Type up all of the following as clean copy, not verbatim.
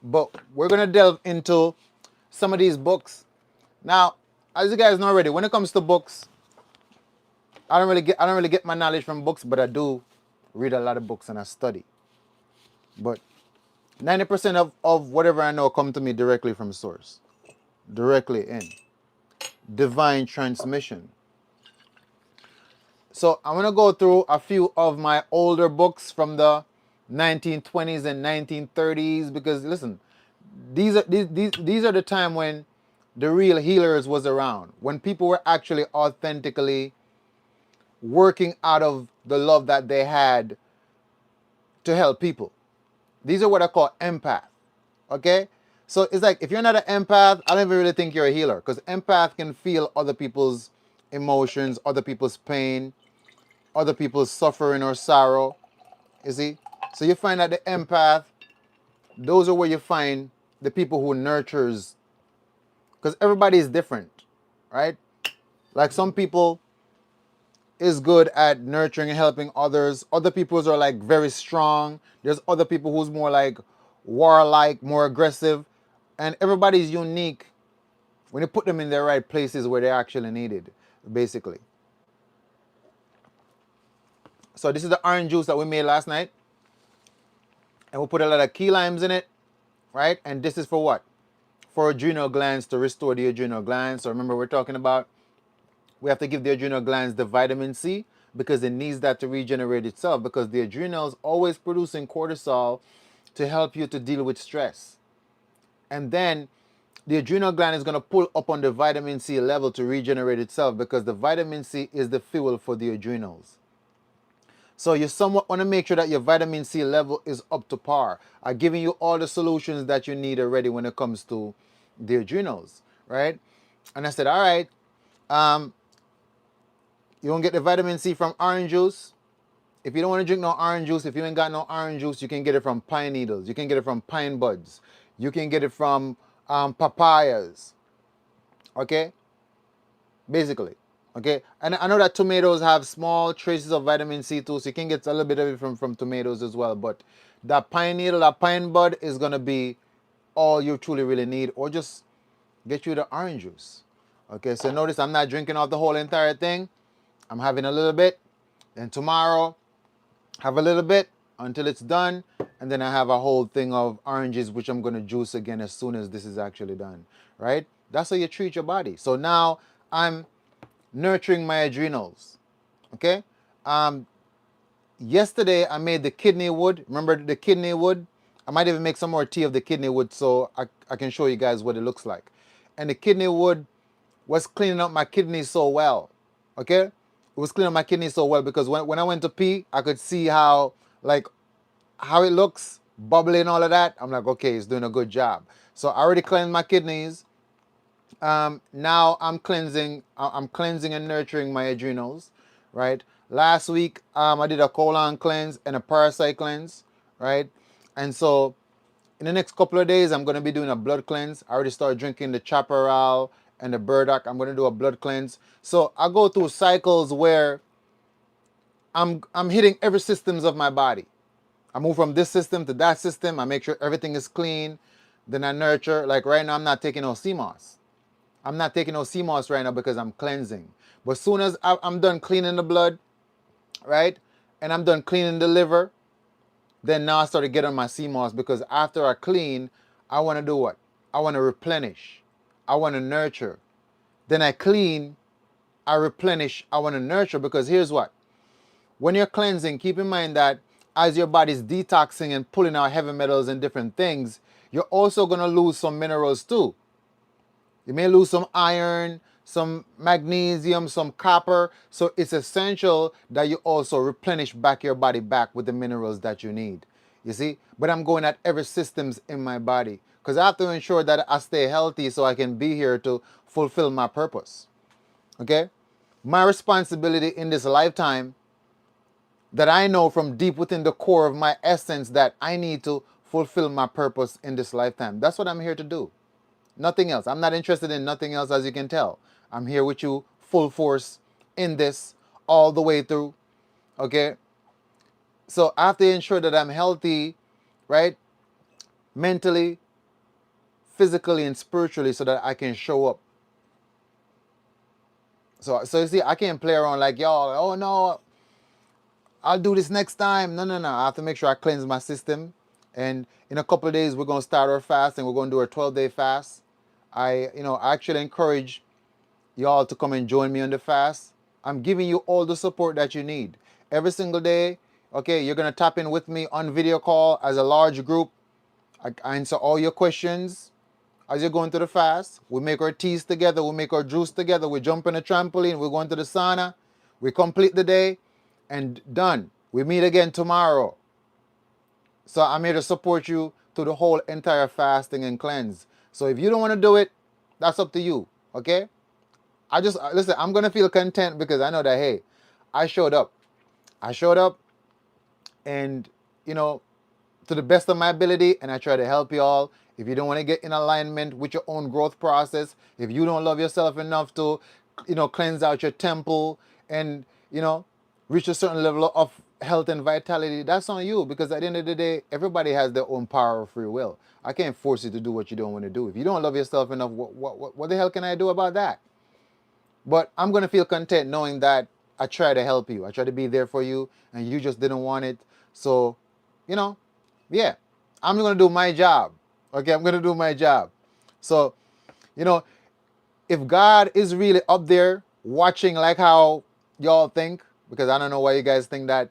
But we're gonna delve into some of these books. Now, as you guys know already, when it comes to books, I don't really get my knowledge from books, but I do read a lot of books and I study. But 90% of whatever I know come to me directly from source. Directly in. Divine transmission. So I'm gonna go through a few of my older books from the 1920s and 1930s because listen, these are the time when the real healers was around, when people were actually authentically working out of the love that they had to help people. These are what I call empath. Okay? So it's like if you're not an empath, I don't even really think you're a healer because empath can feel other people's emotions, other people's pain, other people's suffering or sorrow. You see? So you find that the empath, those are where you find the people who nurtures, because everybody is different, right? Like some people is good at nurturing and helping others. Other people are like very strong. There's other people who's more like warlike, more aggressive. And everybody's unique when you put them in the right places where they're actually needed, basically. So this is the orange juice that we made last night. And we put a lot of key limes in it, right? And this is for what? For adrenal glands, to restore the adrenal glands. So remember, we're talking about we have to give the adrenal glands the vitamin C because it needs that to regenerate itself, because the adrenals always producing cortisol to help you to deal with stress. And then the adrenal gland is going to pull up on the vitamin C level to regenerate itself, because the vitamin C is the fuel for the adrenals. So you somewhat want to make sure that your vitamin C level is up to par. I'm giving you all the solutions that you need already when it comes to the adrenals, right? And I said, all right, um, you want to get the vitamin C from orange juice. If you don't want to drink no orange juice, if you ain't got no orange juice, you can get it from pine needles. You can get it from pine buds. You can get it from papayas. Okay? Basically. Okay? And I know that tomatoes have small traces of vitamin C too, so you can get a little bit of it from tomatoes as well. But that pine needle, that pine bud is going to be all you truly really need, or just get you the orange juice. Okay? So notice I'm not drinking off the whole entire thing. I'm having a little bit. And tomorrow, have a little bit until it's done, and then I have a whole thing of oranges which I'm going to juice again as soon as this is actually done, right? That's how you treat your body. So now I'm nurturing my adrenals. Okay. um Yesterday I made the kidney wood. Remember the kidney wood? I might even make some more tea of the kidney wood so I can show you guys what it looks like. And the kidney wood was cleaning up my kidneys so well. Okay? It was cleaning up my kidneys so well because when I went to pee, I could see how, like, how it looks, bubbly and all of that. I'm like, okay, it's doing a good job. So I already cleansed my kidneys. Now I'm cleansing. I'm cleansing and nurturing my adrenals, right? Last week, I did a colon cleanse and a parasite cleanse, right? And so in the next couple of days, I'm going to be doing a blood cleanse. I already started drinking the chaparral and the burdock. I'm going to do a blood cleanse. So I go through cycles where I'm hitting every systems of my body. I move from this system to that system. I make sure everything is clean. Then I nurture. Like right now, I'm not taking no CMOS. I'm not taking no CMOS right now because I'm cleansing. But as soon as I'm done cleaning the blood, right, and I'm done cleaning the liver, then now I start to get on my CMOS, because after I clean, I want to do what? I want to replenish. I want to nurture. Then I clean, I replenish, I want to nurture, because here's what. When you're cleansing, keep in mind that as your body's detoxing and pulling out heavy metals and different things, you're also going to lose some minerals too. You may lose some iron, some magnesium, some copper. So it's essential that you also replenish back your body back with the minerals that you need. You see? But I'm going at every systems in my body because I have to ensure that I stay healthy so I can be here to fulfill my purpose. Okay? My responsibility in this lifetime, that I know from deep within the core of my essence, that I need to fulfill my purpose in this lifetime. That's what I'm here to do. Nothing else. I'm not interested in nothing else, as you can tell. I'm here with you full force in this all the way through. Okay? So I have to ensure that I'm healthy, right? Mentally, physically and spiritually so that I can show up. So you see, I can't play around like y'all. Oh no, I'll do this next time. No, no, no. I have to make sure I cleanse my system. And in a couple of days, we're gonna start our fast, and we're gonna do a 12-day fast. I actually encourage y'all to come and join me on the fast. I'm giving you all the support that you need every single day. Okay, you're gonna tap in with me on video call as a large group. I answer all your questions as you're going to the fast. We make our teas together. We make our juice together. We jump in a trampoline. We're going to the sauna. We complete the day and done. We meet again tomorrow. So I'm here to support you through the whole entire fasting and cleanse. So if you don't want to do it, that's up to you. Okay? Listen, I'm going to feel content because I know that, hey, I showed up. I showed up and, you know, to the best of my ability, and I try to help you all. If you don't want to get in alignment with your own growth process, if you don't love yourself enough to, cleanse out your temple and, reach a certain level of health and vitality, that's on you, because at the end of the day, everybody has their own power of free will. I can't force you to do what you don't want to do. If you don't love yourself enough, what the hell can I do about that? But I'm going to feel content knowing that I try to help you. I try to be there for you, and you just didn't want it. So, yeah, I'm going to do my job. Okay, I'm going to do my job. So, if God is really up there watching like how y'all think, because I don't know why you guys think that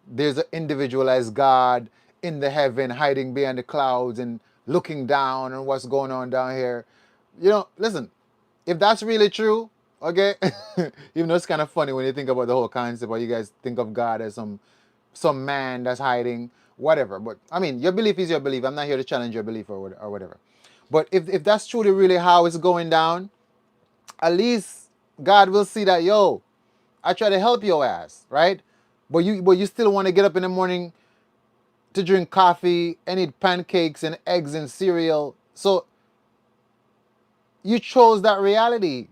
there's an individualized God in the heaven hiding behind the clouds and looking down on what's going on down here. Listen, if that's really true, okay, even though it's kind of funny when you think about the whole concept, or you guys think of God as some man that's hiding, whatever. But I mean, your belief is your belief. I'm not here to challenge your belief or whatever. But if that's truly really how it's going down, at least God will see that, yo, I try to help your ass, right? But you still want to get up in the morning to drink coffee and eat pancakes and eggs and cereal. So you chose that reality.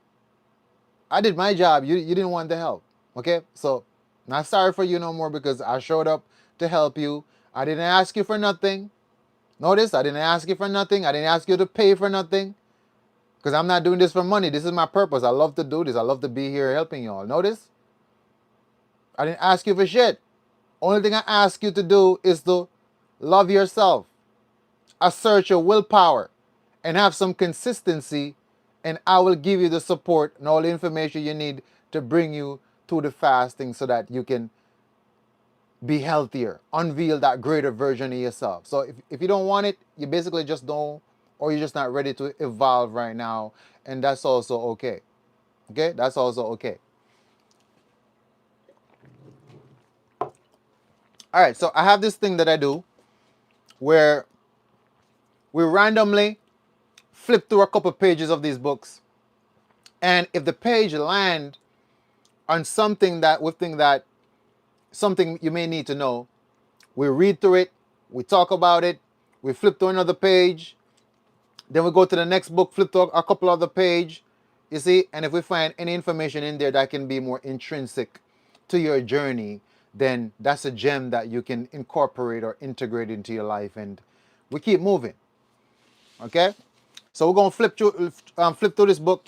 I did my job. You didn't want the help. Okay? So not sorry for you no more, because I showed up to help you. I didn't ask you for nothing. Notice, I didn't ask you for nothing. I didn't ask you to pay for nothing. Because I'm not doing this for money. This is my purpose. I love to do this. I love to be here helping y'all. Notice? I didn't ask you for shit. Only thing I ask you to do is to love yourself, assert your willpower, and have some consistency, and I will give you the support and all the information you need to bring you through the fasting so that you can be healthier, unveil that greater version of yourself. So if you don't want it, you basically just don't, or you're just not ready to evolve right now, and that's also okay. Okay? That's also okay. All right, so I have this thing that I do where we randomly flip through a couple pages of these books, and if the page land on something that we think that something you may need to know, we read through it, we talk about it, we flip to another page, then we go to the next book, flip to a couple other page, you see, and if we find any information in there that can be more intrinsic to your journey, then that's a gem that you can incorporate or integrate into your life, and we keep moving. Okay, so we're gonna flip through this book.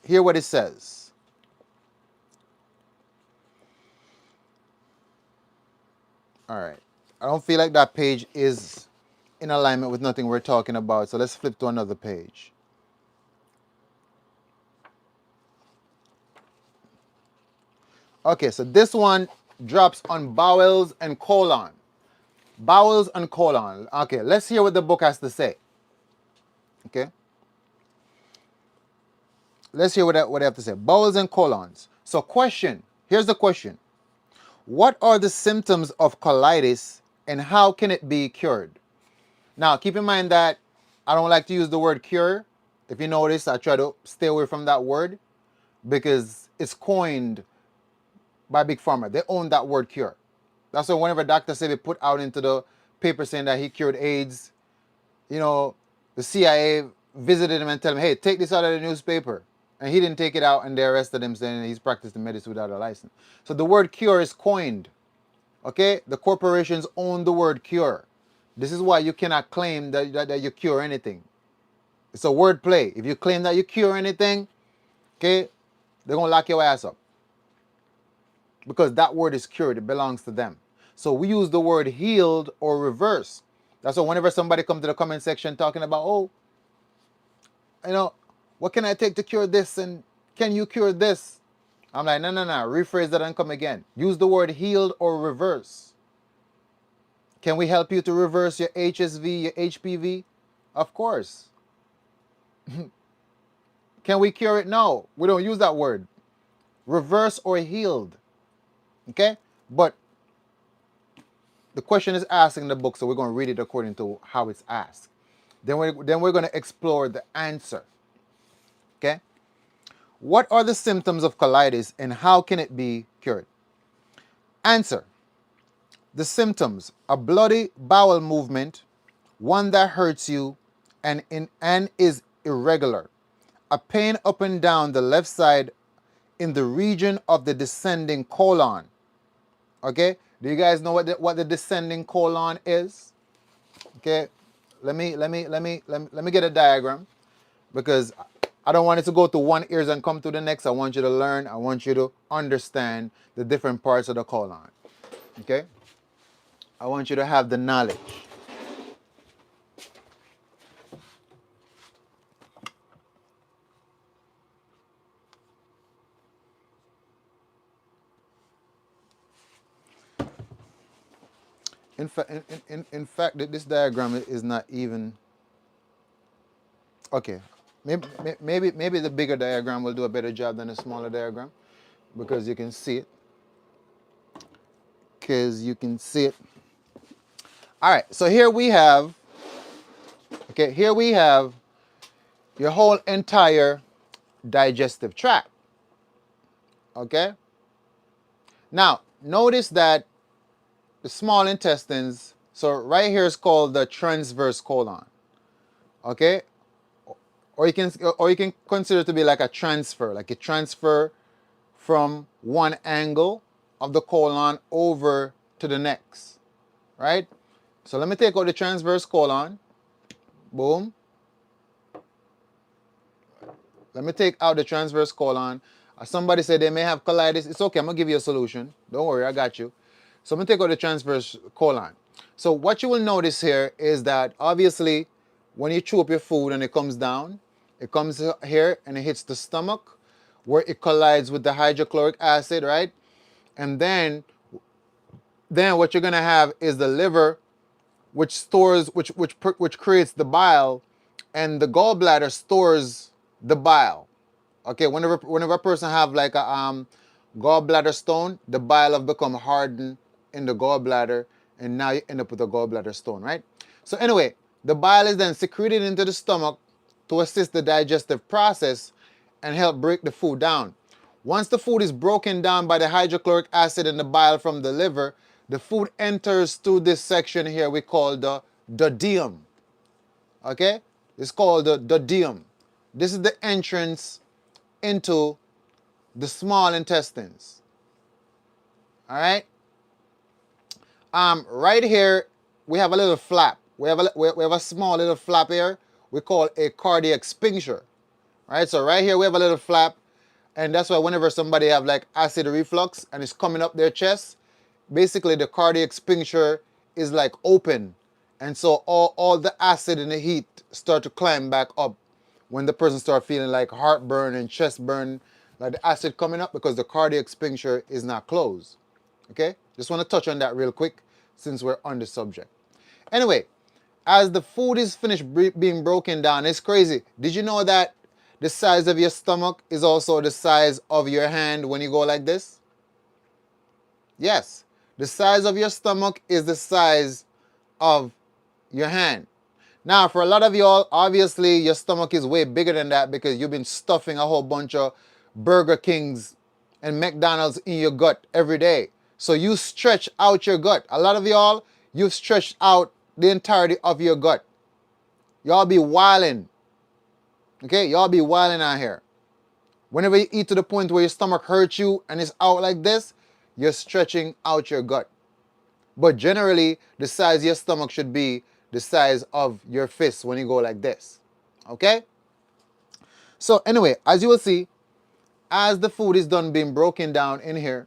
Hear what it says. All right, I don't feel like that page is in alignment with nothing we're talking about, so let's flip to another page. Okay, so this one drops on bowels and colon. Bowels and colon. Okay, let's hear what the book has to say. Okay, let's hear what they have to say. Bowels and colons. So question, here's the question. What are the symptoms of colitis and how can it be cured? Now, keep in mind that I don't like to use the word cure. If you notice, I try to stay away from that word because it's coined by Big Pharma. They own that word cure. That's why whenever Dr. Sebi put out into the paper saying that he cured AIDS, the CIA visited him and told him, hey, take this out of the newspaper. And he didn't take it out, and they arrested him saying he's practicing medicine without a license. So the word cure is coined. Okay? The corporations own the word cure. This is why you cannot claim that you cure anything. It's a word play. If you claim that you cure anything, okay, they're going to lock your ass up. Because that word is cured. It belongs to them. So we use the word healed or reverse. That's why whenever somebody comes to the comment section talking about, oh, you know, what can I take to cure this? And can you cure this? I'm like, no. Rephrase that and come again. Use the word healed or reverse. Can we help you to reverse your HSV, your HPV? Of course. Can we cure it? No. We don't use that word. Reverse or healed. Okay? But the question is asked in the book, so we're going to read it according to how it's asked. Then we're going to explore the answer. Okay? What are the symptoms of colitis and how can it be cured? Answer. The symptoms: a bloody bowel movement, one that hurts you and is irregular, a pain up and down the left side in the region of the descending colon. Okay? Do you guys know what the descending colon is? Okay? Let me get a diagram, because I don't want it to go to one ears and come to the next. I want you to learn. I want you to understand the different parts of the colon. Okay? I want you to have the knowledge. In fact, this diagram is not even okay. Maybe the bigger diagram will do a better job than the smaller diagram, because you can see it. All right. So here we have. Okay. Here we have your whole entire digestive tract. Okay. Now notice that the small intestines. So right here is called the transverse colon. Okay. Or you can consider it to be like a transfer, like a transfer from one angle of the colon over to the next, right? So let me take out the transverse colon. Boom. Let me take out the transverse colon. Somebody said they may have colitis. It's okay. I'm going to give you a solution. Don't worry. I got you. So I'm going to take out the transverse colon. So what you will notice here is that obviously when you chew up your food and it comes down, it comes here and it hits the stomach where it collides with the hydrochloric acid, right? And then what you're going to have is the liver, which stores, which creates the bile, and the gallbladder stores the bile. Okay, whenever a person have like a gallbladder stone, the bile have become hardened in the gallbladder, and now you end up with a gallbladder stone, right? So anyway, the bile is then secreted into the stomach to assist the digestive process and help break the food down. Once the food is broken down by the hydrochloric acid and the bile from the liver, the food enters through this section here we call the duodenum. Okay? It's called the duodenum. This is the entrance into the small intestines. All right? Right here, we have a little flap. We have a small little flap here. We call a cardiac sphincter. All right? So right here, we have a little flap. And that's why whenever somebody have like acid reflux and it's coming up their chest, basically the cardiac sphincter is like open. And so all the acid and the heat start to climb back up when the person start feeling like heartburn and chest burn, like the acid coming up because the cardiac sphincter is not closed. Okay? Just want to touch on that real quick since we're on the subject. Anyway, as the food is finished being broken down, it's crazy. Did you know that the size of your stomach is also the size of your hand when you go like this? Yes. The size of your stomach is the size of your hand. Now, for a lot of y'all, obviously your stomach is way bigger than that because you've been stuffing a whole bunch of Burger Kings and McDonald's in your gut every day. So you stretch out your gut. A lot of y'all, you've stretched out the entirety of your gut. Y'all be wilding. Okay, y'all be wilding out here. Whenever you eat to the point where your stomach hurts you and it's out like this, you're stretching out your gut. But generally, the size of your stomach should be the size of your fist when you go like this. Okay? So anyway, as you will see, as the food is done being broken down in here,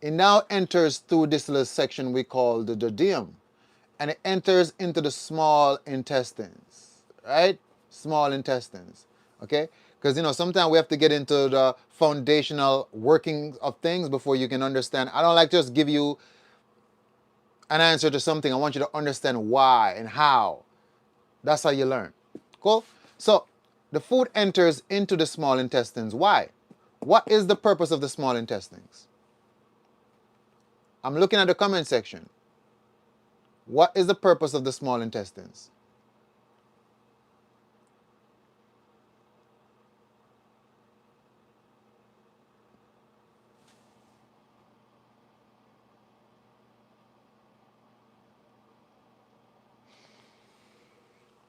it now enters through this little section we call the duodenum. And it enters into the small intestines, right? Small intestines, okay? Because, sometimes we have to get into the foundational workings of things before you can understand. I don't like to just give you an answer to something. I want you to understand why and how. That's how you learn. Cool? So, the food enters into the small intestines. Why? What is the purpose of the small intestines? I'm looking at the comment section. What is the purpose of the small intestines?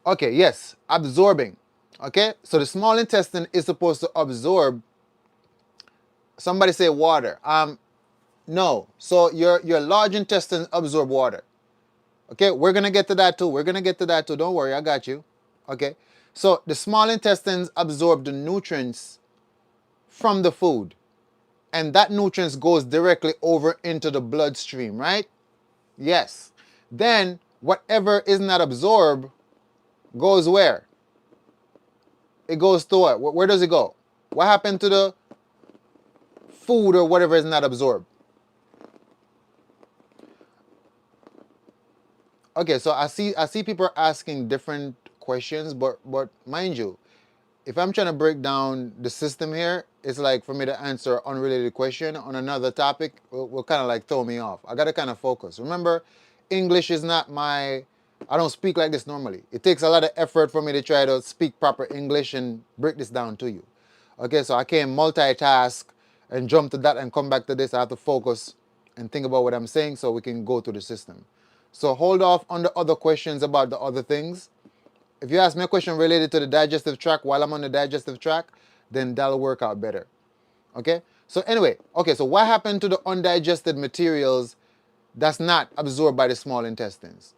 Okay, yes, absorbing. Okay, so the small intestine is supposed to absorb. Somebody say water. No. So your large intestine absorb water. Okay, we're gonna get to that too. We're gonna get to that too. Don't worry, I got you. Okay, so the small intestines absorb the nutrients from the food, and that nutrients goes directly over into the bloodstream, right? Yes. Then whatever is not absorbed goes where? It goes to what? Where does it go? What happened to the food or whatever is not absorbed? Okay, so I see people asking different questions, but mind you, if I'm trying to break down the system here, it's like for me to answer an unrelated question on another topic will kind of like throw me off. I gotta kind of focus. Remember, English is not my. I don't speak like this normally. It takes a lot of effort for me to try to speak proper English and break this down to you. Okay, so I can't multitask and jump to that and come back to this. I have to focus and think about what I'm saying so we can go through the system. So hold off on the other questions about the other things. If you ask me a question related to the digestive tract while I'm on the digestive tract, then that'll work out better. Okay? So anyway, okay, so what happened to the undigested materials that's not absorbed by the small intestines?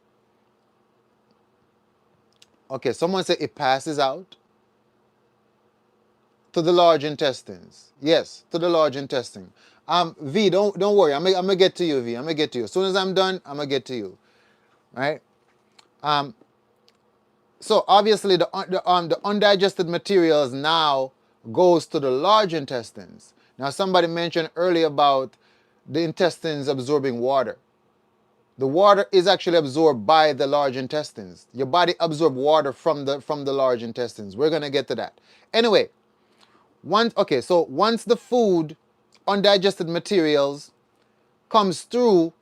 Okay, someone said it passes out to the large intestines. Yes, to the large intestine. V, don't worry. I'm gonna get to you, V. I'm gonna get to you. As soon as I'm done, I'm gonna get to you. Right? Um, So obviously the undigested materials now goes to the large intestines. Now somebody mentioned earlier about the intestines absorbing water. The water is actually absorbed by the large intestines. Your body absorbs water from the large intestines. We're gonna get to that. Anyway, once the food, undigested materials, comes through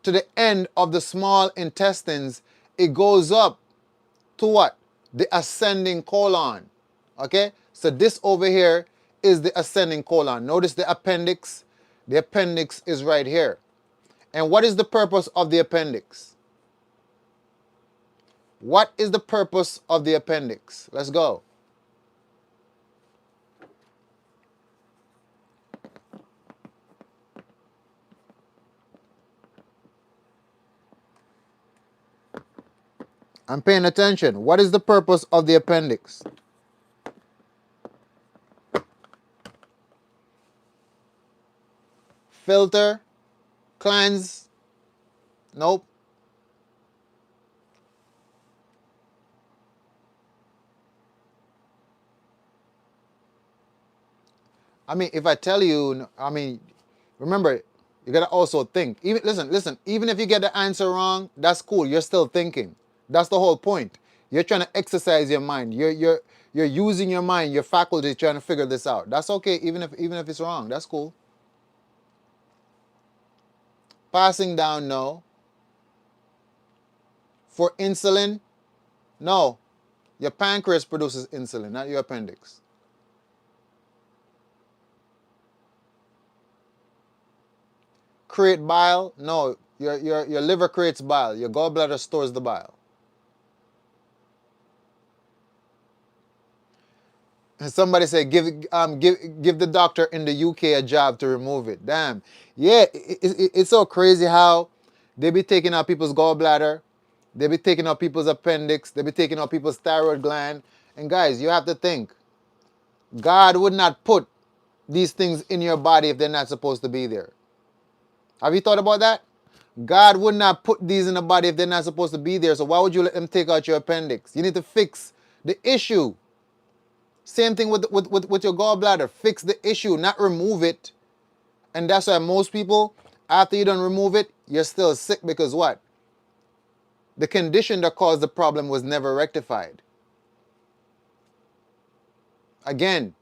to the end of the small intestines, it goes up to what? The ascending colon. Okay? So this over here is the ascending colon. Notice the appendix. The appendix is right here. And what is the purpose of the appendix? What is the purpose of the appendix? Let's go. I'm paying attention. What is the purpose of the appendix? Filter? Cleanse? Nope. I mean, if I tell you, remember, you gotta also think. Even listen. Even if you get the answer wrong, that's cool. You're still thinking. That's the whole point. You're trying to exercise your mind. You're using your mind, your faculty, trying to figure this out. That's okay. Even if it's wrong, that's cool. Passing down, no. For insulin, no. Your pancreas produces insulin, not your appendix. Create bile, no. Your liver creates bile. Your gallbladder stores the bile. Somebody said give the doctor in the UK a job to remove it. Damn. Yeah, it's so crazy how They be taking out people's gallbladder. They be taking out people's appendix. They be taking out people's thyroid gland. And guys, you have to think, God would not put these things in your body if they're not supposed to be there. Have you thought about that? God would not put these in the body if they're not supposed to be there. So why would you let them take out your appendix? You need to fix the issue. Same thing with your gallbladder. Fix the issue, not remove it. And that's why most people, after you don't remove it, you're still sick because what? The condition that caused the problem was never rectified. Again,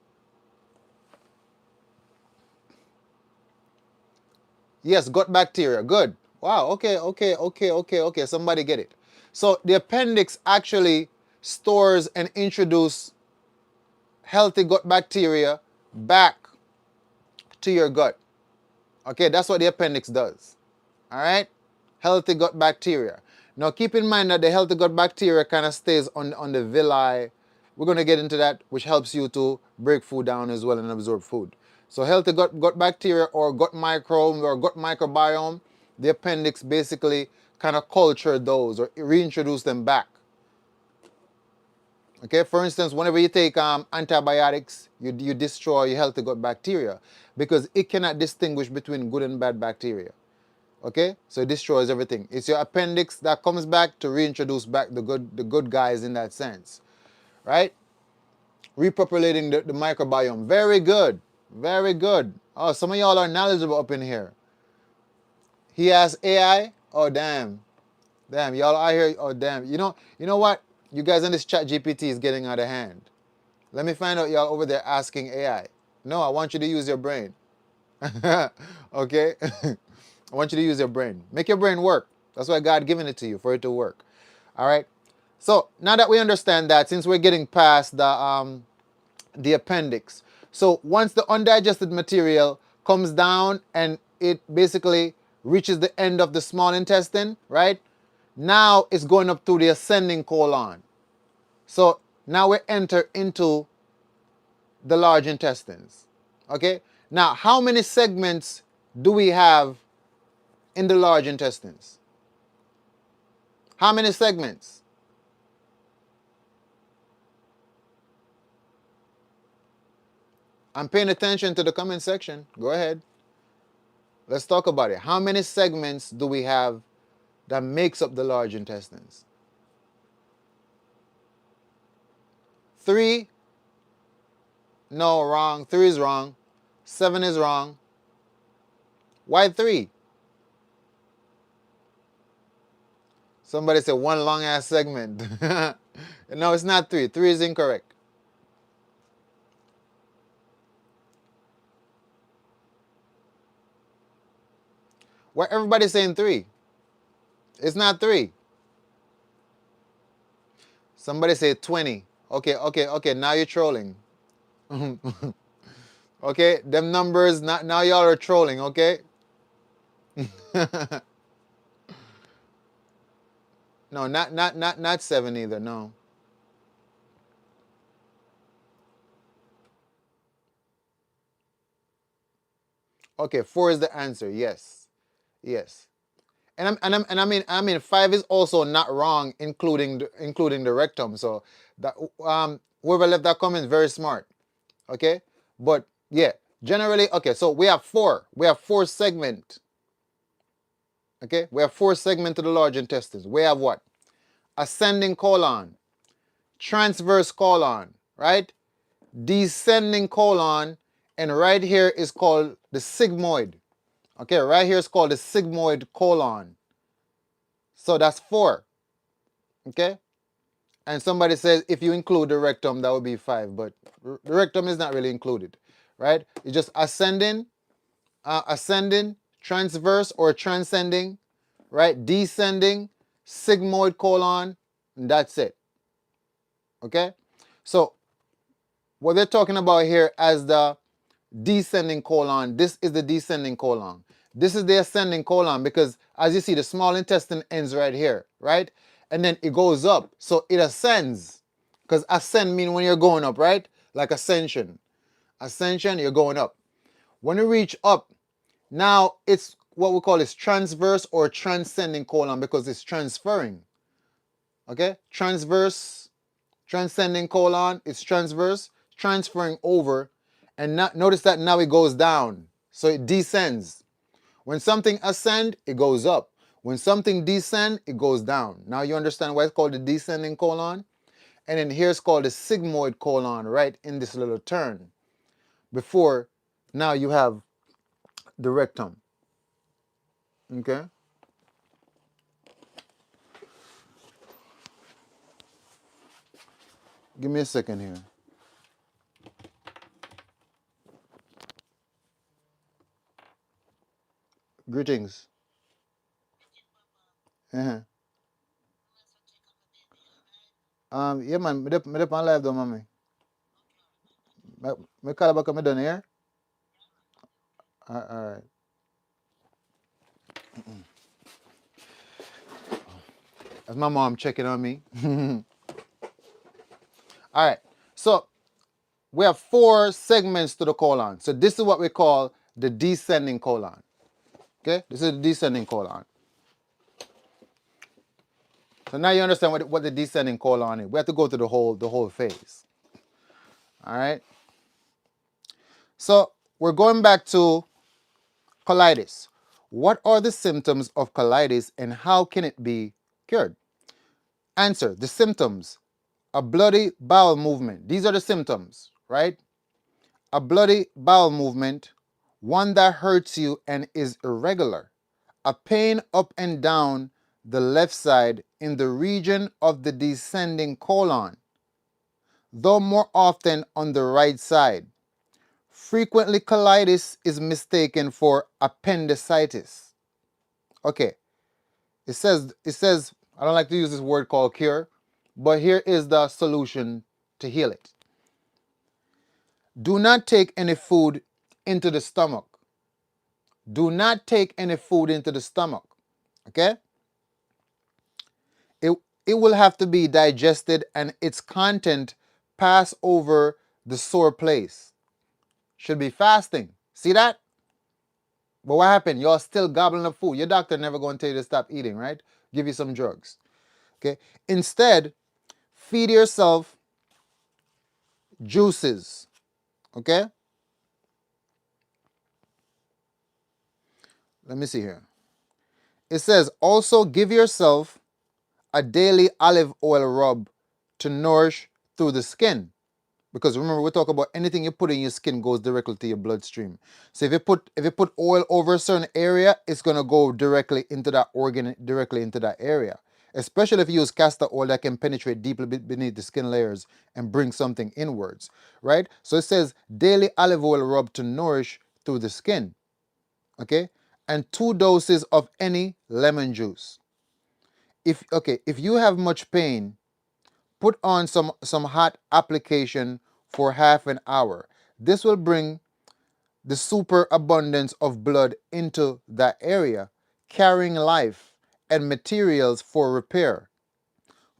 yes, gut bacteria. Good. Wow, okay. Somebody get it. So the appendix actually stores and introduces healthy gut bacteria back to your gut. Okay, that's what the appendix does. All right? Healthy gut bacteria. Now keep in mind that the healthy gut bacteria kind of stays on the villi. We're going to get into that, which helps you to break food down as well and absorb food. So healthy gut bacteria or gut microbe or gut microbiome, the appendix basically kind of culture those or reintroduce them back. Okay, for instance, whenever you take antibiotics, you destroy your healthy gut bacteria because it cannot distinguish between good and bad bacteria. Okay, so it destroys everything. It's your appendix that comes back to reintroduce back the good guys in that sense, right? Repopulating the microbiome. Very good, very good. Oh, some of y'all are knowledgeable up in here. He asked AI. Oh damn, y'all are here. Oh damn, you know what? You guys in this chat GPT is getting out of hand. Let me find out y'all over there asking AI. No, I want you to use your brain. Okay? I want you to use your brain. Make your brain work. That's why God given it to you, for it to work. All right? So now that we understand that, since we're getting past the appendix, so once the undigested material comes down and it basically reaches the end of the small intestine, right? Now it's going up through the ascending colon. So now we enter into the large intestines. Okay? Now, how many segments do we have in the large intestines? How many segments? I'm paying attention to the comment section. Go ahead. Let's talk about it. How many segments do we have that makes up the large intestines? 3? No, wrong. 3 is wrong. 7 is wrong. Why 3? Somebody said one long ass segment. No, it's not 3. 3 is incorrect. Why everybody saying 3? It's not 3. Somebody say 20. Okay. Now you're trolling. Okay, them numbers. Now y'all are trolling. Okay. No, not 7 either. No. Okay, 4 is the answer. Yes. And I mean 5 is also not wrong, including the rectum. So that whoever left that comment is very smart. Okay, but yeah, generally okay. So we have 4. We have 4 segment. Okay, we have 4 segment to the large intestines. We have what? Ascending colon, transverse colon, right? Descending colon, and right here is called the sigmoid. Okay, right here is called the sigmoid colon. So that's 4. Okay? And somebody says if you include the rectum, that would be 5, but the rectum is not really included, right? It's just ascending, transverse or transcending, right? Descending, sigmoid colon, and that's it. Okay? So what they're talking about here as the descending colon, this is the descending colon. This is the ascending colon because as you see, the small intestine ends right here, right? And then it goes up. So it ascends. Because ascend means when you're going up, right? Like ascension. Ascension, you're going up. When you reach up, now it's what we call is transverse or transcending colon because it's transferring. Okay? Transverse, transcending colon, it's transverse, transferring over. And notice that now it goes down. So it descends. When something ascends, it goes up. When something descends, it goes down. Now you understand why it's called the descending colon? And then here's called the sigmoid colon right in this little turn. Before, now you have the rectum. Okay? Give me a second here. Greetings. Uh-huh. Yeah, man, me dep on live though, mommy. Me call back me done here. All right. That's my mom checking on me. All right. So we have 4 segments to the colon. So this is what we call the descending colon. Okay? This is the descending colon. So now you understand what the descending colon is. We have to go through the whole phase. All right? So we're going back to colitis. What are the symptoms of colitis and how can it be cured? Answer. The symptoms. A bloody bowel movement. These are the symptoms, right? A bloody bowel movement, one that hurts you and is irregular. A pain up and down the left side in the region of the descending colon, though more often on the right side. Frequently, colitis is mistaken for appendicitis. Okay, it says, I don't like to use this word called cure, but here is the solution to heal it. Do not take any food into the stomach. Do not take any food into the stomach. Okay? It will have to be digested and its content pass over the sore place. Should be fasting. See that? But what happened? You're still gobbling up food. Your doctor never going to tell you to stop eating, right? Give you some drugs. Okay? Instead, feed yourself juices. Okay? Let me see here. It says also give yourself a daily olive oil rub to nourish through the skin. Because remember, we talk about anything you put in your skin goes directly to your bloodstream. So if you put oil over a certain area, it's gonna go directly into that organ, directly into that area. Especially if you use castor oil that can penetrate deeply beneath the skin layers and bring something inwards, right? So it says daily olive oil rub to nourish through the skin, okay? And 2 doses of any lemon juice. If you have much pain, put on some hot application for half an hour. This will bring the superabundance of blood into that area, carrying life and materials for repair.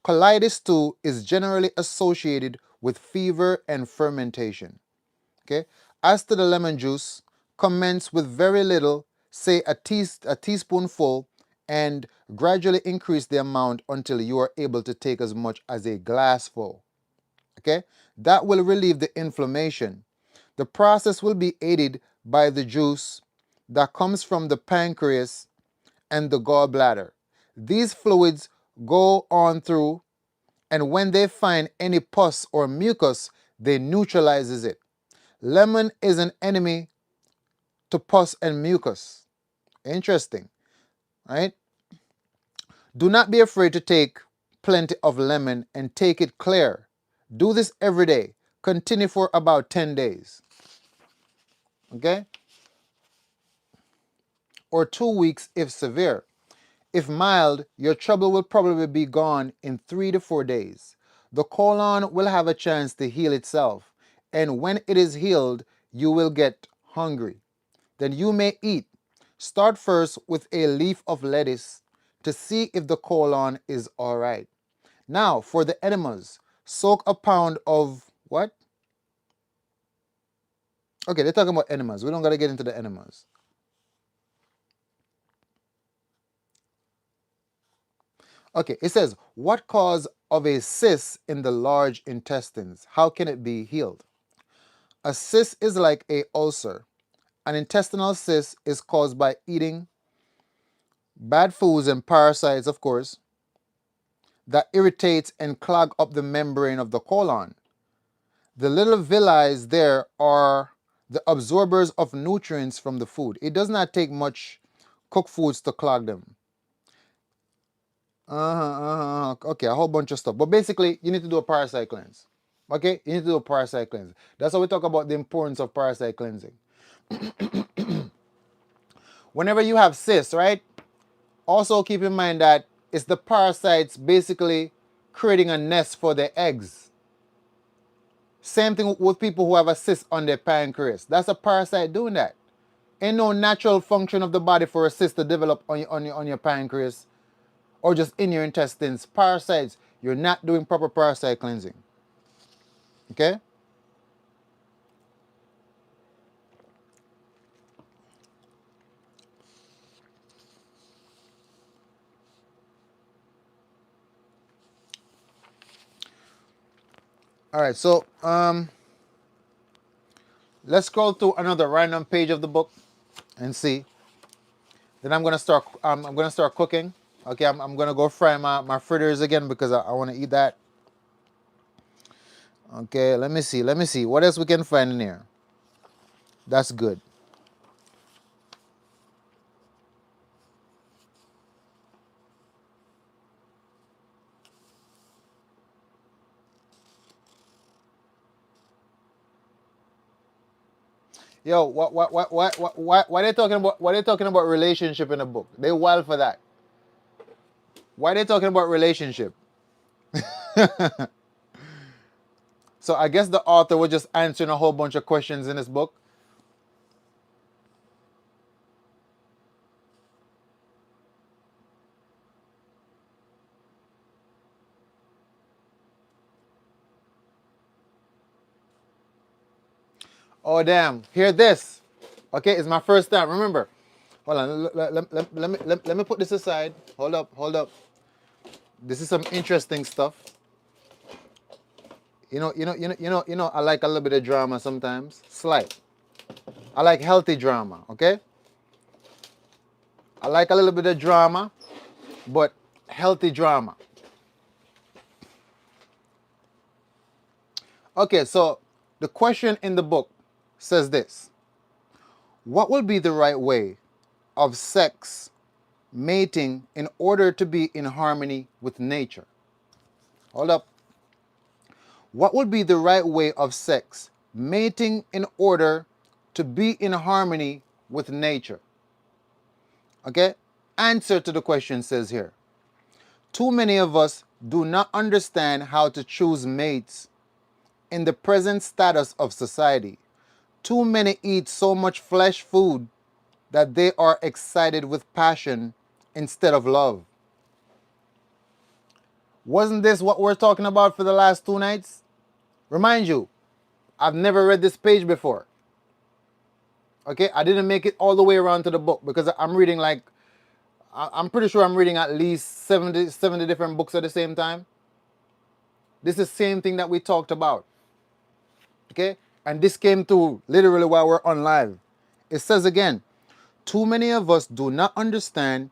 Colitis 2 is generally associated with fever and fermentation. Okay? As to the lemon juice, commence with very little, say a teaspoonful, and gradually increase the amount until you are able to take as much as a glassful. Okay? That will relieve the inflammation. The process will be aided by the juice that comes from the pancreas and the gallbladder. These fluids go on through, and when they find any pus or mucus, they neutralizes it. Lemon is an enemy to pus and mucus. Interesting, right? Do not be afraid to take plenty of lemon and take it clear. Do this every day. Continue for about 10 days. Okay? Or 2 weeks if severe. If mild, your trouble will probably be gone in 3 to 4 days. The colon will have a chance to heal itself, and when it is healed, you will get hungry. Then you may eat. Start first with a leaf of lettuce to see if the colon is all right. Now, for the enemas, soak a pound of what? Okay, they're talking about enemas. We don't got to get into the enemas. Okay, it says, what cause of a cyst in the large intestines? How can it be healed? A cyst is like a ulcer. An intestinal cyst is caused by eating bad foods and parasites, of course, that irritates and clog up the membrane of the colon. The little villi there are the absorbers of nutrients from the food. It does not take much cooked foods to clog them. Okay, a whole bunch of stuff. But basically, you need to do a parasite cleanse. Okay, you need to do a parasite cleanse. That's how we talk about the importance of parasite cleansing. Whenever you have cysts, right? Also keep in mind that it's the parasites basically creating a nest for their eggs. Same thing with people who have a cyst on their pancreas. That's a parasite doing that. Ain't no natural function of the body for a cyst to develop on your pancreas or just in your intestines. Parasites, you're not doing proper parasite cleansing. Okay? All right, so let's scroll to another random page of the book and see. Then I'm gonna start. I'm gonna start cooking. Okay, I'm gonna go fry my fritters again because I want to eat that. Okay, let me see. Let me see what else we can find in here. That's good. Yo, why they talking about relationship in the book? They wild for that. Why they talking about relationship? So I guess the author was just answering a whole bunch of questions in this book. Oh damn! Hear this. Okay, it's my first time. Remember, hold on. Let me put this aside. Hold up, hold up. This is some interesting stuff. I like a little bit of drama sometimes. Slight. I like healthy drama, okay? I like a little bit of drama, but healthy drama. Okay, so the question in the book says this. What will be the right way of sex mating in order to be in harmony with nature? Hold up. What would be the right way of sex mating in order to be in harmony with nature? Okay? Answer to the question says here. Too many of us do not understand how to choose mates in the present status of society. Too many eat so much flesh food that they are excited with passion instead of love. Wasn't this what we're talking about for the last 2 nights? Remind you, I've never read this page before. Okay, I didn't make it all the way around to the book because I'm reading I'm pretty sure I'm reading at least 70 different books at the same time. This is the same thing that we talked about. Okay, and this came through literally while we're on live. It says again, too many of us do not understand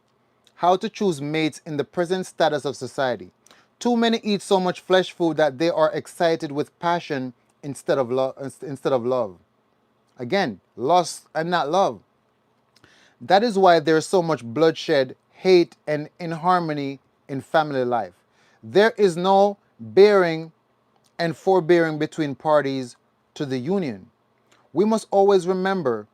how to choose mates in the present status of society. Too many eat so much flesh food that they are excited with passion instead of love. Again, lust and not love. That is why there's so much bloodshed, hate, and inharmony in family life. There is no bearing and forbearing between parties to the union. We must always remember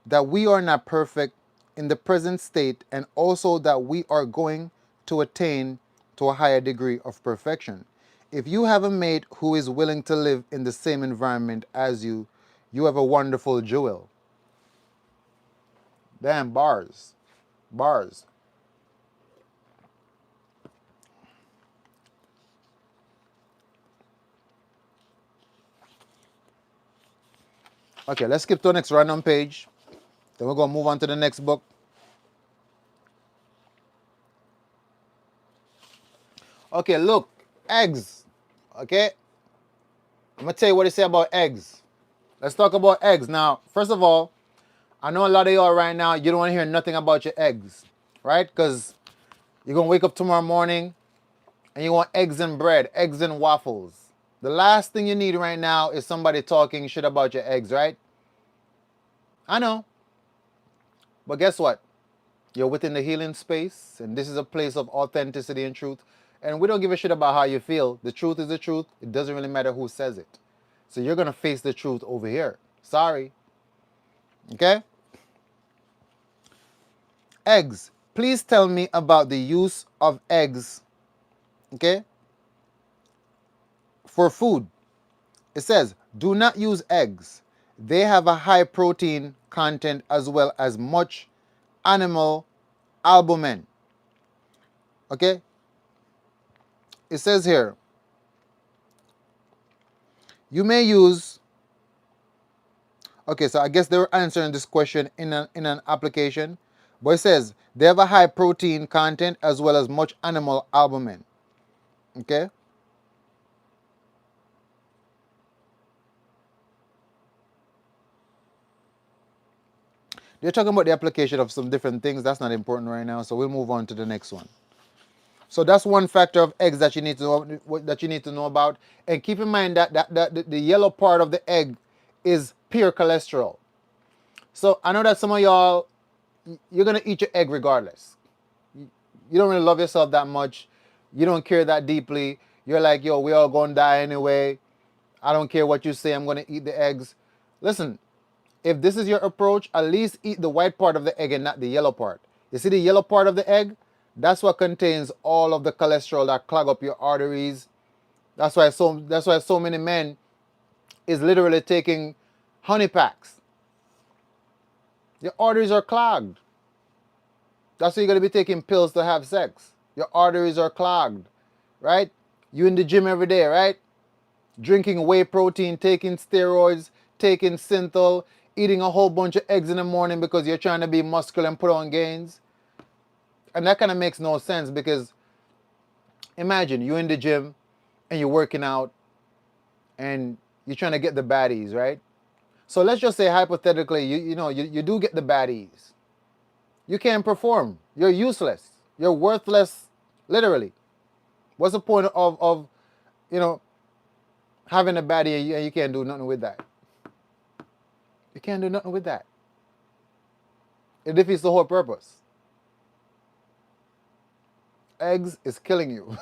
that we are not perfect in the present state and also that we are going to attain to a higher degree of perfection. If you have a mate who is willing to live in the same environment as you, you have a wonderful jewel. Damn, bars. Bars. Okay, let's skip to the next random page. Then we're going to move on to the next book. Okay, look, eggs. Okay, I'm gonna tell you what they say about eggs. Let's talk about eggs. Now, first of all, I know a lot of y'all right now, you don't want to hear nothing about your eggs, right? Because you're gonna wake up tomorrow morning and you want eggs and bread, eggs and waffles. The last thing you need right now is somebody talking shit about your eggs, right? I know. But guess what? You're within the healing space, and this is a place of authenticity and truth. And we don't give a shit about how you feel. The truth is the truth. It doesn't really matter who says it. So you're going to face the truth over here. Sorry. Okay? Eggs. Please tell me about the use of eggs, okay, for food. It says, do not use eggs. They have a high protein content as well as much animal albumin. Okay? It says here, you may use, okay, so I guess they were answering this question in an application, but it says they have a high protein content as well as much animal albumin. Okay? They're talking about the application of some different things. That's not important right now, so we'll move on to the next one. So that's one factor of eggs that you need to know about. And keep in mind that the yellow part of the egg is pure cholesterol. So I know that some of y'all, you're gonna eat your egg regardless. You don't really love yourself that much. You don't care that deeply. You're like, yo, we all gonna die anyway. I don't care what you say. I'm gonna eat the eggs. Listen, if this is your approach, at least eat the white part of the egg and not the yellow part. You see the yellow part of the egg? That's what contains all of the cholesterol that clog up your arteries. That's why so many men is literally taking honey packs. Your arteries are clogged. That's why you're gonna be taking pills to have sex. Your arteries are clogged, right? You in the gym every day, right? Drinking whey protein, taking steroids, taking Synthol, eating a whole bunch of eggs in the morning because you're trying to be muscular and put on gains. And that kind of makes no sense because imagine you're in the gym and you're working out and you're trying to get the baddies, right? So let's just say hypothetically, you do get the baddies. You can't perform. You're useless. You're worthless, literally. What's the point of you know, having a baddie and you can't do nothing with that? You can't do nothing with that. It defeats the whole purpose. Eggs is killing you.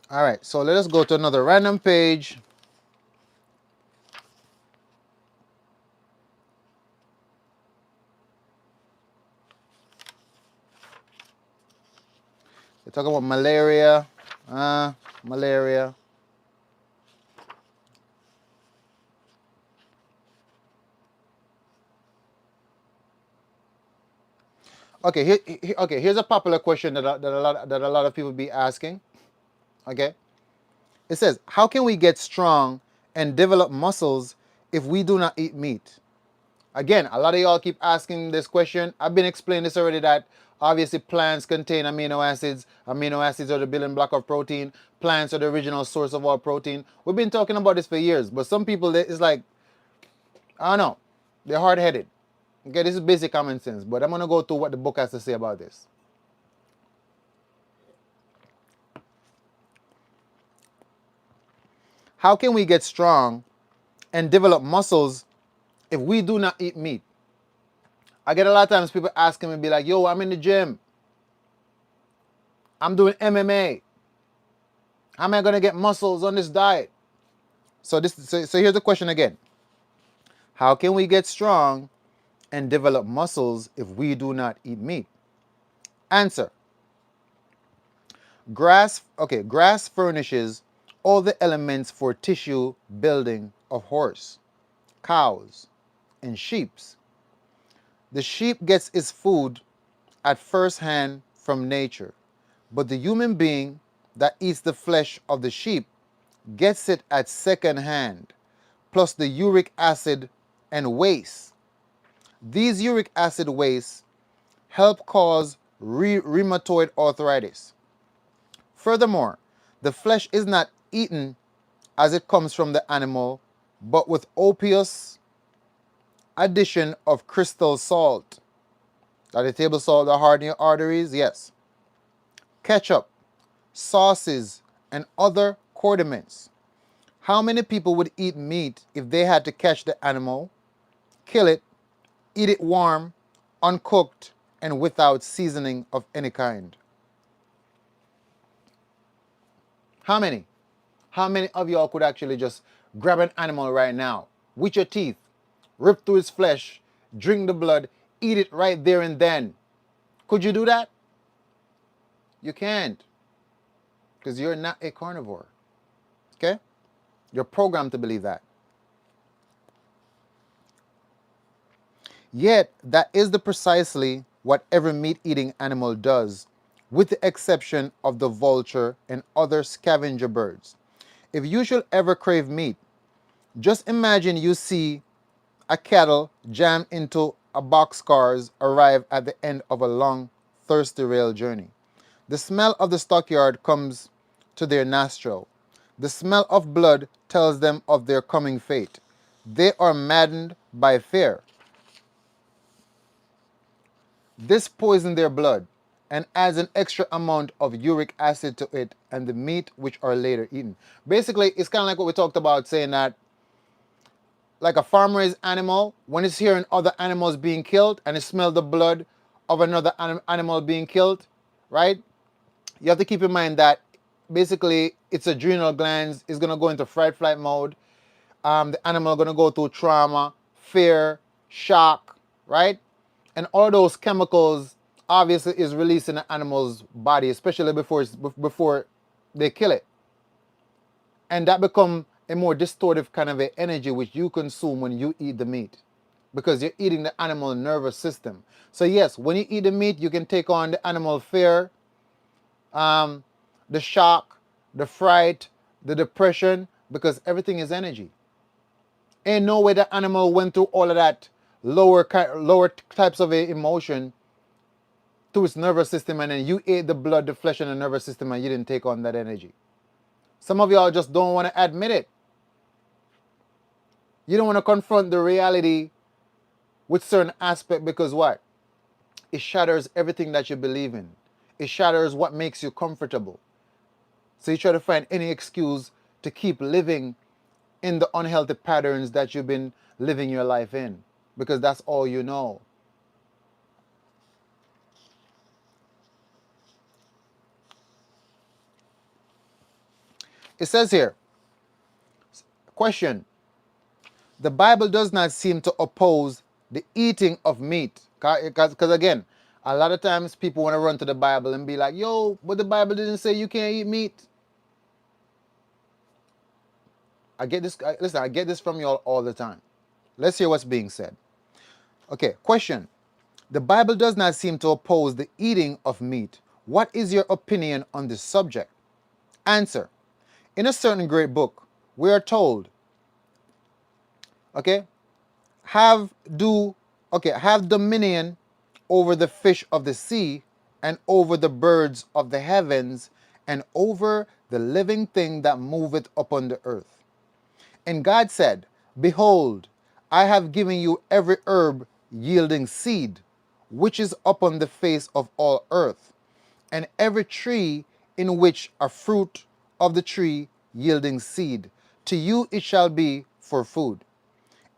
All right, so let us go to another random page. We're talking about malaria. Malaria. Okay, here's a popular question that a lot of people be asking. Okay, it says, how can we get strong and develop muscles if we do not eat meat? Again, a lot of y'all keep asking this question. I've been explaining this already, that obviously plants contain amino acids. Amino acids are the building block of protein. Plants are the original source of all protein. We've been talking about this for years, but some people, it's like, I don't know, they're hard-headed. Okay, this is basic common sense, but I'm going to go to what the book has to say about this. How can we get strong and develop muscles if we do not eat meat? I get a lot of times people asking me, be like, yo, I'm in the gym. I'm doing MMA. How am I going to get muscles on this diet? So here's the question again. How can we get strong and develop muscles if we do not eat meat? Answer. Grass furnishes all the elements for tissue building of horse, cows, and sheep. The sheep gets its food at first hand from nature, but the human being that eats the flesh of the sheep gets it at second hand, plus the uric acid and waste. These uric acid wastes help cause rheumatoid arthritis. Furthermore, the flesh is not eaten as it comes from the animal, but with copious addition of crystal salt. That the table salt that harden your arteries? Yes. Ketchup, sauces, and other condiments. How many people would eat meat if they had to catch the animal, kill it, eat it warm, uncooked, and without seasoning of any kind? How many? How many of y'all could actually just grab an animal right now with your teeth, rip through its flesh, drink the blood, eat it right there and then? Could you do that? You can't, because you're not a carnivore. Okay? You're programmed to believe that. Yet, that is the precisely what every meat-eating animal does, with the exception of the vulture and other scavenger birds. If you should ever crave meat, just imagine you see a cattle jammed into a boxcars arrive at the end of a long, thirsty rail journey. The smell of the stockyard comes to their nostril. The smell of blood tells them of their coming fate. They are maddened by fear. This poisons their blood and adds an extra amount of uric acid to it and the meat which are later eaten. Basically, it's kind of like what we talked about, saying that like a farm-raised animal, when it's hearing other animals being killed and it smells the blood of another animal being killed, right? You have to keep in mind that basically its adrenal glands is going to go into fight-flight mode. The animal going to go through trauma, fear, shock, right? And all those chemicals obviously is released in the animal's body, especially before they kill it. And that become a more distortive kind of a energy which you consume when you eat the meat, because you're eating the animal nervous system. So yes, when you eat the meat, you can take on the animal fear, the shock, the fright, the depression, because everything is energy. Ain't no way the animal went through all of that lower types of a emotion through its nervous system, and then you ate the blood, the flesh, and the nervous system, and you didn't take on that energy. Some of y'all just don't want to admit it. You don't want to confront the reality with certain aspect, because what? It shatters everything that you believe in. It shatters what makes you comfortable. So you try to find any excuse to keep living in the unhealthy patterns that you've been living your life in, because that's all you know. It says here, question, the Bible does not seem to oppose the eating of meat. Because again, a lot of times people want to run to the Bible and be like, yo, but the Bible didn't say you can't eat meat. I get this. Listen, I get this from y'all all the time. Let's hear what's being said. Okay, question. The Bible does not seem to oppose the eating of meat. What is your opinion on this subject? Answer. In a certain great book, we are told, okay, have dominion over the fish of the sea and over the birds of the heavens and over the living thing that moveth upon the earth. And God said, behold, I have given you every herb yielding seed, which is upon the face of all earth, and every tree in which a fruit of the tree yielding seed. To you it shall be for food.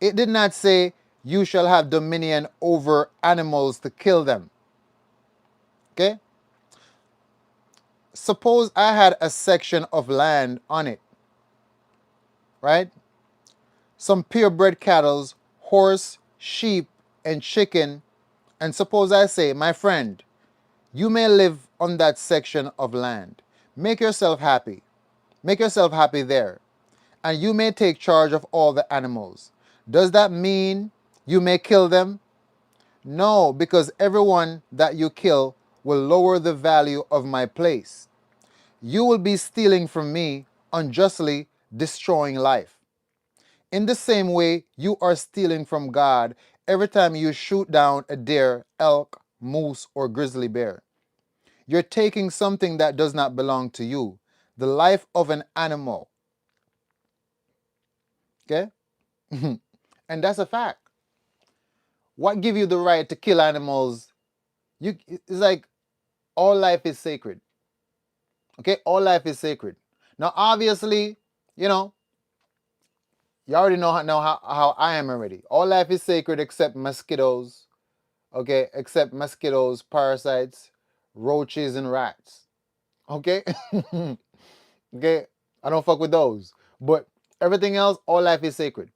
It did not say you shall have dominion over animals to kill them. Okay? Suppose I had a section of land on it, right? Some purebred cattle, horse, sheep, and chicken, and suppose I say, my friend, you may live on that section of land. Make yourself happy. Make yourself happy there. And you may take charge of all the animals. Does that mean you may kill them? No, because everyone that you kill will lower the value of my place. You will be stealing from me, unjustly destroying life. In the same way, you are stealing from God every time you shoot down a deer, elk, moose, or grizzly bear. You're taking something that does not belong to you, the life of an animal. Okay? And that's a fact. What give you the right to kill animals? It's like all life is sacred. Okay? All life is sacred. Now, obviously, you know, you already know how I am already. All life is sacred except mosquitoes. Okay? Except mosquitoes, parasites, roaches, and rats. Okay? Okay? I don't fuck with those. But everything else, all life is sacred.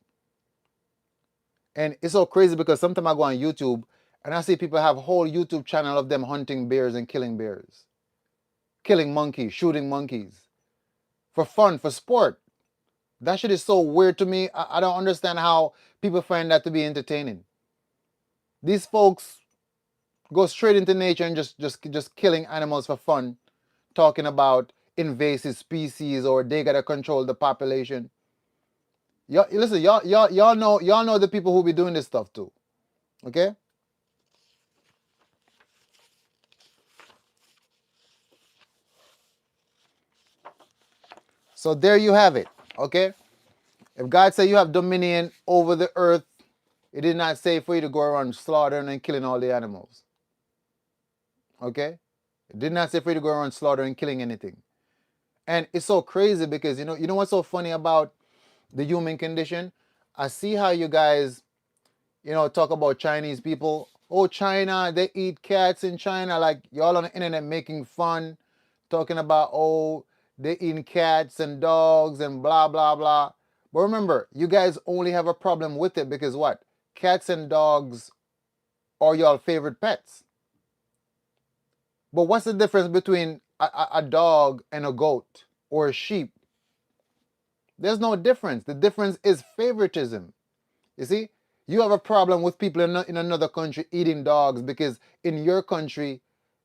And it's so crazy because sometimes I go on YouTube and I see people have a whole YouTube channel of them hunting bears and killing bears, killing monkeys, shooting monkeys for fun, for sport. That shit is so weird to me. I don't understand how people find that to be entertaining. These folks go straight into nature and just killing animals for fun, talking about invasive species or they gotta control the population. Y'all, listen, y'all know the people who be doing this stuff too. Okay? So there you have it. Okay? If God said you have dominion over the earth, it did not say for you to go around slaughtering and killing all the animals. Okay? It did not say for you to go around slaughtering and killing anything. And it's so crazy because you know what's so funny about the human condition? I see how you guys, talk about Chinese people. Oh, China, they eat cats in China. Like y'all on the internet making fun, talking about, oh, they eating cats and dogs and blah, blah, blah. But remember, you guys only have a problem with it because what? Cats and dogs are your favorite pets. But what's the difference between a dog and a goat or a sheep? There's no difference. The difference is favoritism. You see? You have a problem with people in another country eating dogs because in your country,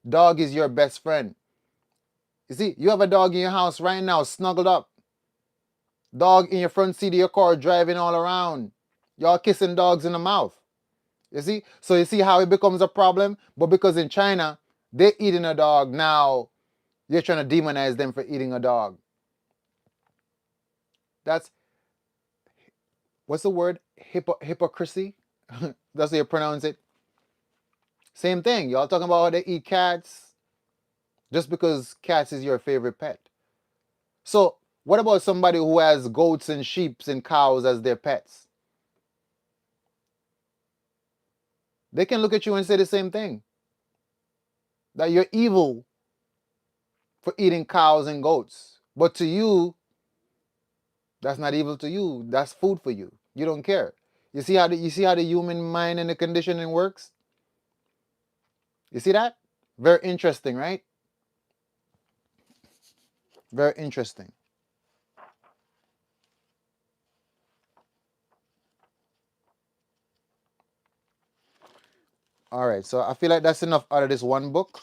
dog is your best friend. You see, you have a dog in your house right now, snuggled up. Dog in your front seat of your car driving all around. Y'all kissing dogs in the mouth. You see? So you see how it becomes a problem? But because in China, they're eating a dog now, you're trying to demonize them for eating a dog. That's, what's the word? Hypocrisy? That's how you pronounce it. Same thing. Y'all talking about how they eat cats just because cats is your favorite pet. So what about somebody who has goats and sheep and cows as their pets? They can look at you and say the same thing. That you're evil for eating cows and goats. But to you, that's not evil to you. That's food for you. You don't care. You see how the human mind and the conditioning works? You see that? Very interesting, right? Very interesting. All right, so I feel like that's enough out of this one book.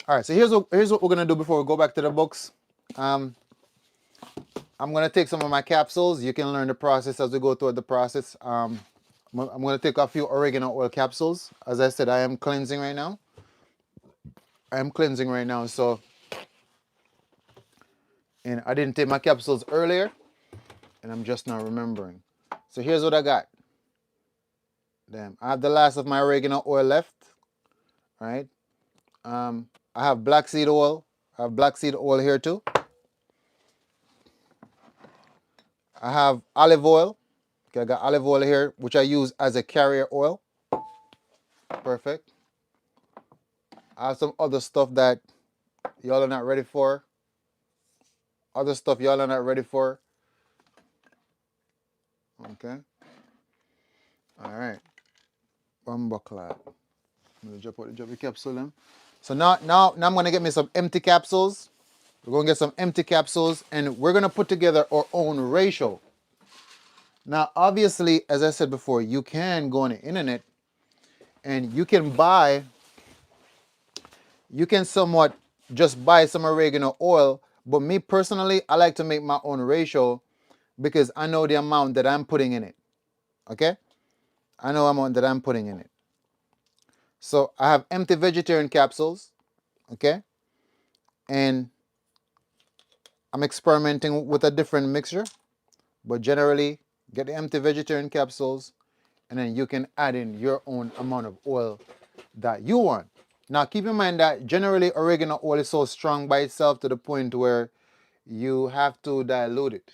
All right, so here's what we're gonna do before we go back to the books. Um, I'm gonna take some of my capsules. You can learn the process as we go through the process. I'm gonna take a few oregano oil capsules. As I said, I am cleansing right now. So and I didn't take my capsules earlier, and I'm just now remembering. So here's what I got. Damn, I have the last of my oregano oil left. Right. I have black seed oil. I have black seed oil here too. I have olive oil. Okay, I got olive oil here, which I use as a carrier oil. Perfect. I have some other stuff that y'all are not ready for. Other stuff y'all are not ready for. Okay. All right. Bumbuckler. I'm gonna drop the capsule then. So now I'm gonna get me some empty capsules. We're gonna get some empty capsules and we're gonna put together our own ratio. Now, obviously, as I said before, you can go on the internet and you can somewhat just buy some oregano oil. But me personally, I like to make my own ratio because I know the amount that I'm putting in it. Okay? I know the amount that I'm putting in it. So I have empty vegetarian capsules. Okay? And I'm experimenting with a different mixture. But generally, get the empty vegetarian capsules and then you can add in your own amount of oil that you want. Now keep in mind that generally oregano oil is so strong by itself to the point where you have to dilute it.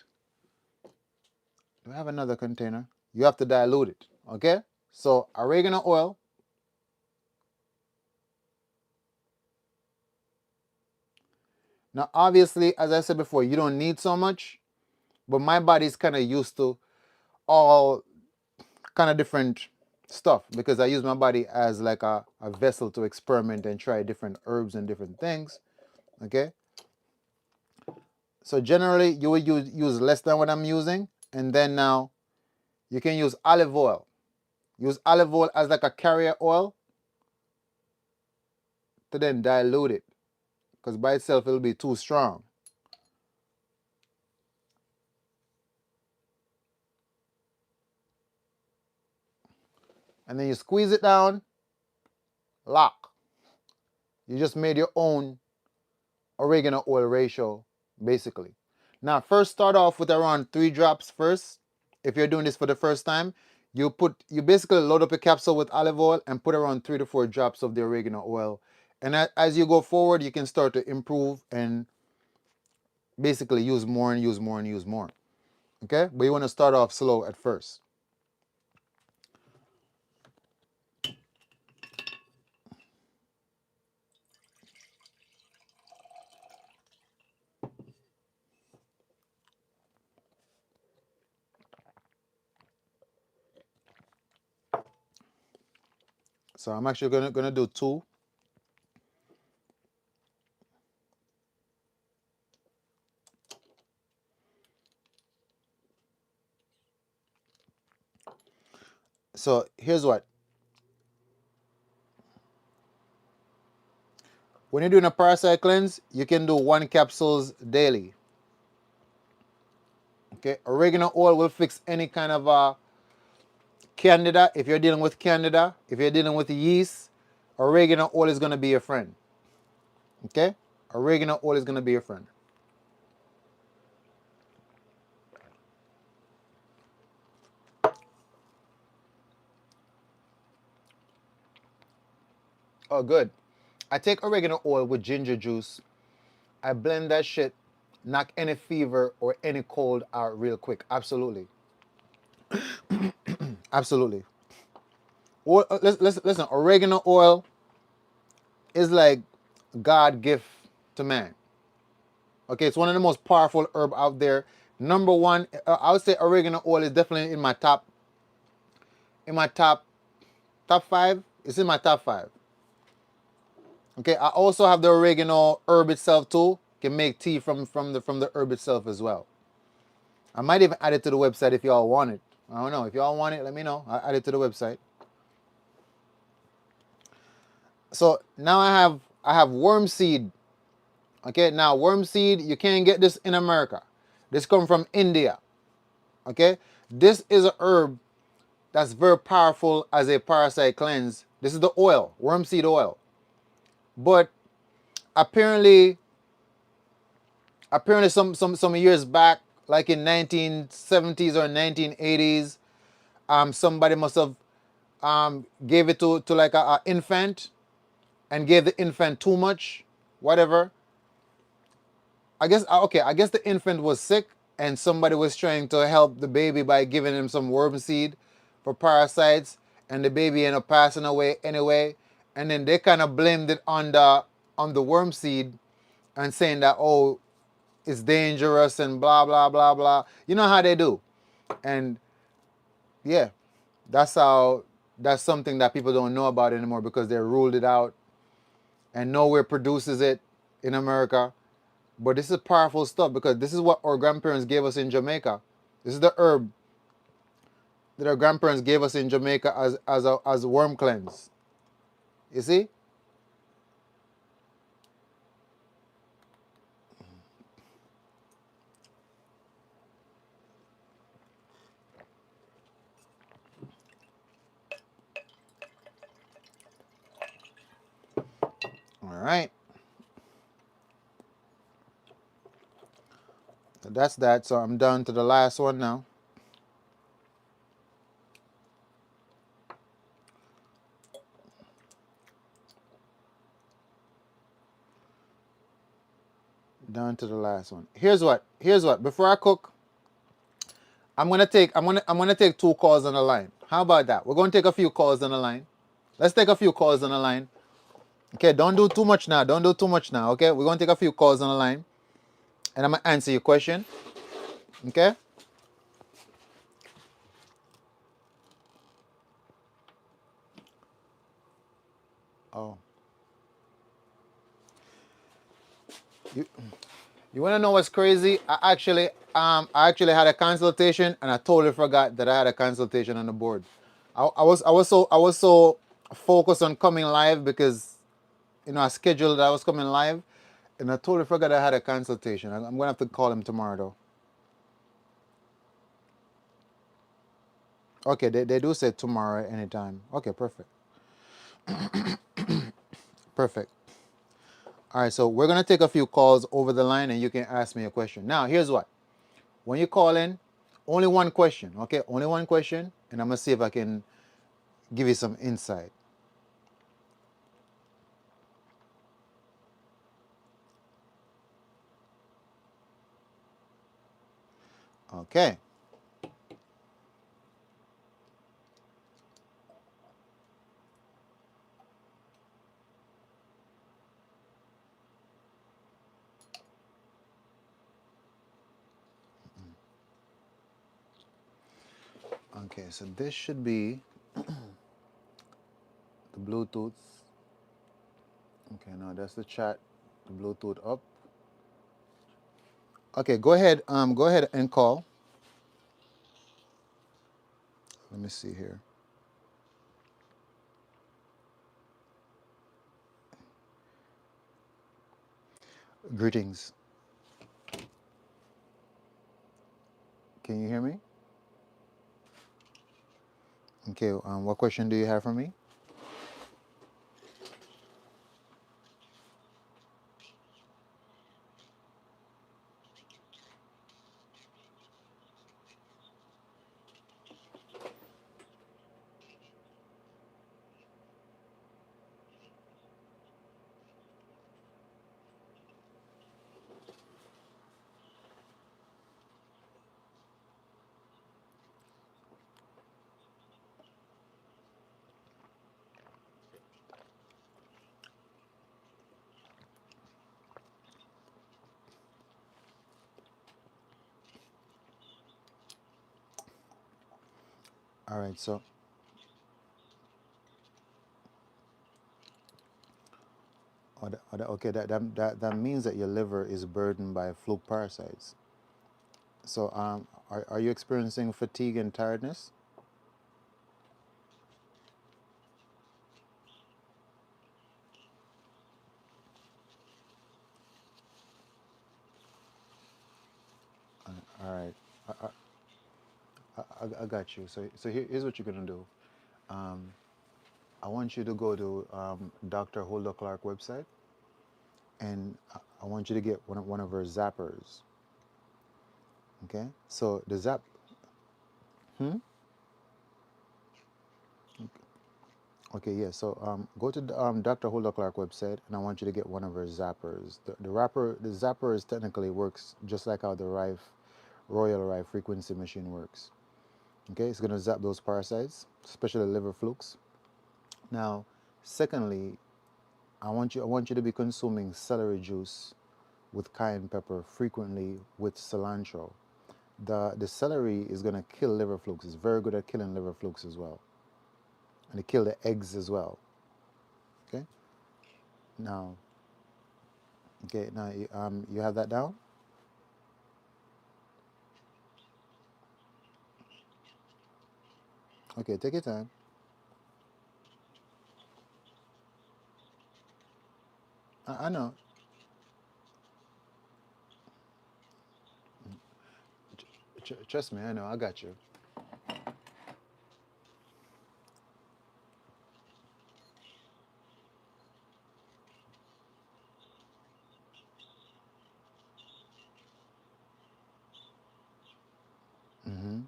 Do I have another container? You have to dilute it, okay? So oregano oil. Now obviously, as I said before, you don't need so much, but my body's kind of used to all kind of different stuff because I use my body as like a vessel to experiment and try different herbs and different things, okay? So generally you will use less than what I'm using, and then now you can use olive oil. Use olive oil as like a carrier oil to then dilute it because by itself it'll be too strong. And then you squeeze it down, lock. You just made your own oregano oil ratio basically. Now first start off with around 3 drops first. If you're doing this for the first time, you basically load up a capsule with olive oil and put around 3 to 4 drops of the oregano oil. And as you go forward, you can start to improve and basically use more and use more and use more. Okay? But you want to start off slow at first. So I'm actually gonna do 2. So here's what. When you're doing a parasite cleanse, you can do 1 capsules daily. Okay, oregano oil will fix any kind of candida. If you're dealing with candida, if you're dealing with yeast, oregano oil is gonna be your friend. Okay, oregano oil is gonna be your friend. Oh, good. I take oregano oil with ginger juice. I blend that shit, knock any fever or any cold out real quick. Absolutely, absolutely. Listen. Oregano oil is like God gift to man. Okay, it's one of the most powerful herb out there. Number one, I would say oregano oil is definitely in my top 5. It's in my top 5. Okay, I also have the oregano herb itself too. Can make tea from the herb itself as well. I might even add it to the website if y'all want it. I don't know. If y'all want it, let me know. I'll add it to the website. So now I have worm seed. Okay, now worm seed, you can't get this in America. This come from India. Okay, this is a herb that's very powerful as a parasite cleanse. This is the oil, worm seed oil. But apparently some years back, like in 1970s or 1980s, somebody must have gave it to like a infant and gave the infant too much, whatever. I guess the infant was sick and somebody was trying to help the baby by giving him some worm seed for parasites, and the baby ended up passing away anyway. And then they kind of blamed it on the worm seed and saying that, oh, it's dangerous and blah blah blah blah. You know how they do. And yeah, that's something that people don't know about anymore because they ruled it out and nowhere produces it in America. But this is powerful stuff because this is what our grandparents gave us in Jamaica. This is the herb that our grandparents gave us in Jamaica as worm cleanse. You see? All right. So that's that. So I'm down to the last one now. Down to the last one. Here's what. Here's what. Before I cook, I'm gonna take 2 calls on the line. How about that? We're gonna take a few calls on the line. Let's take a few calls on the line. Okay, don't do too much now. Don't do too much now. Okay, we're gonna take a few calls on the line, and I'm gonna answer your question. Okay. Oh, you you wanna know what's crazy? I actually had a consultation, and I totally forgot that I had a consultation on the board. I was so focused on coming live because I scheduled that I was coming live, and I totally forgot I had a consultation. I'm gonna have to call him tomorrow though. Okay, they do say tomorrow at any time. Okay, perfect. Perfect. All right, so we're gonna take a few calls over the line, and you can ask me a question. Now, here's what: when you call in, only one question. Okay, only one question, and I'm gonna see if I can give you some insight. Okay. Okay, so this should be the Bluetooth. Okay, now that's the chat. The Bluetooth up. Okay, go ahead. Go ahead and call. Let me see here. Greetings. Can you hear me? Okay. What question do you have for me? All right. So, okay, that means that your liver is burdened by fluke parasites. So, are you experiencing fatigue and tiredness? All right. I got you. So here's what you're gonna do. Um, I want you to go to Dr. Hulda Clark website, and I want you to get one of her zappers. Okay. So the zap. Hmm. Okay. Yeah. So go to the Dr. Hulda Clark website, and I want you to get one of her zappers. The zapper is technically works just like how the Royal Rife frequency machine works. Okay. It's gonna zap those parasites, especially liver flukes. Now, secondly, I want you to be consuming celery juice with cayenne pepper frequently with cilantro. The celery is gonna kill liver flukes. It's very good at killing liver flukes as well, and it kill the eggs as well. Okay. Now, okay, now you have that down? Okay, take your time. I know. Trust me, I know. I got you. Mm-hmm.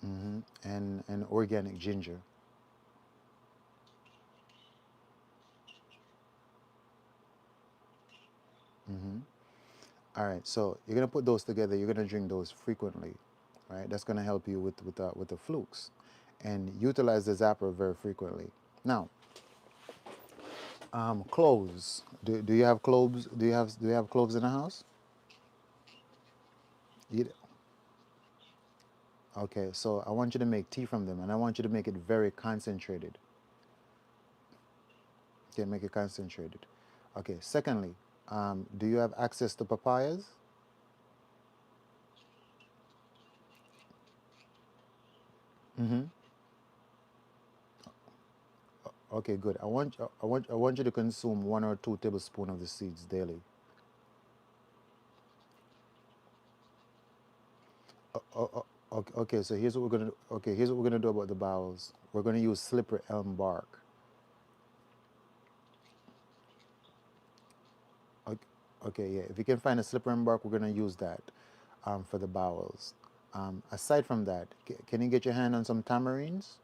Mm-hmm. And organic ginger. Mm-hmm. All right, so you're gonna put those together. You're gonna drink those frequently, right? That's gonna help you with the flukes, and utilize the zapper very frequently. Now, cloves. Do you have cloves? Do you have cloves in the house? You, okay, so I want you to make tea from them, and I want you to make it very concentrated. Okay, make it concentrated. Okay. Secondly, do you have access to papayas? Mm-hmm. Okay, good. I want you to consume 1 or 2 tablespoons of the seeds daily. Okay, okay, so here's what we're gonna okay, here's what we're gonna do about the bowels. We're gonna use slippery elm bark. Okay, okay, yeah. If you can find a slippery elm bark, we're gonna use that for the bowels. Aside from that, can you get your hand on some tamarines?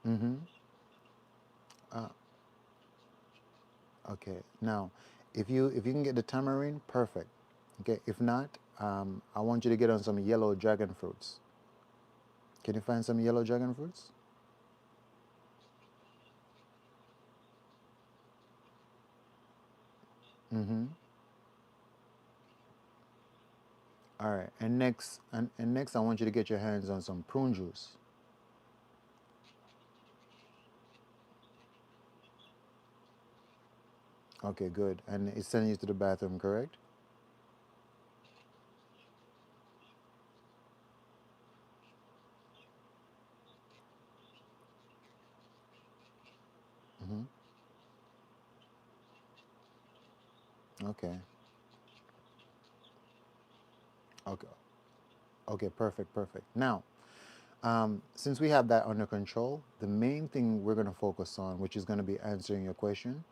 Mm-hmm. Uh, okay. Now, if you can get the tamarind, perfect. Okay. If not, I want you to get on some yellow dragon fruits. Can you find some yellow dragon fruits? Mm-hmm. All right. And next, I want you to get your hands on some prune juice. Okay, good. And it's sending you to the bathroom, correct? Mm-hmm. Okay. Okay. Okay. Perfect. Perfect. Now, since we have that under control, the main thing we're going to focus on, which is going to be answering your question,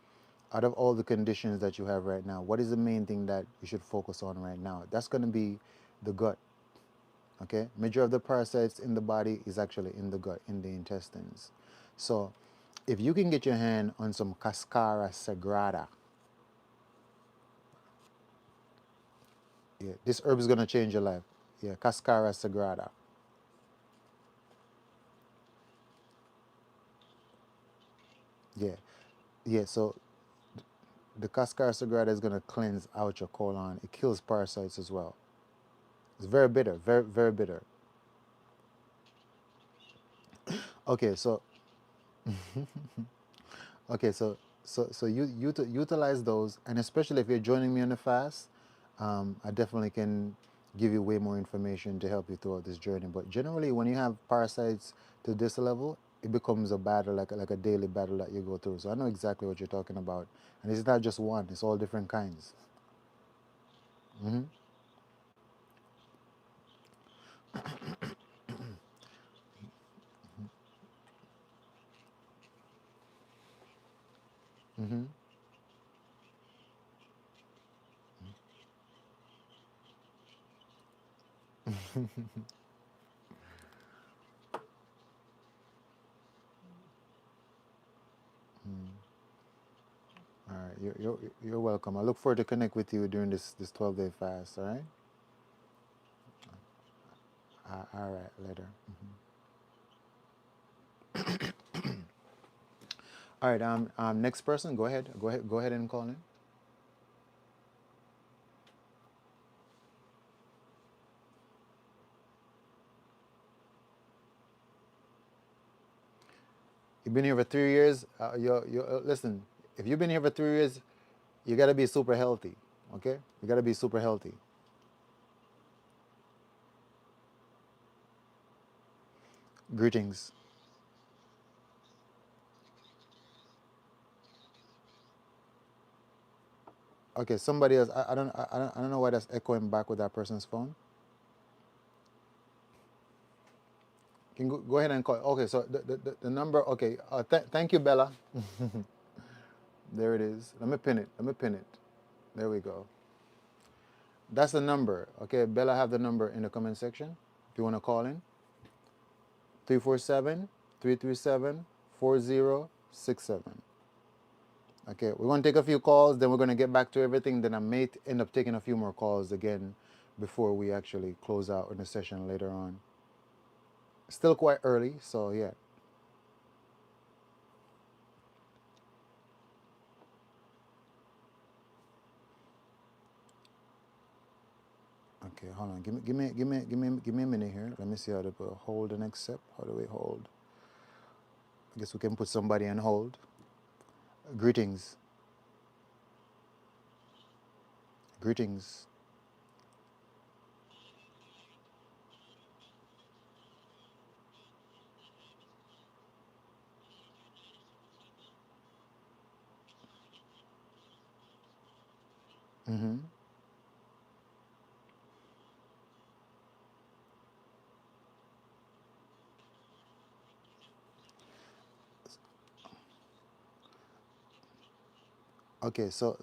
out of all the conditions that you have right now, what is the main thing that you should focus on right now? That's going to be the gut. Okay. Major of the parasites in the body is actually in the gut, in the intestines. So, if you can get your hand on some Cascara sagrada, yeah, this herb is going to change your life. Yeah, Cascara sagrada. Yeah, yeah. So the Cascara sagrada is going to cleanse out your colon. It kills parasites as well. It's very bitter, very very bitter. Okay, so okay, so you utilize those, and especially if you're joining me on the fast, I definitely can give you way more information to help you throughout this journey. But generally, when you have parasites to this level, it becomes a battle, like a daily battle that you go through. So I know exactly what you're talking about, and it's not just one; it's all different kinds. Hmm. Hmm. All right, you're welcome. I look forward to connect with you during this 12-day fast. All right. All right. Later. All right. Next person. Go ahead. Go ahead. Go ahead and call in. You've been here for 3 years. Listen. If you've been here for 3 years, you gotta be super healthy. Okay, you gotta be super healthy. Greetings. Okay, somebody else. I don't know why that's echoing back with that person's phone. Can go ahead and call. Okay, so the number. Okay, thank you, Bella. There it is. Let me pin it. Let me pin it. There we go. That's the number. Okay, Bella have the number in the comment section. If you want to call in, 347-337-4067. Okay, we're going to take a few calls, then we're going to get back to everything. Then I may end up taking a few more calls again before we actually close out in the session later on. Still quite early, so yeah. Okay, hold on. Give me a minute here. Let me see how to put hold and accept. How do we hold? I guess we can put somebody on hold. Greetings. Greetings. Mm-hmm. Okay, so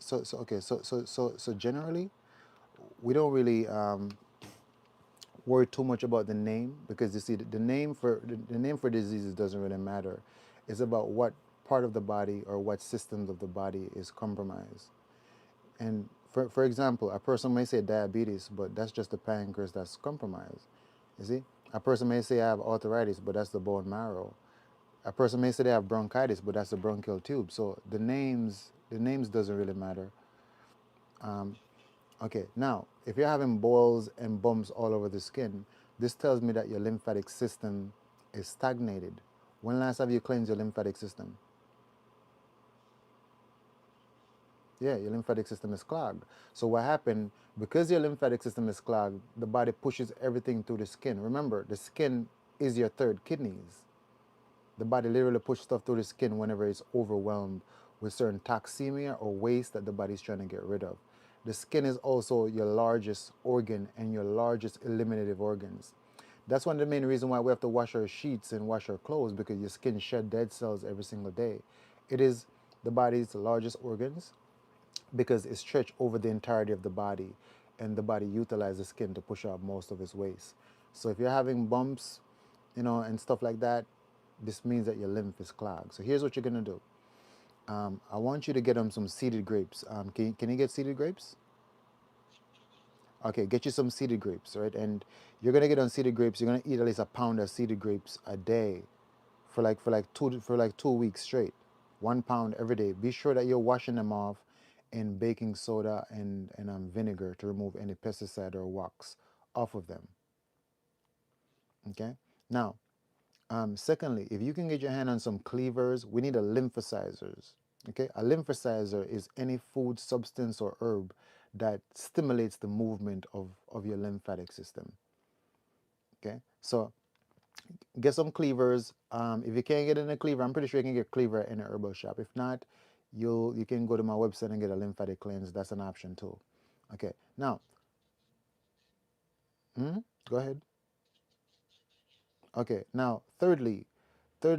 generally, we don't really worry too much about the name because you see the name for diseases doesn't really matter. It's about what part of the body or what systems of the body is compromised. And for example, a person may say diabetes, but that's just the pancreas that's compromised. You see, a person may say I have arthritis, but that's the bone marrow. A person may say they have bronchitis, but that's the bronchial tube. So the names doesn't really matter. Okay, now if you're having boils and bumps all over the skin, this tells me that your lymphatic system is stagnated. When last have you cleansed your lymphatic system? Yeah, your lymphatic system is clogged. So what happened, because your lymphatic system is clogged, the body pushes everything through the skin. Remember, the skin is your third kidneys. The body literally pushes stuff through the skin whenever it's overwhelmed with certain toxemia or waste that the body's trying to get rid of. The skin is also your largest organ and your largest eliminative organs. That's one of the main reasons why we have to wash our sheets and wash our clothes, because your skin shed dead cells every single day. It is the body's largest organs because it's stretched over the entirety of the body, and the body utilizes the skin to push out most of its waste. So if you're having bumps, and stuff like that, this means that your lymph is clogged. So here's what you're gonna do. I want you to get them some seeded grapes. Can you get seeded grapes? Okay, get you some seeded grapes, right? And you're gonna get on seeded grapes. You're gonna eat at least a pound of seeded grapes a day for like 2 weeks straight. 1 pound every day. Be sure that you're washing them off in baking soda and vinegar to remove any pesticide or wax off of them. Okay. Now, secondly, if you can get your hand on some cleavers, we need a lymphocyzers. Okay, a lymphocyzer is any food, substance, or herb that stimulates the movement of your lymphatic system. Okay, so get some cleavers. If you can't get in a cleaver, I'm pretty sure you can get cleaver in a herbal shop. If not, you can go to my website and get a lymphatic cleanse. That's an option too. Okay, now, go ahead. Okay, now, thirdly, you're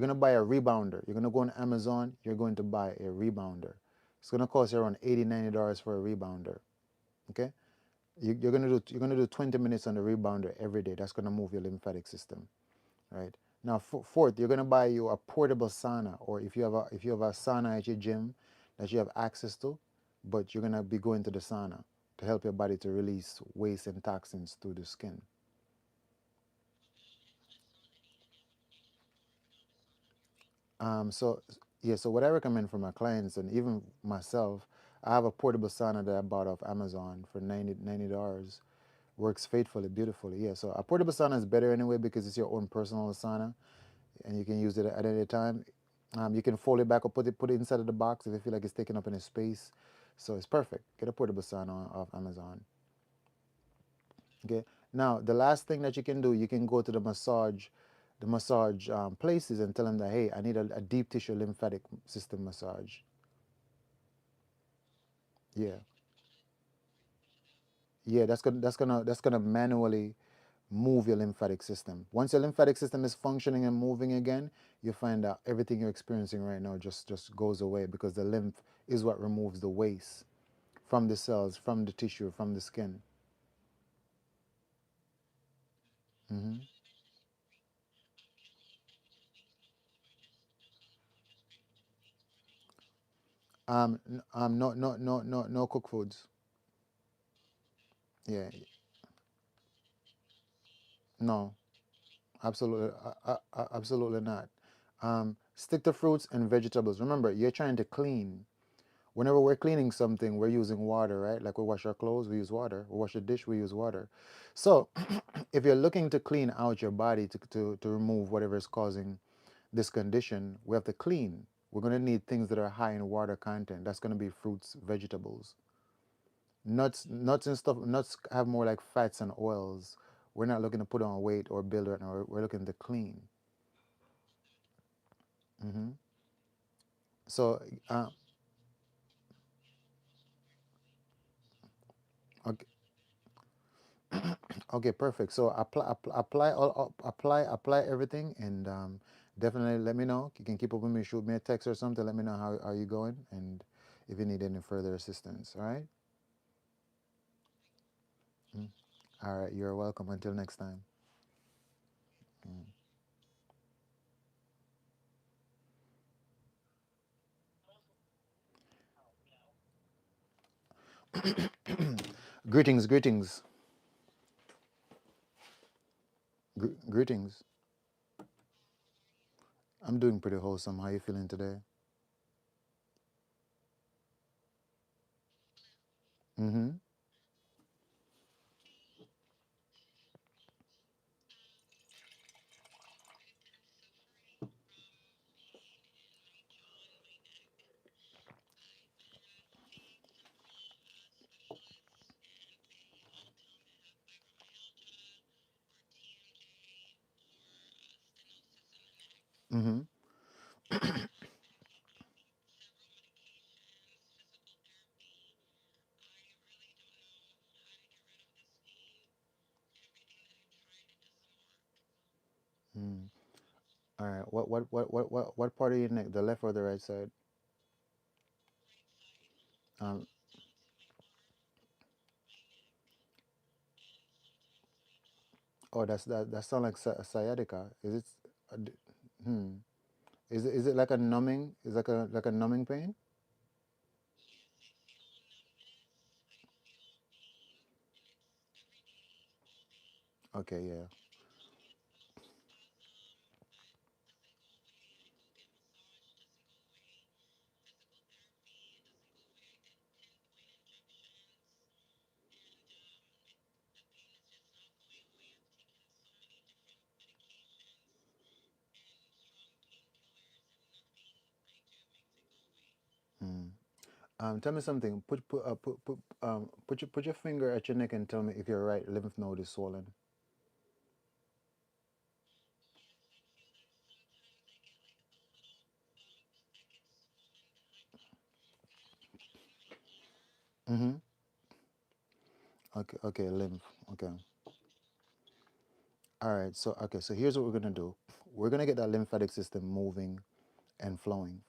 gonna buy a rebounder. You're gonna go on Amazon. You're going to buy a rebounder. It's gonna cost you around $80, $90 for a rebounder. Okay, you're gonna do 20 minutes on the rebounder every day. That's gonna move your lymphatic system. Right now, fourth, you're gonna buy you a portable sauna, or if you have a sauna at your gym that you have access to, but you're gonna be going to the sauna to help your body to release waste and toxins through the skin. So yeah, so what I recommend for my clients and even myself, I have a portable sauna that I bought off Amazon for $90. Works faithfully, beautifully. Yeah, so a portable sauna is better anyway because it's your own personal sauna. and you can use it at any time. You can fold it back or put it inside of the box if you feel like it's taking up any space. So it's perfect. Get a portable sauna off Amazon. Okay. Now the last thing that you can do, you can go to the massage places and tell them that, hey, I need a deep tissue lymphatic system massage. Yeah. Yeah, that's gonna manually move your lymphatic system. Once your lymphatic system is functioning and moving again, you find out everything you're experiencing right now just goes away because the lymph is what removes the waste from the cells, from the tissue, from the skin. Hmm. No cooked foods. Yeah, no, absolutely, absolutely not. Stick to fruits and vegetables. Remember, you're trying to clean. Whenever we're cleaning something, we're using water, right? Like we wash our clothes, we use water. We wash a dish, we use water. So, if you're looking to clean out your body to remove whatever is causing this condition, we have to clean. We're going to need things that are high in water content. That's going to be fruits, vegetables. Nuts and stuff. Nuts have more like fats and oils. We're not looking to put on weight or build right now. We're looking to clean. Hmm. So, okay, okay, perfect. So apply everything, and definitely let me know. You can keep up with me, shoot me a text or something. Let me know how you going, and if you need any further assistance. All right. Mm. All right. You're welcome. Until next time. Greetings, greetings, greetings. I'm doing pretty wholesome. How you feeling today? Mm-hmm. Mm-hmm. Mm. All right. What part of your neck? The left or the right side? Um. Oh, that sound like sciatica. Is it? Hmm. Is it like a numbing? Is like a numbing pain? Okay, yeah. Hmm. Tell me something. Put your finger at your neck and tell me if your right lymph node is swollen. Mm-hmm. Okay, okay, lymph. Okay. All right. So here's what we're gonna do. We're gonna get that lymphatic system moving and flowing.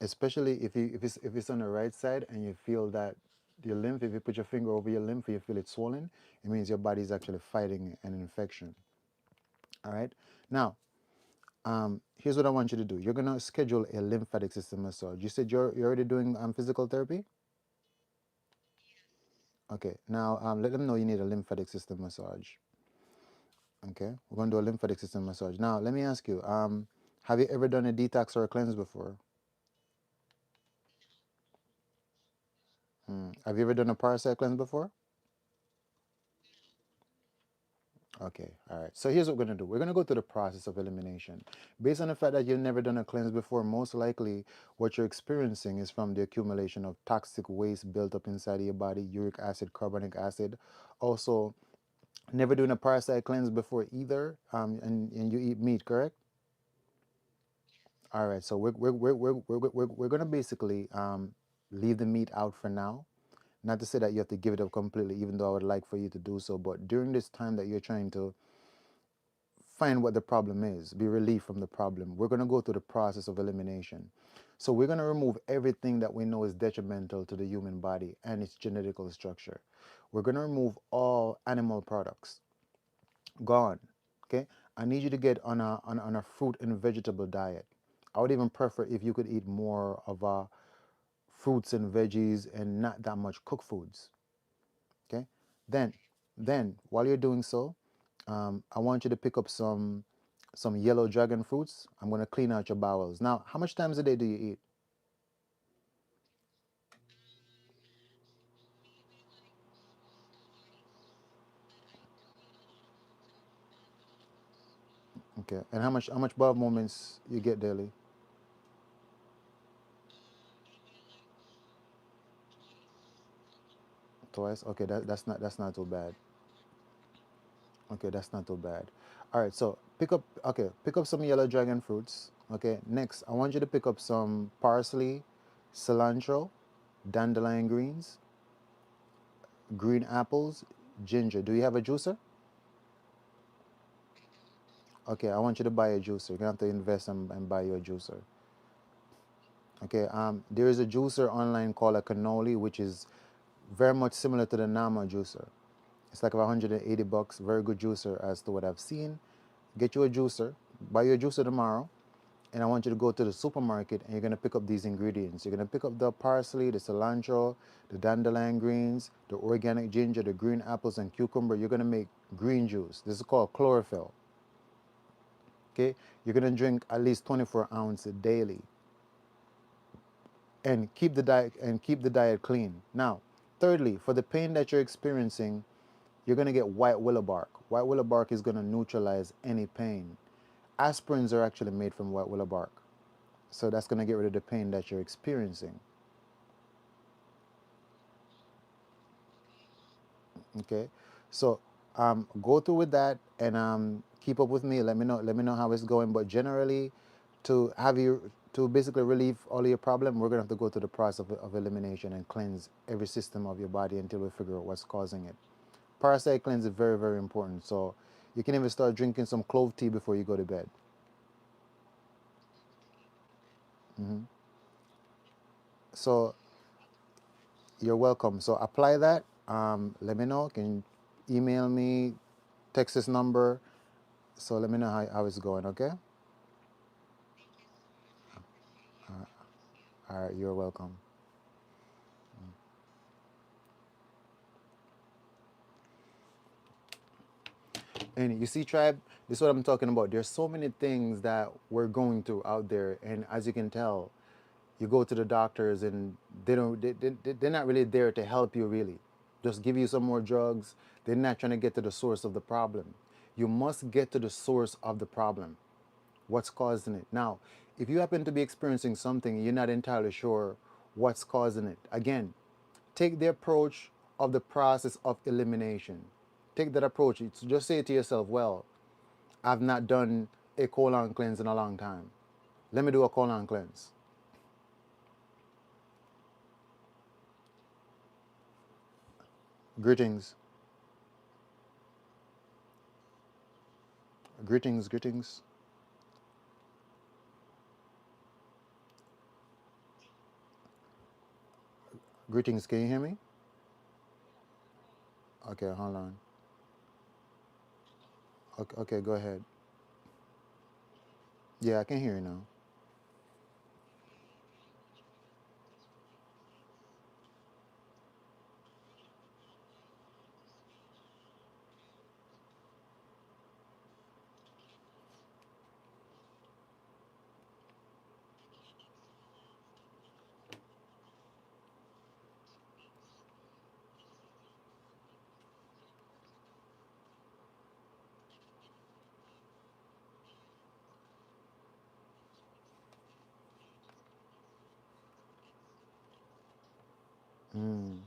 Especially if it's on the right side and you feel that your lymph, if you put your finger over your lymph and you feel it swollen, it means your body is actually fighting an infection. All right. Now, here's what I want you to do. You're gonna schedule a lymphatic system massage. You said you're already doing physical therapy. Okay. Now, let them know you need a lymphatic system massage. Okay. We're gonna do a lymphatic system massage. Now, let me ask you. Have you ever done a detox or a cleanse before? Have you ever done a parasite cleanse before? Okay, all right. So here's what we're gonna do. We're gonna go through the process of elimination. Based on the fact that you've never done a cleanse before, most likely what you're experiencing is from the accumulation of toxic waste built up inside of your body, uric acid, carbonic acid. Also, never doing a parasite cleanse before either, and you eat meat, correct? All right. So we're gonna basically leave the meat out for now. Not to say that you have to give it up completely, even though I would like for you to do so. But during this time that you're trying to find what the problem is, be relief from the problem, we're going to go through the process of elimination. So we're going to remove everything that we know is detrimental to the human body and its genetical structure. We're going to remove all animal products. Gone. Okay? I need you to get on a fruit and vegetable diet. I would even prefer if you could eat more of fruits and veggies and not that much cooked foods. Okay? Then, then while you're doing so, I want you to pick up some yellow dragon fruits. I'm going to clean out your bowels. Now, how much times a day do you eat? Okay. And how much bowel movements you get daily? Twice. Okay, that's not too bad. Okay, that's not too bad. All right, so pick up some yellow dragon fruits. Okay, next I want you to pick up some parsley, cilantro, dandelion greens, green apples, ginger. Do you have a juicer? Okay, I want you to buy a juicer. You're gonna have to invest and buy you a juicer. Okay, there is a juicer online called a cannoli, which is very much similar to the Nama juicer. It's like about 180 bucks. Very good juicer as to what I've seen. Get you a juicer. Buy you a juicer tomorrow. And I want you to go to the supermarket and you're going to pick up these ingredients. You're going to pick up the parsley, the cilantro, the dandelion greens, the organic ginger, the green apples, and cucumber. You're going to make green juice. This is called chlorophyll. Okay? You're going to drink at least 24 ounces daily. And keep the diet clean. Now, thirdly, for the pain that you're experiencing, you're going to get white willow bark. White willow bark is going to neutralize any pain. Aspirins are actually made from white willow bark. So that's going to get rid of the pain that you're experiencing. Okay? So go through with that and keep up with me. Let me know how it's going. But generally, to basically relieve all of your problem, we're gonna have to go through the process of elimination and cleanse every system of your body until we figure out what's causing it. Parasite cleanse is very, very important. So you can even start drinking some clove tea before you go to bed. So you're welcome. So apply that. Let me know. Can email me, text this number. So let me know how it's going. Okay. All right. You're welcome. And you see, tribe, this is what I'm talking about. There's so many things that we're going through out there, and as you can tell, you go to the doctors and they don't they're not really there to help you really. Just give you some more drugs. They're not trying to get to the source of the problem. You must get to the source of the problem. What's causing it? Now, if you happen to be experiencing something and you're not entirely sure what's causing it, again, take the approach of the process of elimination. Take that approach. It's just say to yourself, well, I've not done a colon cleanse in a long time. Let me do a colon cleanse. Greetings, greetings. Greetings, can you hear me? Okay, hold on. Okay, okay, go ahead. Yeah, I can hear you now. Mm.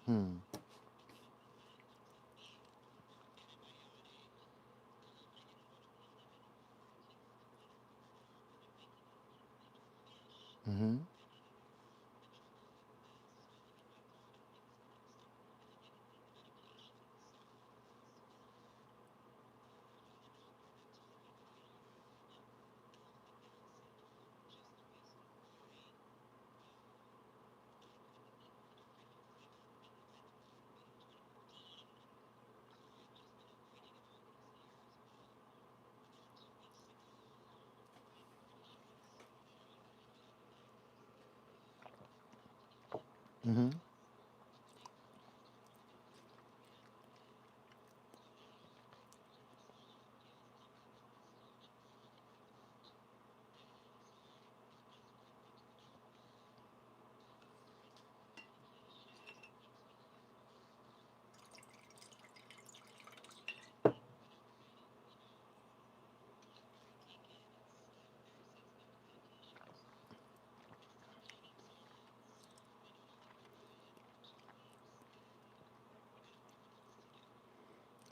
Hmm. Mm-hmm. Mm-hmm.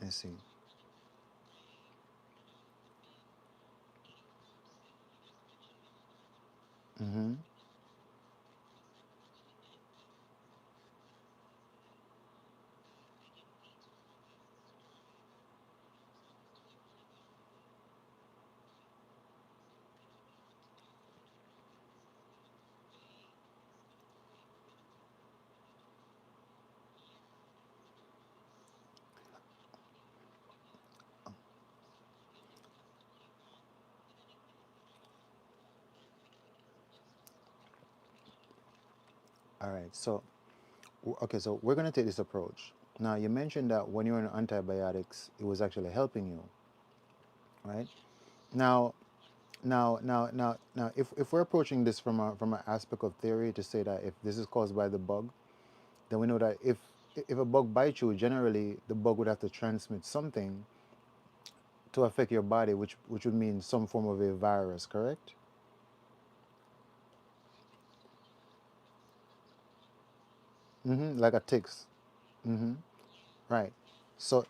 I see. Mm-hmm. All right. So, okay, so we're going to take this approach. Now, you mentioned that when you're on antibiotics, it was actually helping you, right? Now, if we're approaching this from an aspect of theory to say that if this is caused by the bug, then we know that if a bug bites you, generally the bug would have to transmit something to affect your body, which would mean some form of a virus, correct? Mm-hmm. Like a ticks. Mm-hmm. Right. So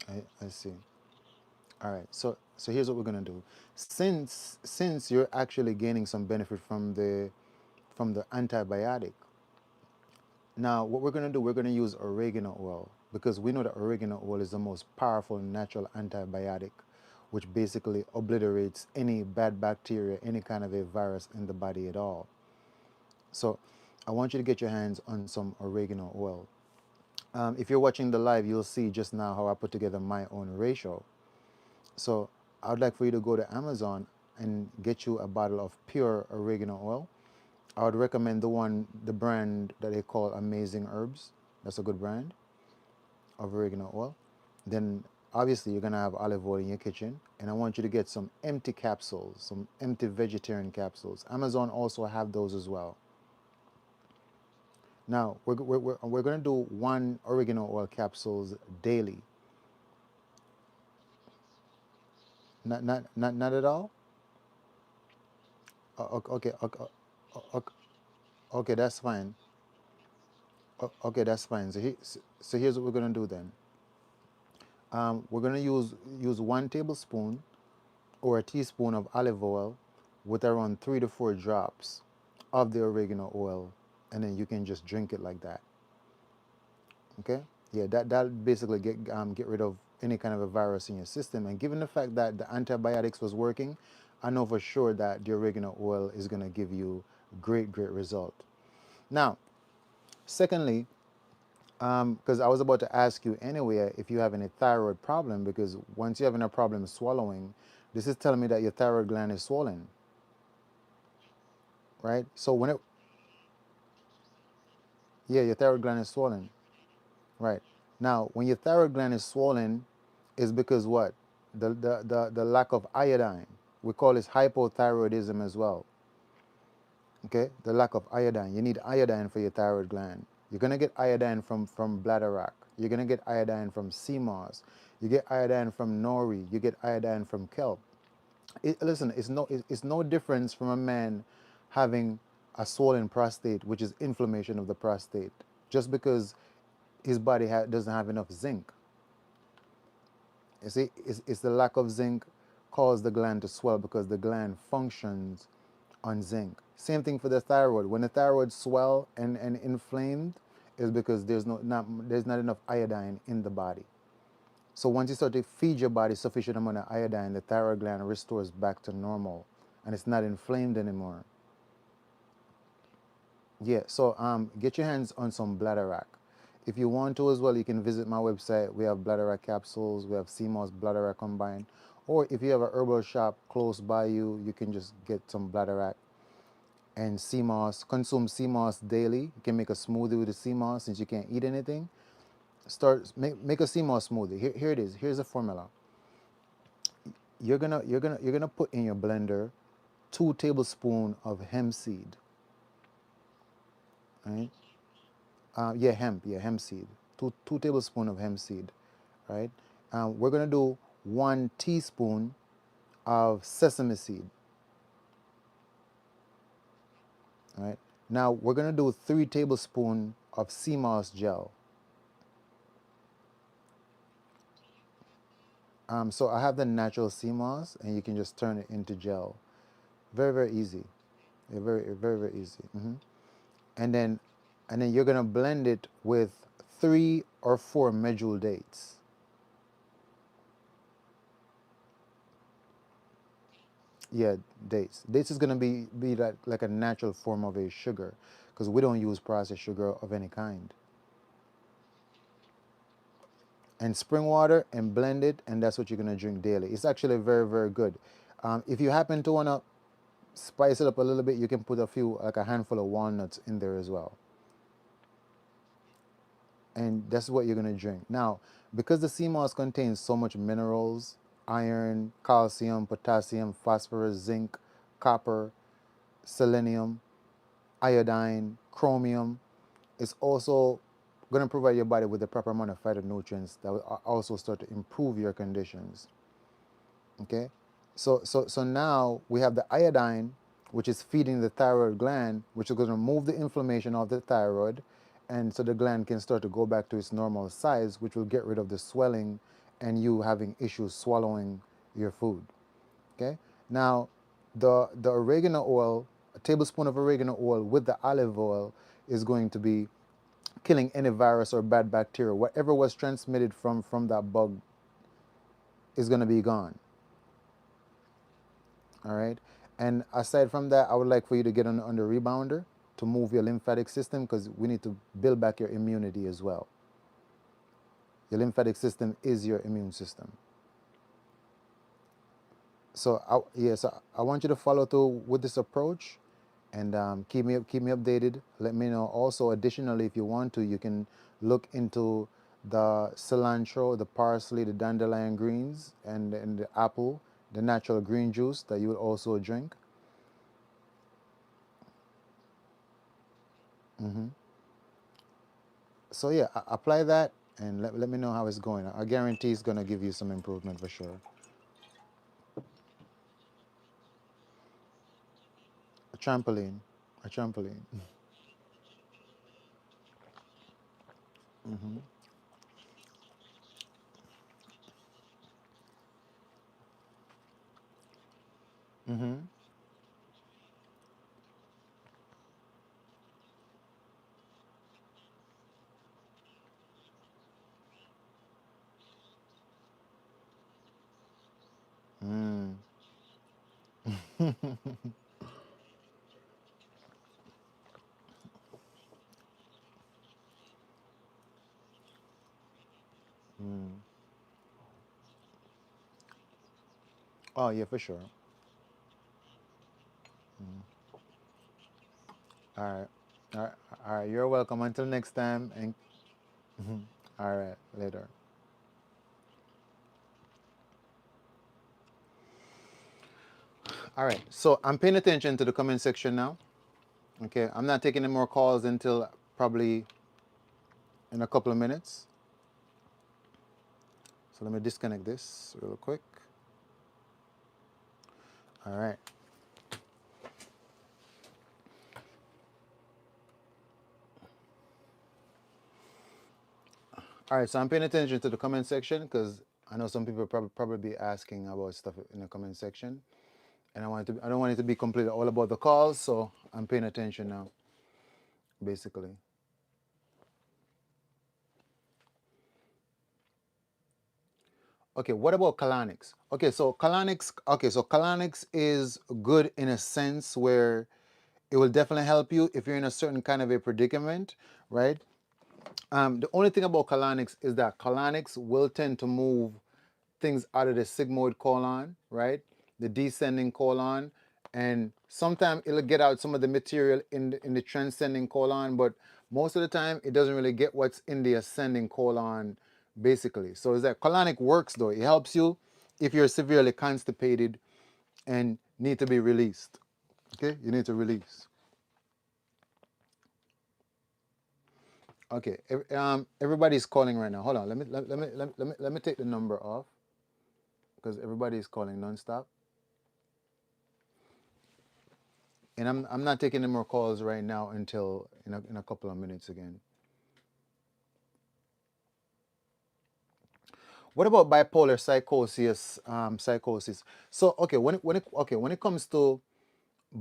I see. All right. So here's what we're gonna do. Since you're actually gaining some benefit from the antibiotic, now what we're gonna do, we're gonna use oregano oil because we know that oregano oil is the most powerful natural antibiotic, which basically obliterates any bad bacteria, any kind of a virus in the body at all. So I want you to get your hands on some oregano oil. If you're watching the live, you'll see just now how I put together my own ratio. So I would like for you to go to Amazon and get you a bottle of pure oregano oil. I would recommend the brand that they call Amazing Herbs. That's a good brand of oregano oil. Then obviously you're gonna have olive oil in your kitchen, and I want you to get some empty capsules, some empty vegetarian capsules. Amazon also have those as well. Now we're gonna do one oregano oil capsules daily. Not at all. Okay, okay, okay, okay, that's fine. Okay, that's fine. So here's what we're gonna do then. We're gonna use 1 tablespoon or a teaspoon of olive oil, with around 3 to 4 drops of the oregano oil, and then you can just drink it like that. Okay, yeah, that basically get rid of any kind of a virus in your system. And given the fact that the antibiotics was working, I know for sure that the oregano oil is going to give you great result. Now, secondly, because I was about to ask you anyway if you have any thyroid problem, because once you're having a problem swallowing, this is telling me that your thyroid gland is swollen, right? So when it, yeah, your thyroid gland is swollen, right? Now, when your thyroid gland is swollen, is because what? The lack of iodine. We call this hypothyroidism as well. Okay, the lack of iodine. You need iodine for your thyroid gland. You're gonna get iodine from bladderwrack. You're gonna get iodine from sea moss. You get iodine from nori. You get iodine from kelp. Listen, it's no difference from a man having a swollen prostate, which is inflammation of the prostate, just because his body doesn't have enough zinc. You see, it's the lack of zinc causes the gland to swell because the gland functions on zinc. Same thing for the thyroid. When the thyroid swell and inflamed, is because there's not enough iodine in the body. So once you start to feed your body sufficient amount of iodine, the thyroid gland restores back to normal, and it's not inflamed anymore. Yeah, so get your hands on some bladderwrack. If you want to as well, you can visit my website. We have bladderwrack capsules, we have sea moss bladderwrack combined. Or if you have a herbal shop close by you, you can just get some bladderwrack and sea moss. Consume sea moss daily. You can make a smoothie with the sea moss since you can't eat anything. Make a sea moss smoothie. Here it is. Here's a formula. You're gonna put in your blender 2 tablespoons of hemp seed. Right? Yeah, hemp. Yeah, hemp seed. Two tablespoons of hemp seed. Right? We're gonna do 1 teaspoon of sesame seed. Right? Now we're gonna do 3 tablespoons of sea moss gel. So I have the natural sea moss, and you can just turn it into gel. Very easy. Yeah, very easy. And then, you're gonna blend it with 3 or 4 medjool dates. Yeah, dates. Dates is gonna be like a natural form of a sugar, because we don't use processed sugar of any kind. And spring water and blend it, and that's what you're gonna drink daily. It's actually very good. If you happen to wanna spice it up a little bit, you can put like a handful of walnuts in there as well. And that's what you're going to drink. Now, because the sea moss contains so much minerals, iron, calcium, potassium, phosphorus, zinc, copper, selenium, iodine, chromium, it's also going to provide your body with the proper amount of phytonutrients that will also start to improve your conditions. Okay? So now we have the iodine, which is feeding the thyroid gland, which is going to remove the inflammation of the thyroid, and so the gland can start to go back to its normal size, which will get rid of the swelling and you having issues swallowing your food. Okay? Now, the oregano oil, a tablespoon of oregano oil with the olive oil, is going to be killing any virus or bad bacteria. Whatever was transmitted from that bug is going to be gone. All right. And aside from that, I would like for you to get on the rebounder to move your lymphatic system, because we need to build back your immunity as well. Your lymphatic system is your immune system. So I want you to follow through with this approach, and keep me updated. Let me know. Also, additionally, if you want to, you can look into the cilantro, the parsley, the dandelion greens, and the apple, the natural green juice that you will also drink. So yeah, apply that, and let me know how it's going. I guarantee it's gonna give you some improvement for sure. A trampoline, a trampoline. Mm. Oh yeah, for sure. All right. All right. All right. You're welcome. Until next time. And all right. Later. All right. So I'm paying attention to the comment section now. Okay. I'm not taking any more calls until probably in a couple of minutes. So let me disconnect this real quick. All right. All right. So I'm paying attention to the comment section because I know some people probably be asking about stuff in the comment section, and I don't want it to be completely all about the calls. So I'm paying attention now, basically. Okay, what about colonics? So colonics is good in a sense where it will definitely help you if you're in a certain kind of a predicament, right? The only thing about colonics is that colonics will tend to move things out of the sigmoid colon, right? The descending colon, and sometimes it'll get out some of the material in the transcending colon, but most of the time it doesn't really get what's in the ascending colon, basically. So is that colonic works though? It helps you if you're severely constipated and need to be released. Okay, you need to release. Okay, everybody's calling right now. Hold on, let me take the number off because everybody's calling nonstop. And I'm not taking any more calls right now until in a couple of minutes again. What about bipolar psychosis? Psychosis. So okay, when it comes to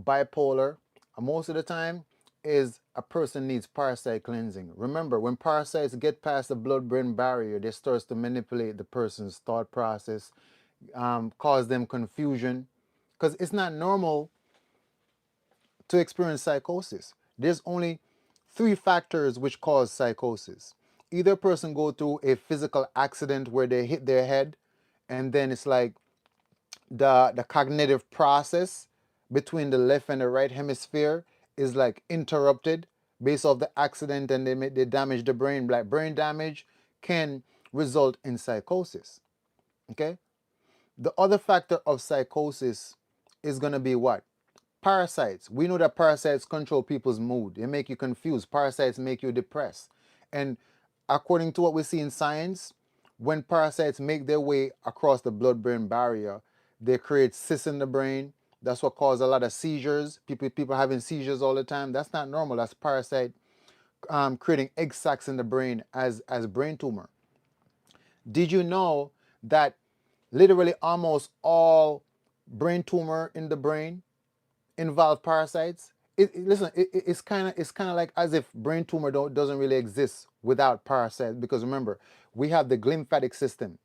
bipolar, most of the time is a person needs parasite cleansing. Remember, when parasites get past the blood-brain barrier, they starts to manipulate the person's thought process, cause them confusion, because it's not normal to experience psychosis. There's only three factors which cause psychosis. Either a person go through a physical accident where they hit their head, and then it's like the cognitive process between the left and the right hemisphere is like interrupted based off the accident, and they damage the brain. Like brain damage can result in psychosis. Okay. The other factor of psychosis is gonna be what? Parasites. We know that parasites control people's mood. They make you confused. Parasites make you depressed. And according to what we see in science, when parasites make their way across the blood-brain barrier, they create cysts in the brain. That's what causes a lot of seizures. People having seizures all the time. That's not normal. That's parasite creating egg sacs in the brain as brain tumor. Did you know that literally almost all brain tumor in the brain involve parasites? Listen, it's kind of like as if brain tumor doesn't really exist without parasites, because remember, we have the glymphatic system.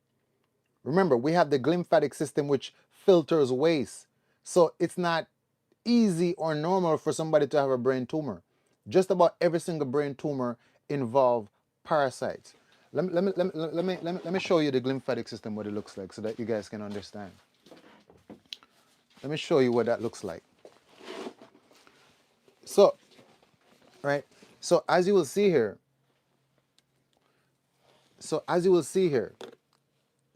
Remember, we have the glymphatic system which filters waste. So it's not easy or normal for somebody to have a brain tumor. Just about every single brain tumor involve parasites. Let me show you the glymphatic system, what it looks like, so that you guys can understand. Let me show you what that looks like. So, right? So as you will see here,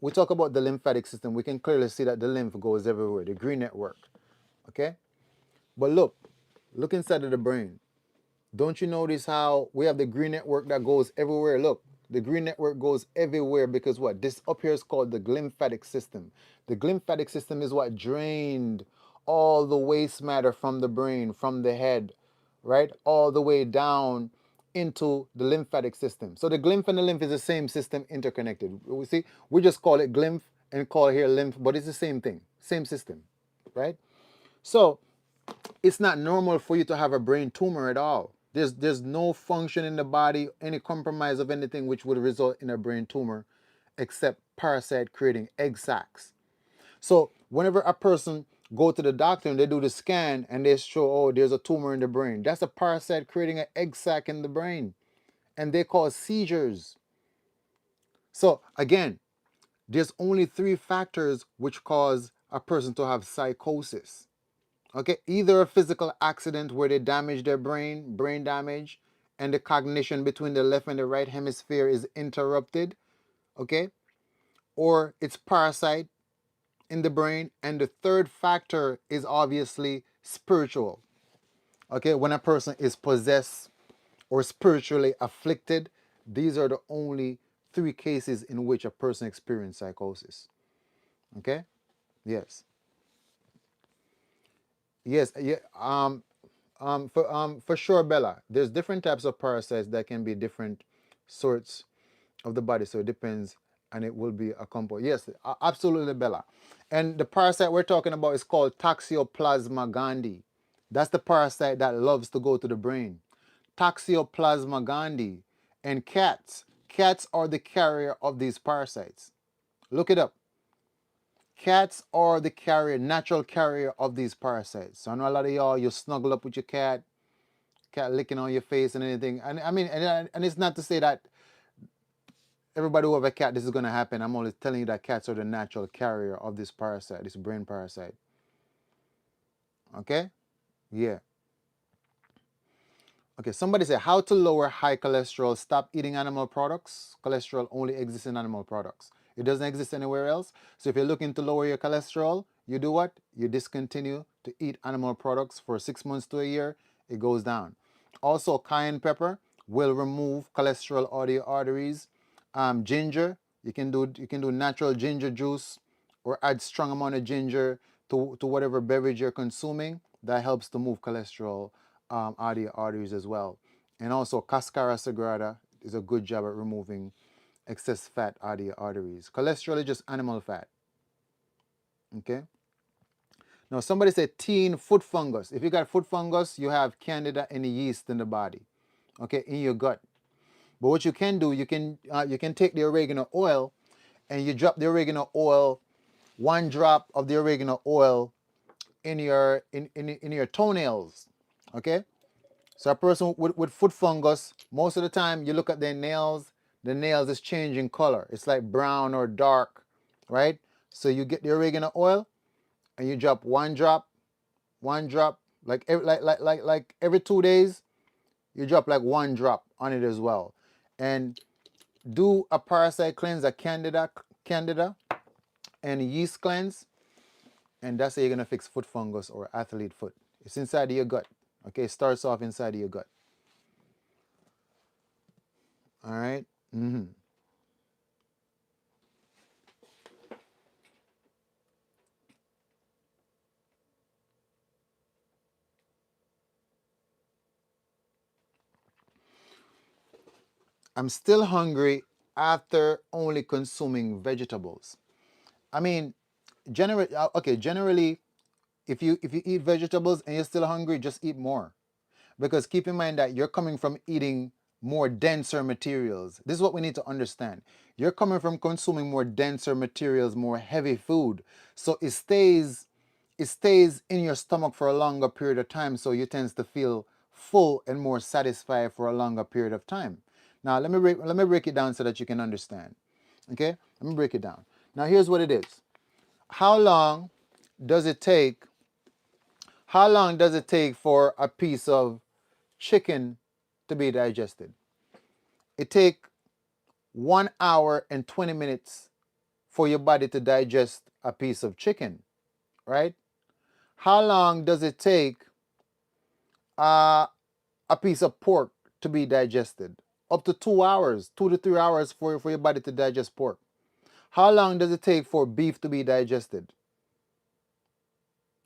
we talk about the lymphatic system. We can clearly see that the lymph goes everywhere, the green network. Okay? But look inside of the brain. Don't you notice how we have the green network that goes everywhere? Look, the green network goes everywhere because what? This up here is called the glymphatic system. The glymphatic system is what drained all the waste matter from the brain, from the head, right? All the way down into the lymphatic system. So the glymph and the lymph is the same system interconnected. We see, we just call it glymph and call it here lymph, but it's the same thing, same system, right? So it's not normal for you to have a brain tumor at all. There's no function in the body, any compromise of anything which would result in a brain tumor, except parasite creating egg sacs. So whenever a person go to the doctor and they do the scan and they show, oh, there's a tumor in the brain, that's a parasite creating an egg sac in the brain, and they cause seizures. So again, there's only three factors which cause a person to have psychosis. Okay, either a physical accident where they damage their brain damage, and the cognition between the left and the right hemisphere is interrupted. Okay, or it's parasite in the brain, and the third factor is obviously spiritual. Okay, when a person is possessed or spiritually afflicted, these are the only three cases in which a person experiences psychosis. Okay, yes, yes, yeah. For sure, Bella. There's different types of parasites that can be different sorts of the body, so it depends, and it will be a combo. Yes, absolutely, Bella. And the parasite we're talking about is called Toxoplasma gondii. That's the parasite that loves to go to the brain. Toxoplasma gondii. And cats are the carrier of these parasites. Look it up. Cats are the carrier, natural carrier of these parasites. So I know a lot of y'all, you snuggle up with your cat licking on your face and anything. And I mean, and it's not to say that everybody who have a cat, this is going to happen. I'm only telling you that cats are the natural carrier of this parasite, this brain parasite. Okay? Yeah. Okay, somebody said how to lower high cholesterol. Stop eating animal products. Cholesterol only exists in animal products. It doesn't exist anywhere else. So if you're looking to lower your cholesterol, you do what? You discontinue to eat animal products for 6 months to a year. It goes down. Also, cayenne pepper will remove cholesterol out of your arteries. Ginger, you can do natural ginger juice, or add strong amount of ginger to whatever beverage you're consuming. That helps to move cholesterol out of your arteries as well. And also, cascara sagrada is a good job at removing excess fat out of your arteries. Cholesterol is just animal fat. Okay. Now, somebody said teen foot fungus. If you got foot fungus, you have candida and yeast in the body. Okay, in your gut. But what you can do, you can take the oregano oil, and you drop the oregano oil, one drop of the oregano oil in your toenails. Okay. So a person with foot fungus, most of the time you look at their nails, the nails is changing color. It's like brown or dark, right? So you get the oregano oil and you drop one drop, like every 2 days, you drop like one drop on it as well. And do a parasite cleanse, a candida and yeast cleanse, and that's how you're gonna fix foot fungus or athlete foot. It's inside of your gut. Okay, it starts off inside of your gut. All right. I'm still hungry after only consuming vegetables. I mean, generally, if you eat vegetables and you're still hungry, just eat more. Because keep in mind that you're coming from eating more denser materials. This is what we need to understand. You're coming from consuming more denser materials, more heavy food. So it stays in your stomach for a longer period of time, so you tend to feel full and more satisfied for a longer period of time. Now let me break it down so that you can understand. Okay? Let me break it down. Now here's what it is. How long does it take how long does it take for a piece of chicken to be digested? It takes 1 hour and 20 minutes for your body to digest a piece of chicken, right? How long does it take uh, a piece of pork to be digested? Up to 2 hours, 2 to 3 hours for your body to digest pork. How long does it take for beef to be digested?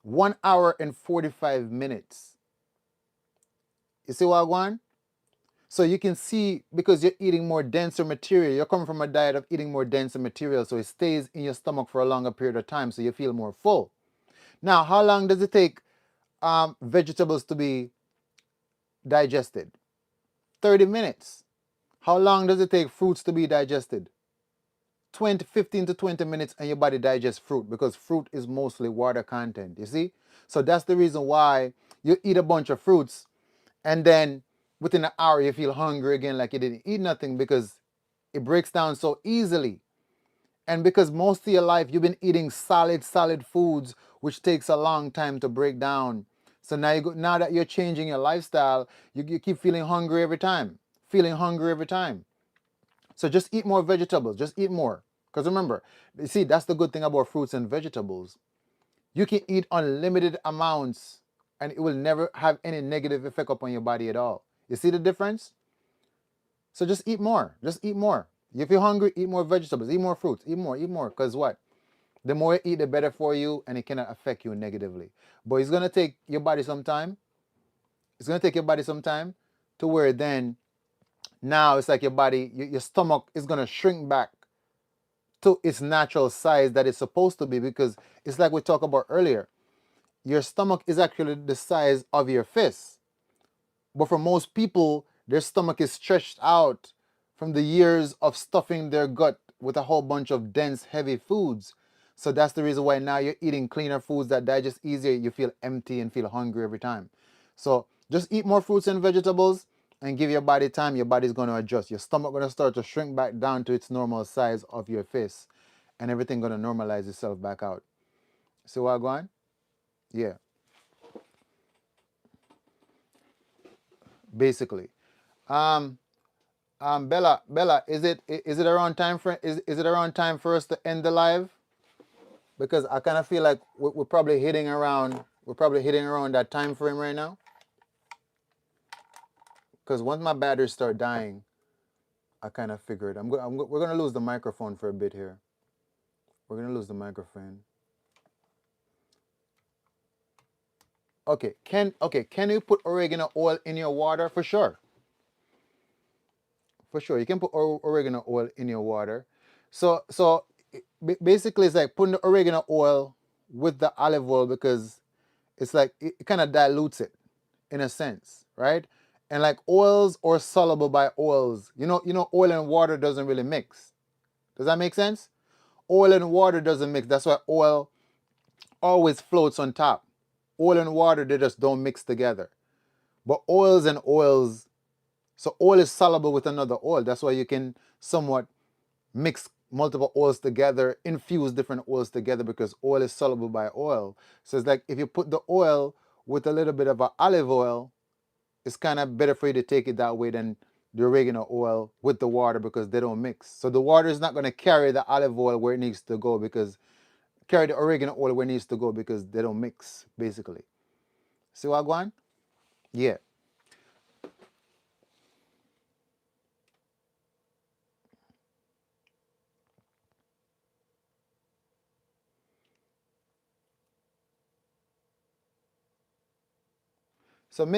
1 hour and 45 minutes. You see what I want? So you can see, because you're eating more denser material, you're coming from a diet of eating more denser material, so it stays in your stomach for a longer period of time, so you feel more full. Now, how long does it take vegetables to be digested? 30 minutes. How long does it take fruits to be digested? 15 to 20 minutes, and your body digests fruit, because fruit is mostly water content, you see? So that's the reason why you eat a bunch of fruits, and then within an hour you feel hungry again like you didn't eat nothing, because It breaks down so easily. And because most of your life you've been eating solid foods, which takes a long time to break down. So now that you're changing your lifestyle, you keep feeling hungry every time. Feeling hungry every time. So just eat more vegetables. Just eat more. Because remember, see, that's the good thing about fruits and vegetables. You can eat unlimited amounts and it will never have any negative effect upon your body at all. You see the difference? So just eat more. Just eat more. If you're hungry, eat more vegetables, eat more fruits, eat more, eat more. Because what? The more you eat, the better for you, and it cannot affect you negatively. But it's going to take your body some time. It's going to take your body some time to where then now it's like your body, your stomach is going to shrink back to its natural size that it's supposed to be, because it's like we talked about earlier. Your stomach is actually the size of your fist. But for most people, their stomach is stretched out from the years of stuffing their gut with a whole bunch of dense, heavy foods. So that's the reason why now you're eating cleaner foods that digest easier. You feel empty and feel hungry every time. So just eat more fruits and vegetables and give your body time. Your body's going to adjust. Your stomach going to start to shrink back down to its normal size of your fist, and everything going to normalize itself back out. See what I'm going? Yeah, basically. Um, Bella, is it around time for is it around time for us to end the live? Because I kind of feel like we're probably hitting around that time frame right now. Because once my batteries start dying, I kind of figured we're gonna lose the microphone for a bit here. We're gonna lose the microphone. Okay, can you put oregano oil in your water? For sure, you can put oregano oil in your water. So basically it's like putting the oregano oil with the olive oil, because it's like it kind of dilutes it in a sense, right? And like oils are soluble by oils. Oil and water doesn't really mix. Does that make sense? Oil and water doesn't mix. That's why oil always floats on top. Oil and water, they just don't mix together. But oils and oils, so oil is soluble with another oil. That's why you can somewhat mix multiple oils together, infuse different oils together, because oil is soluble by oil. So it's like if you put the oil with a little bit of olive oil, it's kind of better for you to take it that way than the oregano oil with the water, because they don't mix. So the water is not going to carry the olive oil where it needs to go, because carry the oregano oil where it needs to go, because they don't mix, basically. See what I'm going? Yeah. So,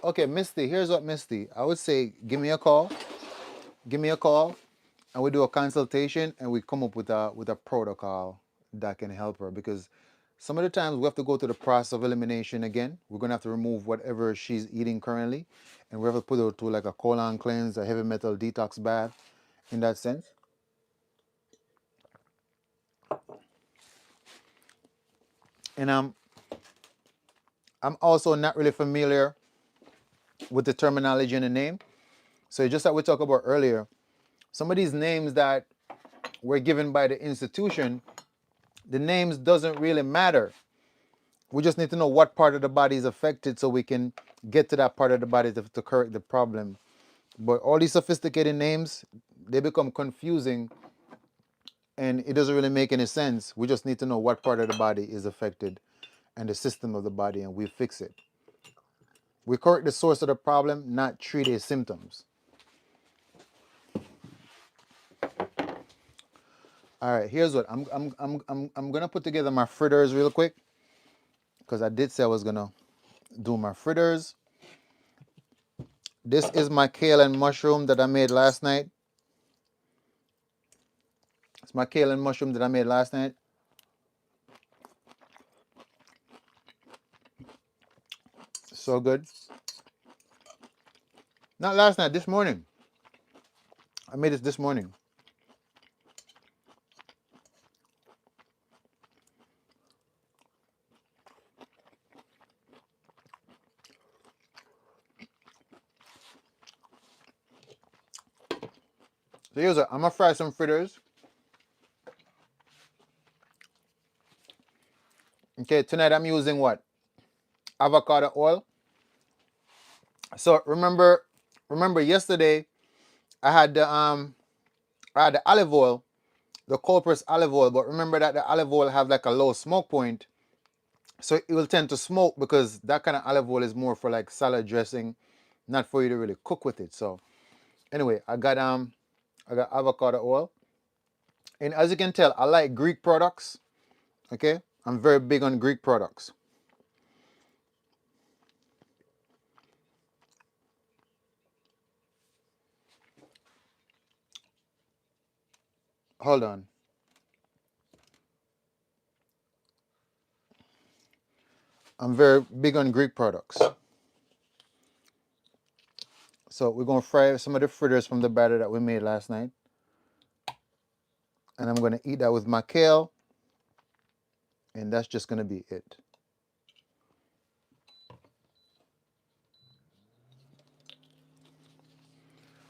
okay, Misty, here's what, Misty. I would say give me a call. Give me a call, and we do a consultation, and we come up with a protocol that can help her, because some of the times we have to go through the process of elimination again. We're gonna have to remove whatever she's eating currently, and we have to put her through like a colon cleanse, a heavy metal detox bath, in that sense. And I'm also not really familiar with the terminology and the name. So just like we talked about earlier, some of these names that were given by the institution, the names doesn't really matter. We just need to know what part of the body is affected so we can get to that part of the body to correct the problem. But all these sophisticated names, they become confusing and it doesn't really make any sense. We just need to know what part of the body is affected and the system of the body, and we fix it. We correct the source of the problem, not treat its symptoms. All right, here's what I'm gonna put together my fritters real quick, because I did say I was gonna do my fritters. This is my kale and mushroom that I made last night. It's my kale and mushroom that I made last night. So good. Not last night, this morning. I made it this morning. So here's what, I'm gonna fry some fritters. Okay, tonight I'm using what? Avocado oil. So remember yesterday I had the olive oil, the cold pressed olive oil, but remember that the olive oil have like a low smoke point. So it will tend to smoke because that kind of olive oil is more for like salad dressing, not for you to really cook with it. So anyway, I got avocado oil. And as you can tell, I like Greek products. Okay? I'm very big on Greek products. Hold on. I'm very big on Greek products. So we're gonna fry some of the fritters from the batter that we made last night. And I'm gonna eat that with my kale. And that's just gonna be it.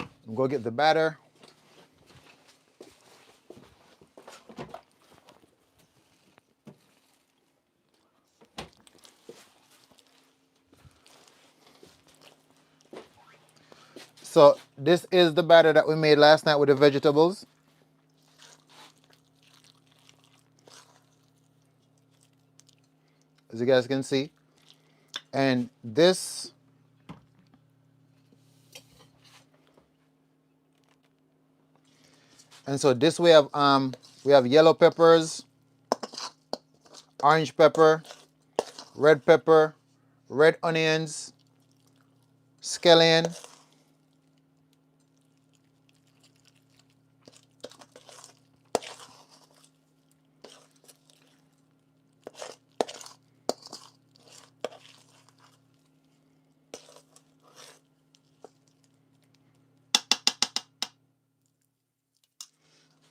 I'm gonna get the batter. So this is the batter that we made last night with the vegetables. As you guys can see. And this so this we have yellow peppers, orange pepper, red onions, scallion.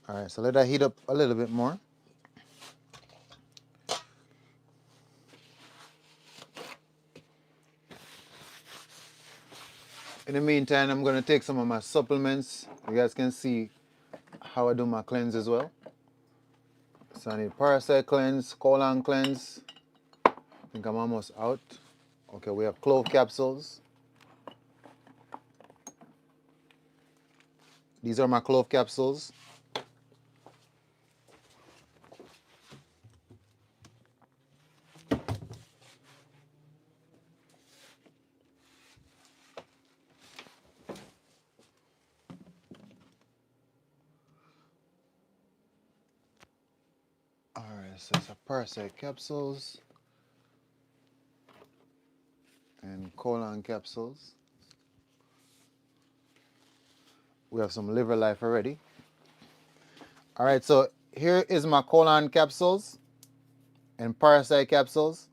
All right, so let that heat up a little bit more. In the meantime, I'm going to take some of my supplements. You guys can see how I do my cleanse as well. So I need parasite cleanse, colon cleanse. I think I'm almost out. Okay, we have clove capsules. These are my clove capsules. All right, so it's a parasite capsules and colon capsules. We have some liver life already. All right, so here is my colon capsules and parasite capsules,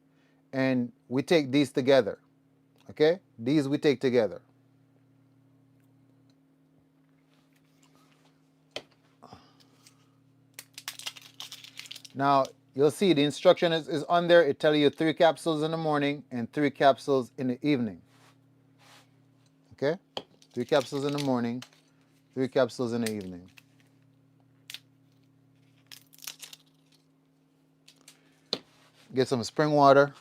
and we take these together. Okay, these we take together. Now you'll see the instruction is on there. It tells you 3 capsules in the morning and 3 capsules in the evening. Okay, 3 capsules in the morning, 3 capsules in the evening. Get some spring water.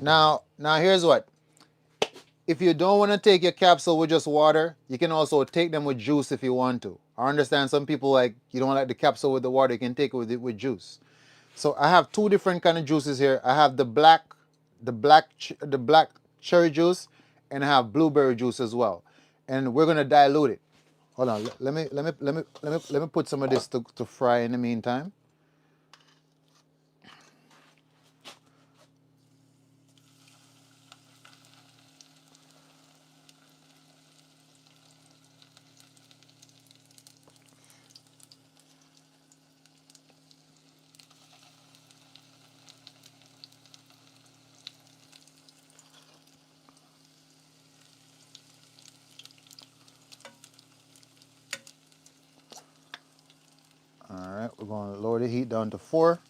Now here's what. If you don't want to take your capsule with just water, you can also take them with juice if you want to. I understand some people like you don't like the capsule with the water, you can take it with juice. So I have 2 different kind of juices here. I have the black cherry juice, and I have blueberry juice as well. And we're gonna dilute it. Hold on, let me put some of this to fry in the meantime. All right, we're gonna lower the heat down to 4.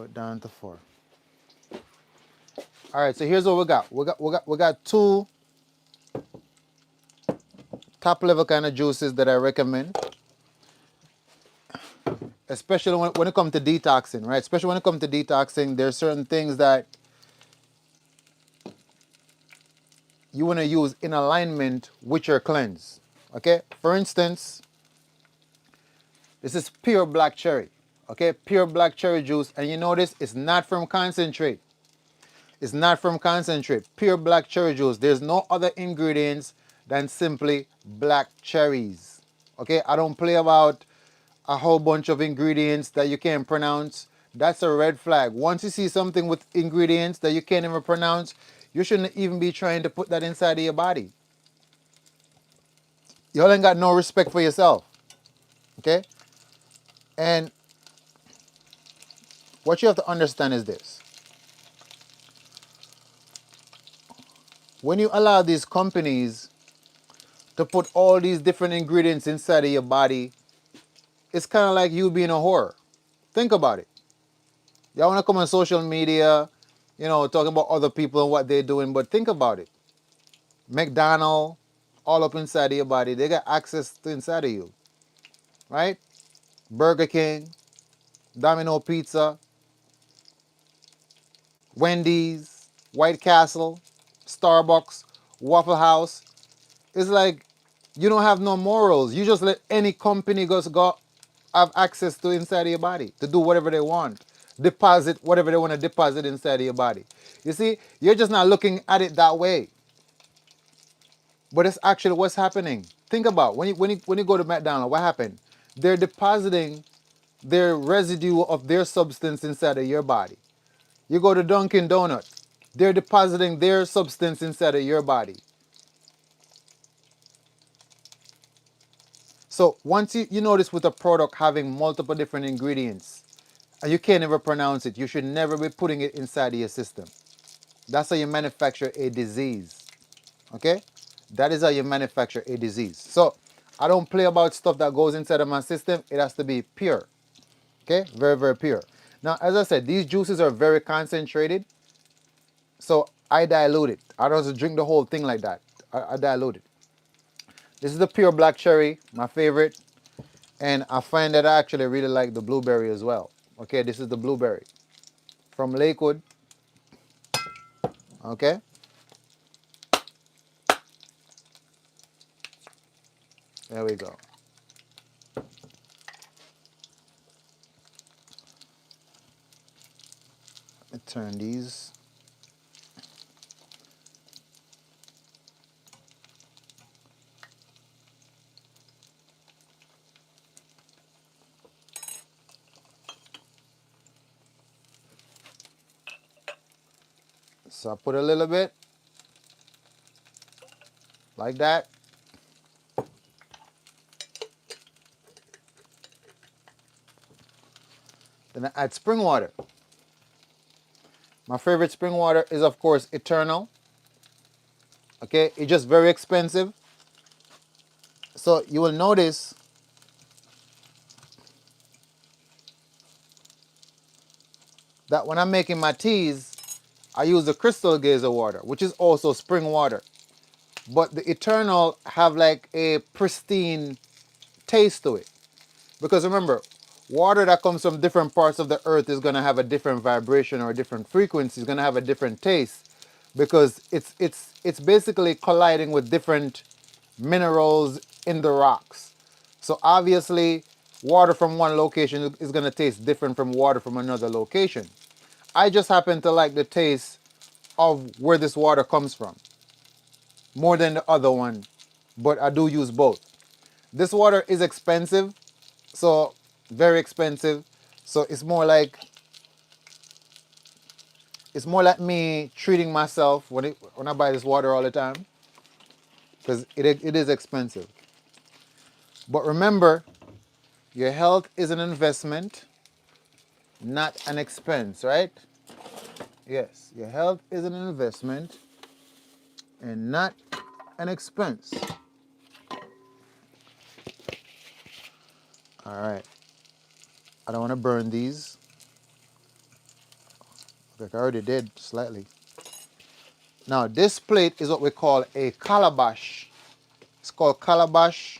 Lower it down to 4. All right, so here's what we got. We got 2 top level kind of juices that I recommend, especially when it comes to detoxing, right? Especially when it comes to detoxing, there's certain things that you want to use in alignment with your cleanse. Okay, for instance, this is pure black cherry. Okay, pure black cherry juice, and you notice it's not from concentrate. It's not from concentrate. Pure black cherry juice. There's no other ingredients than simply black cherries. Okay, I don't play about a whole bunch of ingredients that you can't pronounce. That's a red flag. Once you see something with ingredients that you can't even pronounce, you shouldn't even be trying to put that inside of your body. You all ain't got no respect for yourself. Okay? And what you have to understand is this. When you allow these companies to put all these different ingredients inside of your body, it's kind of like you being a whore. Think about it. Y'all want to come on social media, talking about other people and what they're doing, but think about it. McDonald's, all up inside of your body, they got access to inside of you, right? Burger King, Domino Pizza, Wendy's, White Castle, Starbucks, Waffle House. It's like you don't have no morals. You just let any company go have access to inside of your body to do whatever they want. Deposit whatever they want to deposit inside of your body. You see, you're just not looking at it that way. But it's actually what's happening. Think about when you go to McDonald's, what happened? They're depositing their residue of their substance inside of your body. You go to Dunkin' Donuts, they're depositing their substance inside of your body. So once you notice with a product having multiple different ingredients and you can't ever pronounce it, you should never be putting it inside of your system. That's how you manufacture a disease. Okay? That is how you manufacture a disease. So I don't play about stuff that goes inside of my system. It has to be pure. Okay? Very, very pure. Now, as I said, these juices are very concentrated. So I dilute it. I don't just drink the whole thing like that. I dilute it. This is the pure black cherry, my favorite. And I find that I actually really like the blueberry as well. Okay, this is the blueberry from Lakewood. Okay. There we go. Let me turn these. So I put a little bit like that. Then I add spring water. My favorite spring water is, of course, Eternal. Okay, it's just very expensive. So you will notice that when I'm making my teas, I use the crystal geyser water, which is also spring water. But the Eternal have like a pristine taste to it. Because remember, water that comes from different parts of the earth is going to have a different vibration or a different frequency. It's going to have a different taste because it's basically colliding with different minerals in the rocks. So obviously, water from one location is going to taste different from water from another location. I just happen to like the taste of where this water comes from more than the other one, but I do use both. This water is expensive, so very expensive. So it's more like me treating myself when I buy this water all the time because it is expensive. But remember, your health is an investment, not an expense, right? Yes, your health is an investment and not an expense. All right. I don't want to burn these. Like I already did slightly. Now this plate is what we call a calabash. It's called calabash,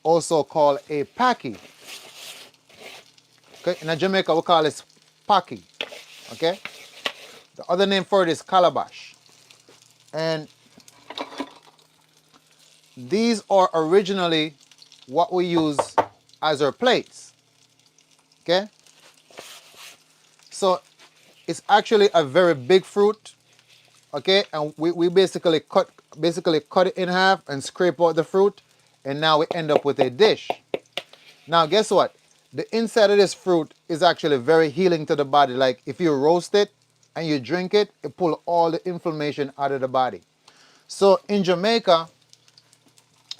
also called a paki. Okay, in Jamaica we call it paki. Okay, the other name for it is calabash. And these are originally what we use as our plates. Okay, so it's actually a very big fruit. Okay, and we basically cut it in half and scrape out the fruit, and now we end up with a dish. Now guess what? The inside of this fruit is actually very healing to the body. Like if you roast it and you drink it, it pulls all the inflammation out of the body. So in Jamaica,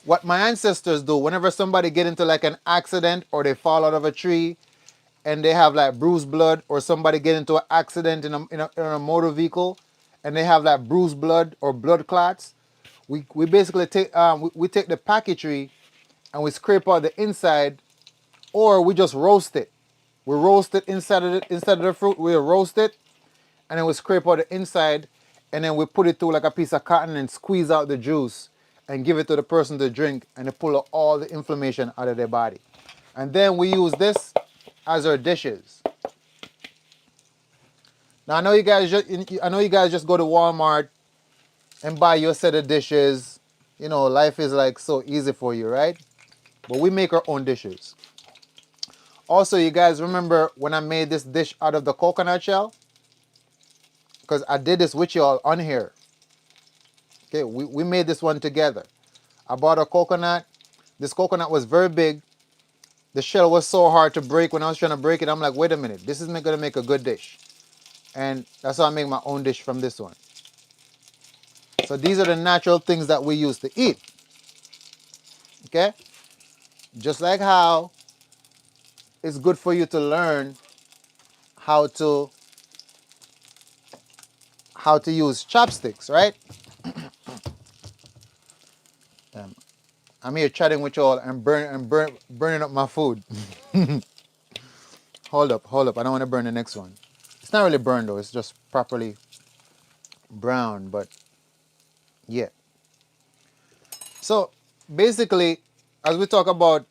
what my ancestors do, whenever somebody get into like an accident or they fall out of a tree and they have like bruised blood, or somebody get into an accident in a motor vehicle and they have like bruised blood or blood clots, we basically take we take the packetry and we scrape out the inside, or we just roast it. We roast it inside of the fruit. We roast it, and then we scrape out the inside, and then we put it through like a piece of cotton and squeeze out the juice and give it to the person to drink, and they pull out all the inflammation out of their body. And then we use this as our dishes. Now I know you guys just go to Walmart and buy your set of dishes. You know, life is like so easy for you, right? But we make our own dishes. Also, you guys remember when I made this dish out of the coconut shell? Because I did this with y'all on here. Okay, we made this one together. I bought a coconut. This coconut was very big. The shell was so hard to break. When I was trying to break it, I'm like, wait a minute, this is going to make a good dish. And that's how I make my own dish from this one. So these are the natural things that we use to eat. Okay? Just like how it's good for you to learn how to use chopsticks, right? I'm here chatting with y'all and burning up my food. Hold up. I don't want to burn the next one. It's not really burned though. It's just properly brown, but yeah. So basically, as we talk about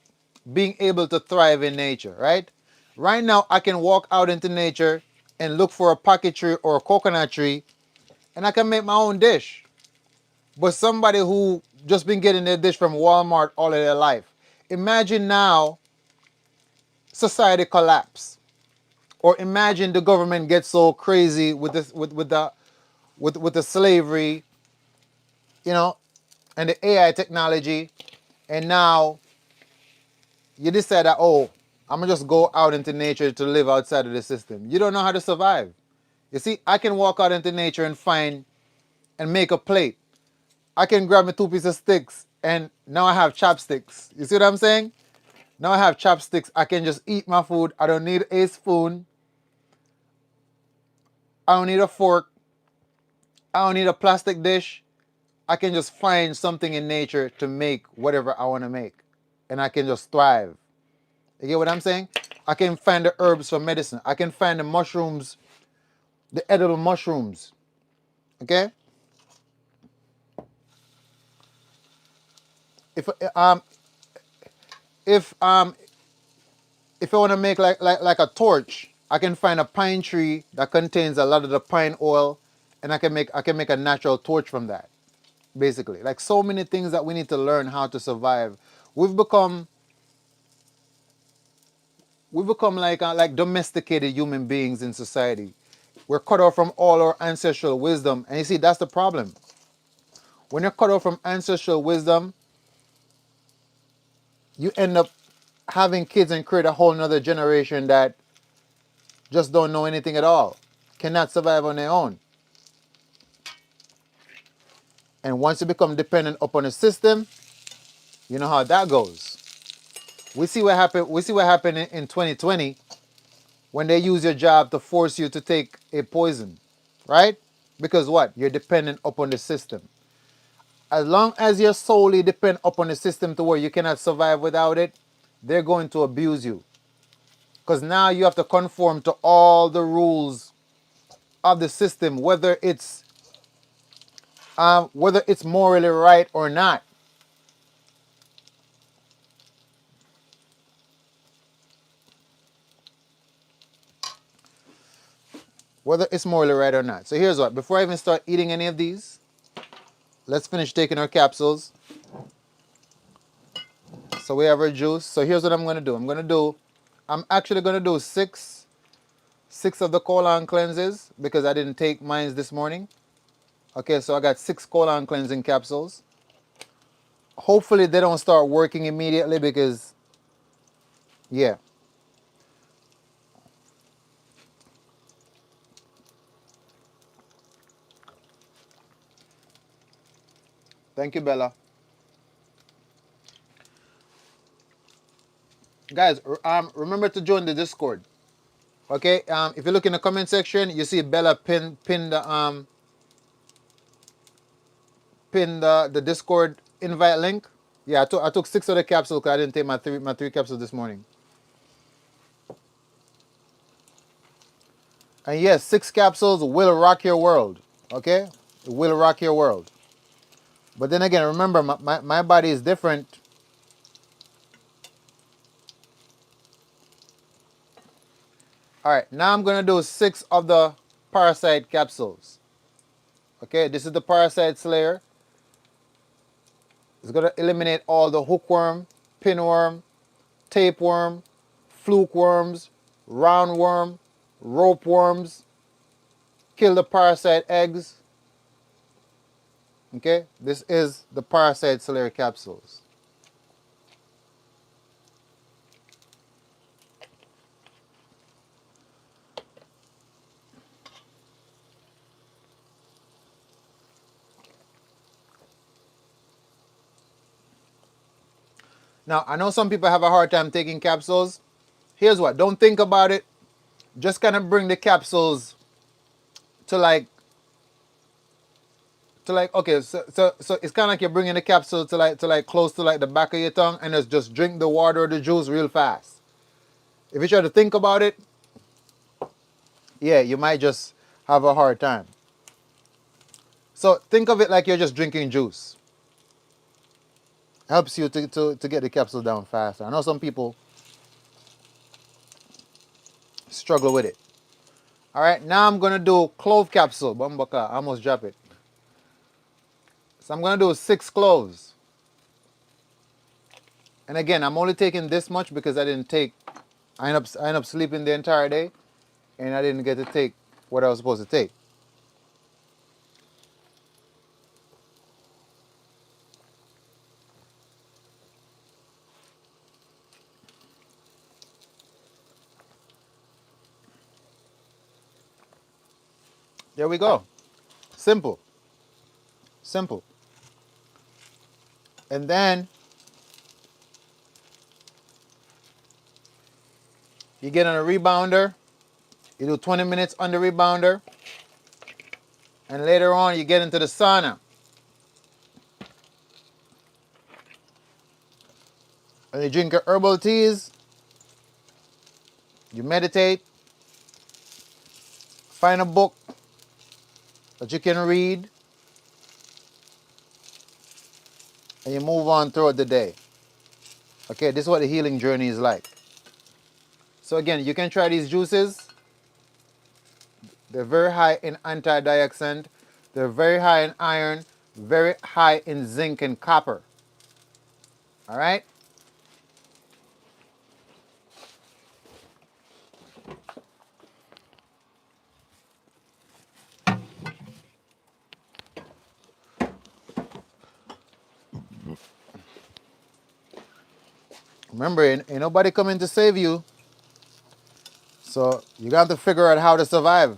being able to thrive in nature, right? Right now, I can walk out into nature and look for a pocket tree or a coconut tree, and I can make my own dish. But somebody who just been getting their dish from Walmart all of their life, imagine now society collapse, or imagine the government gets so crazy with this with the slavery, you know, and the AI technology, and now you decide that, oh, I'm gonna just go out into nature to live outside of the system. You don't know how to survive. You see, I can walk out into nature and find and make a plate. I can grab my 2 pieces of sticks and now I have chopsticks. You see what I'm saying? Now I have chopsticks. I can just eat my food. I don't need a spoon. I don't need a fork. I don't need a plastic dish. I can just find something in nature to make whatever I want to make. And I can just thrive. You get what I'm saying? I can find the herbs for medicine. I can find the mushrooms, the edible mushrooms. Okay? If if um if I want to make like a torch, I can find a pine tree that contains a lot of the pine oil, and I can make a natural torch from that. Basically, like so many things that we need to learn how to survive. We've become like domesticated human beings in society. We're cut off from all our ancestral wisdom, and you see that's the problem. When you're cut off from ancestral wisdom, you end up having kids and create a whole nother generation that just don't know anything at all, cannot survive on their own. And once you become dependent upon a system, you know how that goes. We see what happened in 2020 when they use your job to force you to take a poison, right? Because what? You're dependent upon the system. As long as you're solely dependent upon the system to where you cannot survive without it, they're going to abuse you. Because now you have to conform to all the rules of the system, whether it's morally right or not. Whether it's morally right or not. So here's what. Before I even start eating any of these, let's finish taking our capsules. So we have our juice. So here's what I'm going to do. I'm actually going to do six of the colon cleanses because I didn't take mine this morning. Okay, so I got 6 colon cleansing capsules. Hopefully they don't start working immediately because, yeah. Thank you, Bella. Guys, remember to join the Discord. Okay, if you look in the comment section, you see Bella pin the Discord invite link. Yeah, I took 6 of the capsules because I didn't take my three capsules this morning. And yes, 6 capsules will rock your world. Okay, it will rock your world. But then again, remember, my body is different. All right, now I'm gonna do 6 of the parasite capsules. Okay, this is the parasite slayer. It's gonna eliminate all the hookworm, pinworm, tapeworm, fluke worms, roundworm, rope worms, kill the parasite eggs. Okay, this is the parasite slayer capsules. Now, I know some people have a hard time taking capsules. Here's what, don't think about it. Just kind of bring the capsules to okay, so it's kind of like you're bringing the capsule to like close to like the back of your tongue and just drink the water or the juice real fast. If you try to think about it, yeah, you might just have a hard time. So think of it like you're just drinking juice. Helps you to get the capsule down faster. I know some people struggle with it. All right, now I'm gonna do clove capsule. Bambaka, I almost dropped it. So I'm gonna do 6 cloves. And again, I'm only taking this much because I end up sleeping the entire day, and I didn't get to take what I was supposed to take. There we go. Simple. Simple. And then you get on a rebounder. You do 20 minutes on the rebounder. And later on, you get into the sauna. And you drink your herbal teas. You meditate. Find a book that you can read. And you move on throughout the day. Okay, this is what the healing journey is like. So again, you can try these juices. They're very high in antioxidant. They're very high in iron, very high in zinc and copper. All right? Remember, ain't nobody coming to save you. So you got to figure out how to survive.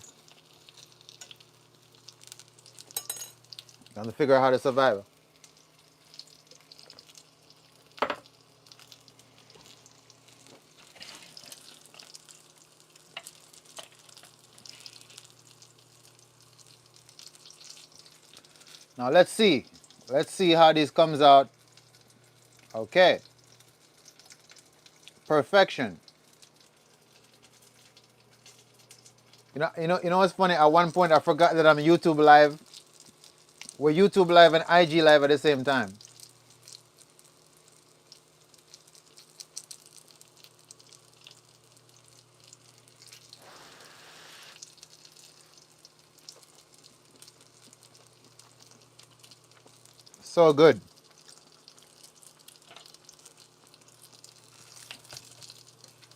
You got to figure out how to survive. Now let's see. Let's see how this comes out. Okay. Perfection. You know what's funny? At one point, I forgot that I'm YouTube live. We're YouTube live and IG live at the same time. So good.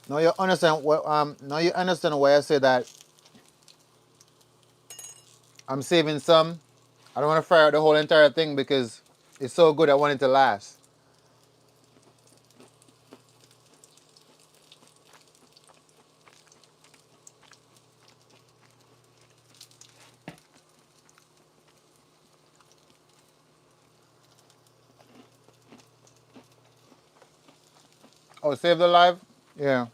Now you understand what now you understand why I say that I'm saving some. I don't want to fry out the whole entire thing because it's so good I want it to last. Oh, save the live? Yeah.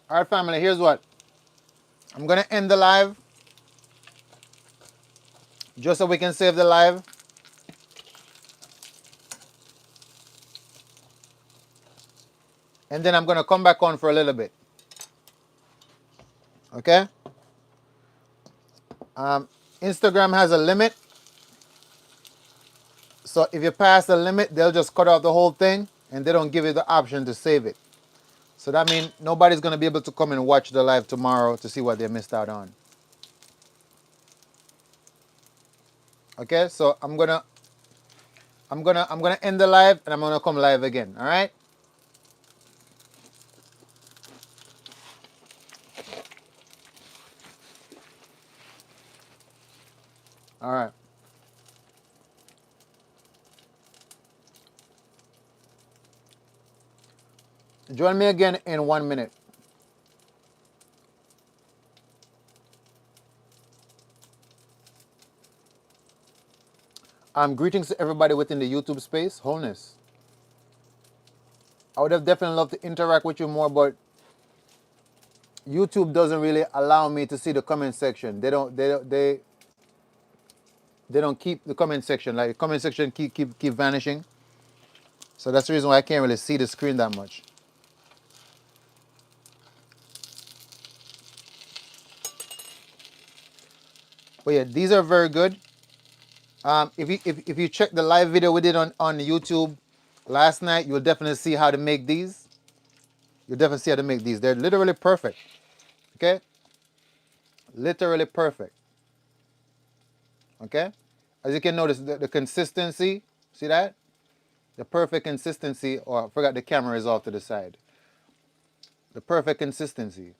Alright family, here's what. I'm gonna end the live just so we can save the live. And then I'm gonna come back on for a little bit. Okay? Instagram has a limit. So if you pass the limit, they'll just cut off the whole thing and they don't give you the option to save it. So that means nobody's gonna be able to come and watch the live tomorrow to see what they missed out on. Okay, so I'm gonna end the live and I'm gonna come live again. Alright? Alright. Join me again in 1 minute. Greetings to everybody within the YouTube space. Wholeness. I would have definitely loved to interact with you more, but YouTube doesn't really allow me to see the comment section. They don't keep the comment section. Like the comment section keep vanishing. So that's the reason why I can't really see the screen that much. But yeah, these are very good. If you check the live video we did on YouTube last night, you'll definitely see how to make these. You'll definitely see how to make these. They're literally perfect. Okay? Literally perfect. Okay? As you can notice, the consistency, see that? The perfect consistency, or I forgot the camera is off to the side. The perfect consistency.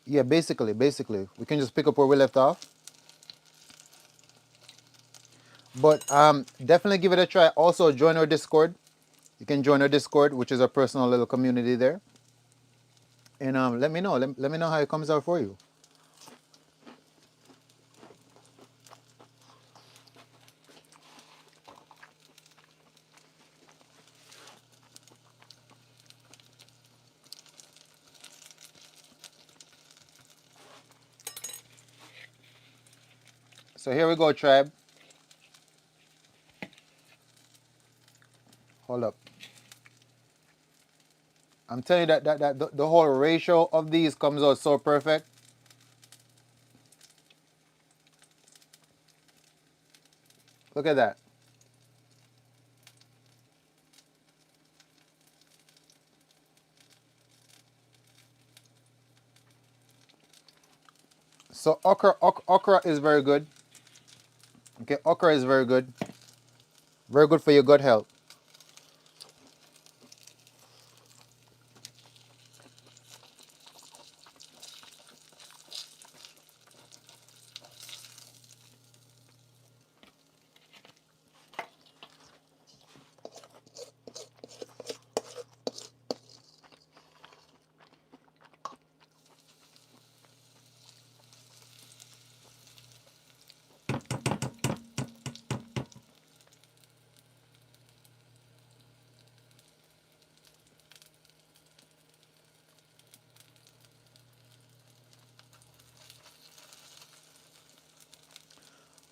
Yeah, basically, we can just pick up where we left off. But definitely give it a try. Also, join our Discord. You can join our Discord, which is our personal little community there. And let me know. Let me know how it comes out for you. So here we go, tribe. Hold up. I'm telling you that the whole ratio of these comes out so perfect. Look at that. So okra is very good. Okay, okra is very good. Very good for your gut health.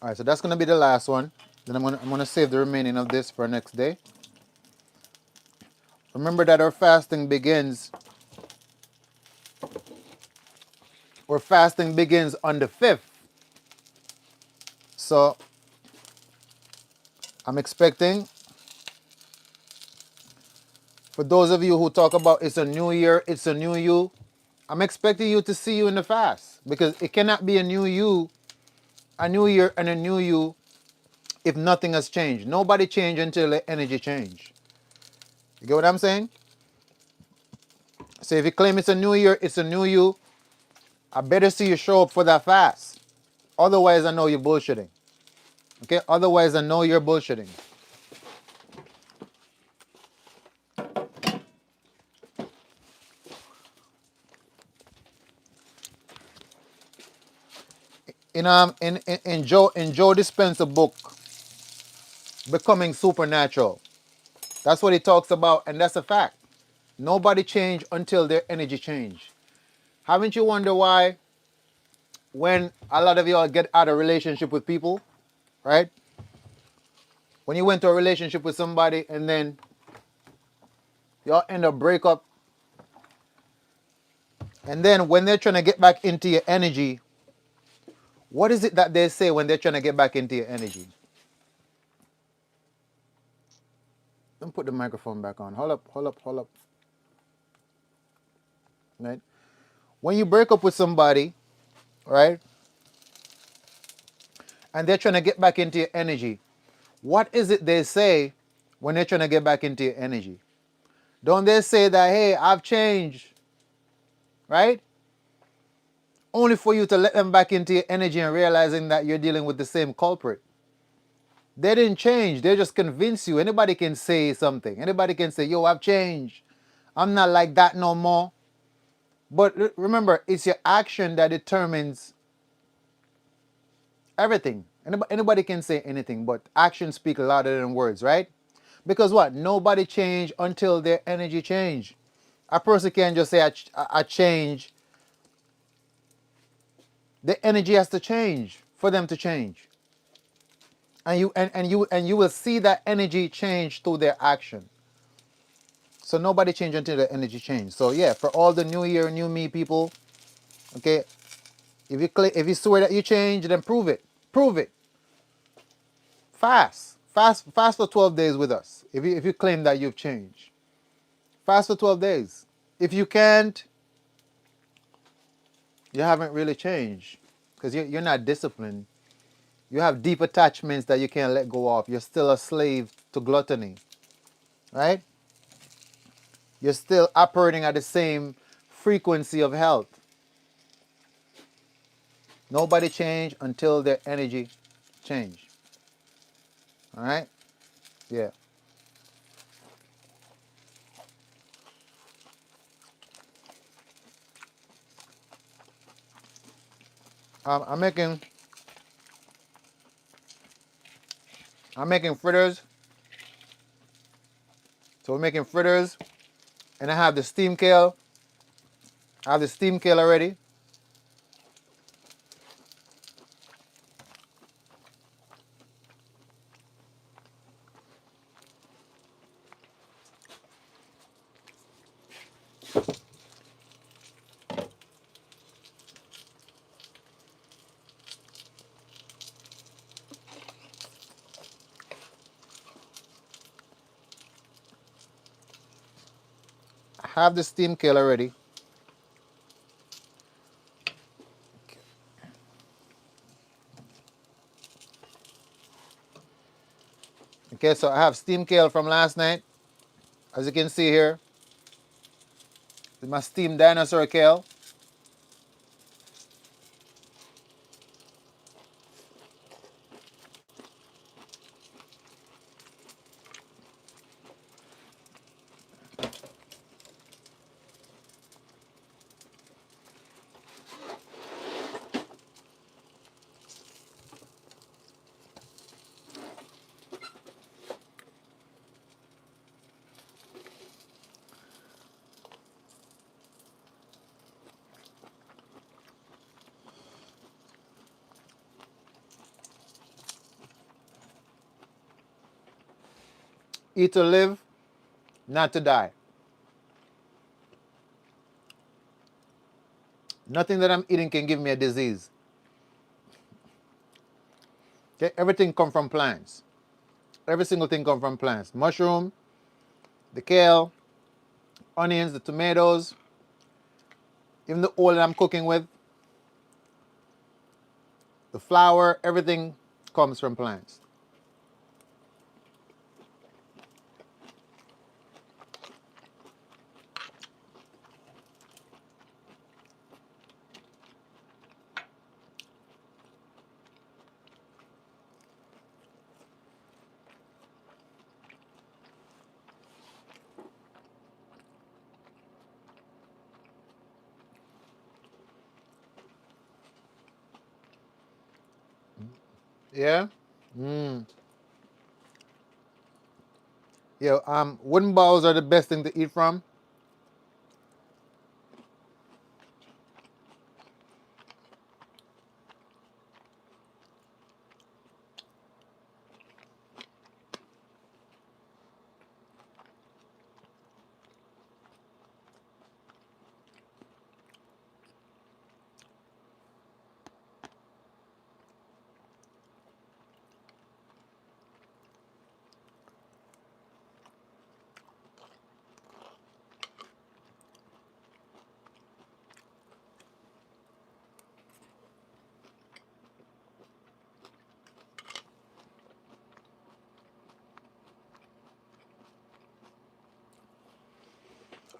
All right, so that's gonna be the last one. Then I'm gonna save the remaining of this for next day. Remember that our fasting begins. Our fasting begins on the 5th. So I'm expecting, for those of you who talk about it's a new year, it's a new you, I'm expecting you to see you in the fast, because it cannot be a new you, a new year and a new you if nothing has changed. Nobody changed until the energy change. You get what I'm saying? So if you claim it's a new year, it's a new you, I better see you show up for that fast. Otherwise, I know you're bullshitting. Okay? Otherwise, I know you're bullshitting. In Joe Dispenza book, Becoming Supernatural, that's what he talks about, and that's a fact. Nobody changed until their energy changed. Haven't you wondered why when a lot of y'all get out of relationship with people, right? When you went to a relationship with somebody and then y'all end up break up, and then when they're trying to get back into your energy, what is it that they say when they're trying to get back into your energy? Let me put the microphone back on. Hold up. Right? When you break up with somebody, right, and they're trying to get back into your energy, what is it they say when they're trying to get back into your energy? Don't they say that, hey, I've changed, right? Only for you to let them back into your energy and realizing that you're dealing with the same culprit. They didn't change. They just convince you. Anybody can say something. Anybody can say, yo, I've changed. I'm not like that no more. But remember, it's your action that determines everything. Anybody can say anything, but actions speak louder than words, right? Because what? Nobody change until their energy change. A person can't just say, I change. The energy has to change for them to change. And you will see that energy change through their action. So nobody change until the energy change. So yeah, for all the new year, new me people, okay, if you swear that you change, then prove it. Prove it. Fast for 12 days with us. If you claim that you've changed. Fast for 12 days. If you can't, you haven't really changed. Because you're not disciplined. You have deep attachments that you can't let go of. You're still a slave to gluttony. Right? You're still operating at the same frequency of health. Nobody change until their energy change. All right? Yeah. I'm making fritters. So we're making fritters, and I have the steam kale. I have the steam kale already. have the steamed kale already. Okay, so I have steamed kale from last night. As you can see here, this is my steamed dinosaur kale. Eat to live, not to die. Nothing that I'm eating can give me a disease. Okay, everything comes from plants. Every single thing comes from plants. Mushroom, the kale, onions, the tomatoes, even the oil that I'm cooking with, the flour, everything comes from plants. Yeah? Mm. Yeah, wooden bowls are the best thing to eat from.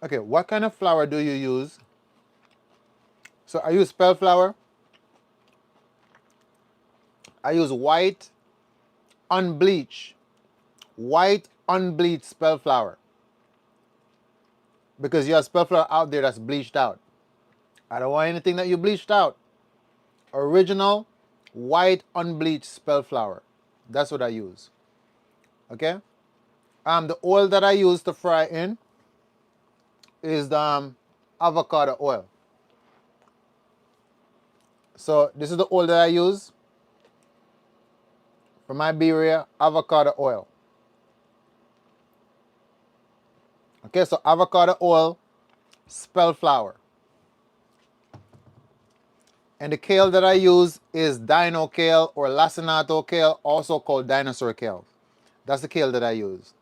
Okay, what kind of flour do you use? So I use spell flour. I use unbleached, white unbleached spell flour. Because you have spell flour out there that's bleached out. I don't want anything that you bleached out. Original, white unbleached spell flour. That's what I use. Okay? The oil that I use to fry in is the avocado oil. So this is the oil that I use for my birria, avocado oil. Okay, so avocado oil, spell flour. And the kale that I use is dino kale or lacinato kale, also called dinosaur kale. That's the kale that I use.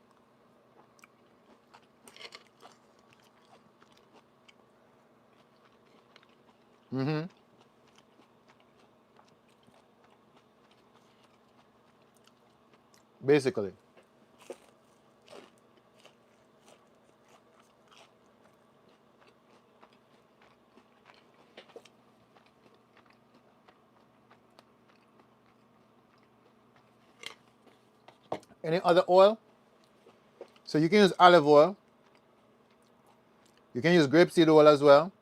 Basically. Any other oil? So you can use olive oil. You can use grapeseed oil as well.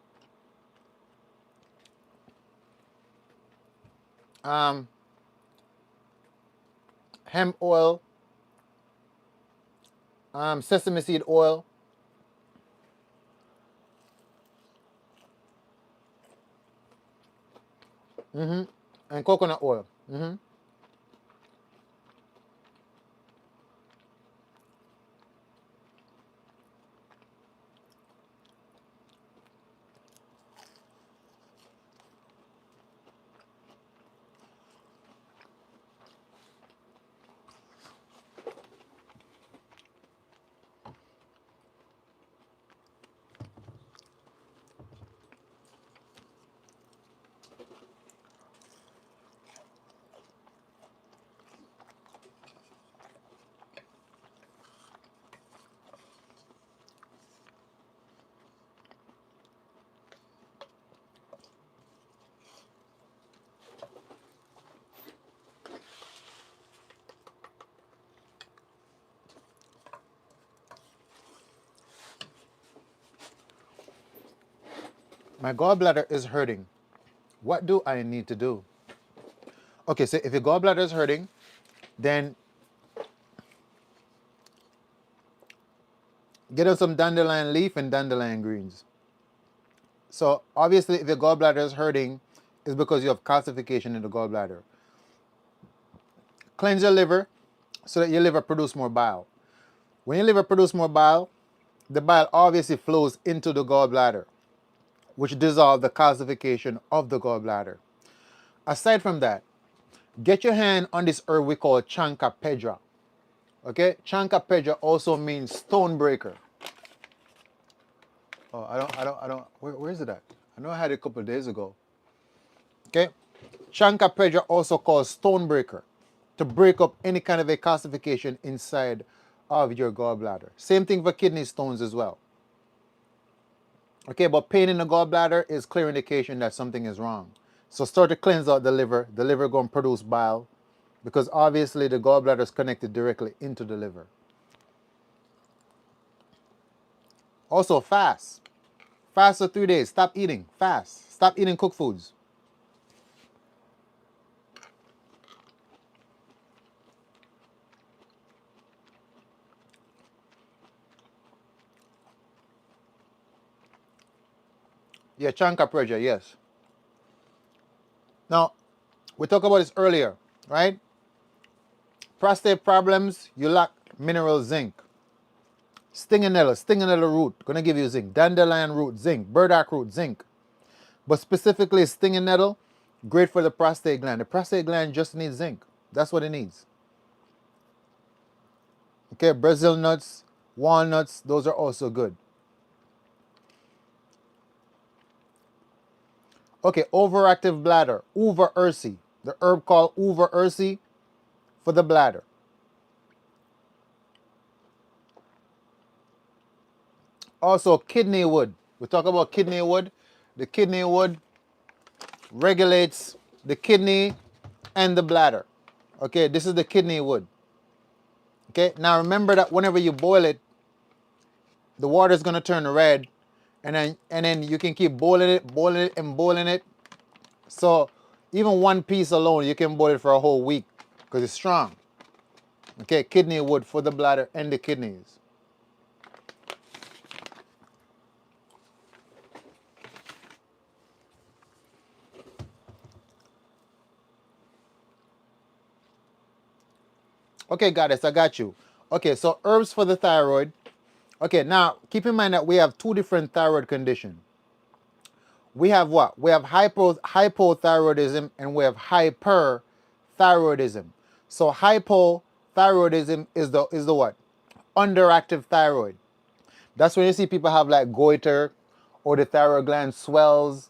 Um, Hemp oil, sesame seed oil, and coconut oil. My gallbladder is hurting. What do I need to do? Okay, so if your gallbladder is hurting, then get on some dandelion leaf and dandelion greens. So obviously, if your gallbladder is hurting, it's because you have calcification in the gallbladder. Cleanse your liver so that your liver produce more bile. When your liver produce more bile, the bile obviously flows into the gallbladder, which dissolves the calcification of the gallbladder. Aside from that, get your hand on this herb we call chanca pedra. Okay, chanca pedra also means stone breaker. Oh, I don't. Where is it at? I know I had it a couple of days ago. Okay, chanca pedra also called stone breaker, to break up any kind of a calcification inside of your gallbladder. Same thing for kidney stones as well. Okay, but pain in the gallbladder is clear indication that something is wrong. So start to cleanse out the liver. The liver going to produce bile because obviously the gallbladder is connected directly into the liver. Also fast. Fast for 3 days. Stop eating. Fast. Stop eating cooked foods. Yeah, chanca pressure, yes. Now, we talked about this earlier, right? Prostate problems, you lack mineral zinc. Stinging root, gonna give you zinc. Dandelion root, zinc. Burdock root, zinc. But specifically stinging nettle, great for the prostate gland. The prostate gland just needs zinc. That's what it needs. Okay, Brazil nuts, walnuts, those are also good. Okay, overactive bladder, uva ursi. The herb called uva ursi for the bladder. Also, kidney wood. We talk about kidney wood. The kidney wood regulates the kidney and the bladder. Okay, this is the kidney wood. Okay, now remember that whenever you boil it, the water is going to turn red, and then you can keep boiling it, and boiling it. So even one piece alone, you can boil it for a whole week because it's strong. Okay, kidney wood for the bladder and the kidneys. Okay, goddess, I got you. Okay, so herbs for the thyroid. Okay, now keep in mind that we have two different thyroid conditions. We have what? We have hypothyroidism and we have hyperthyroidism. So hypothyroidism is the what? Underactive thyroid. That's when you see people have like goiter, or the thyroid gland swells,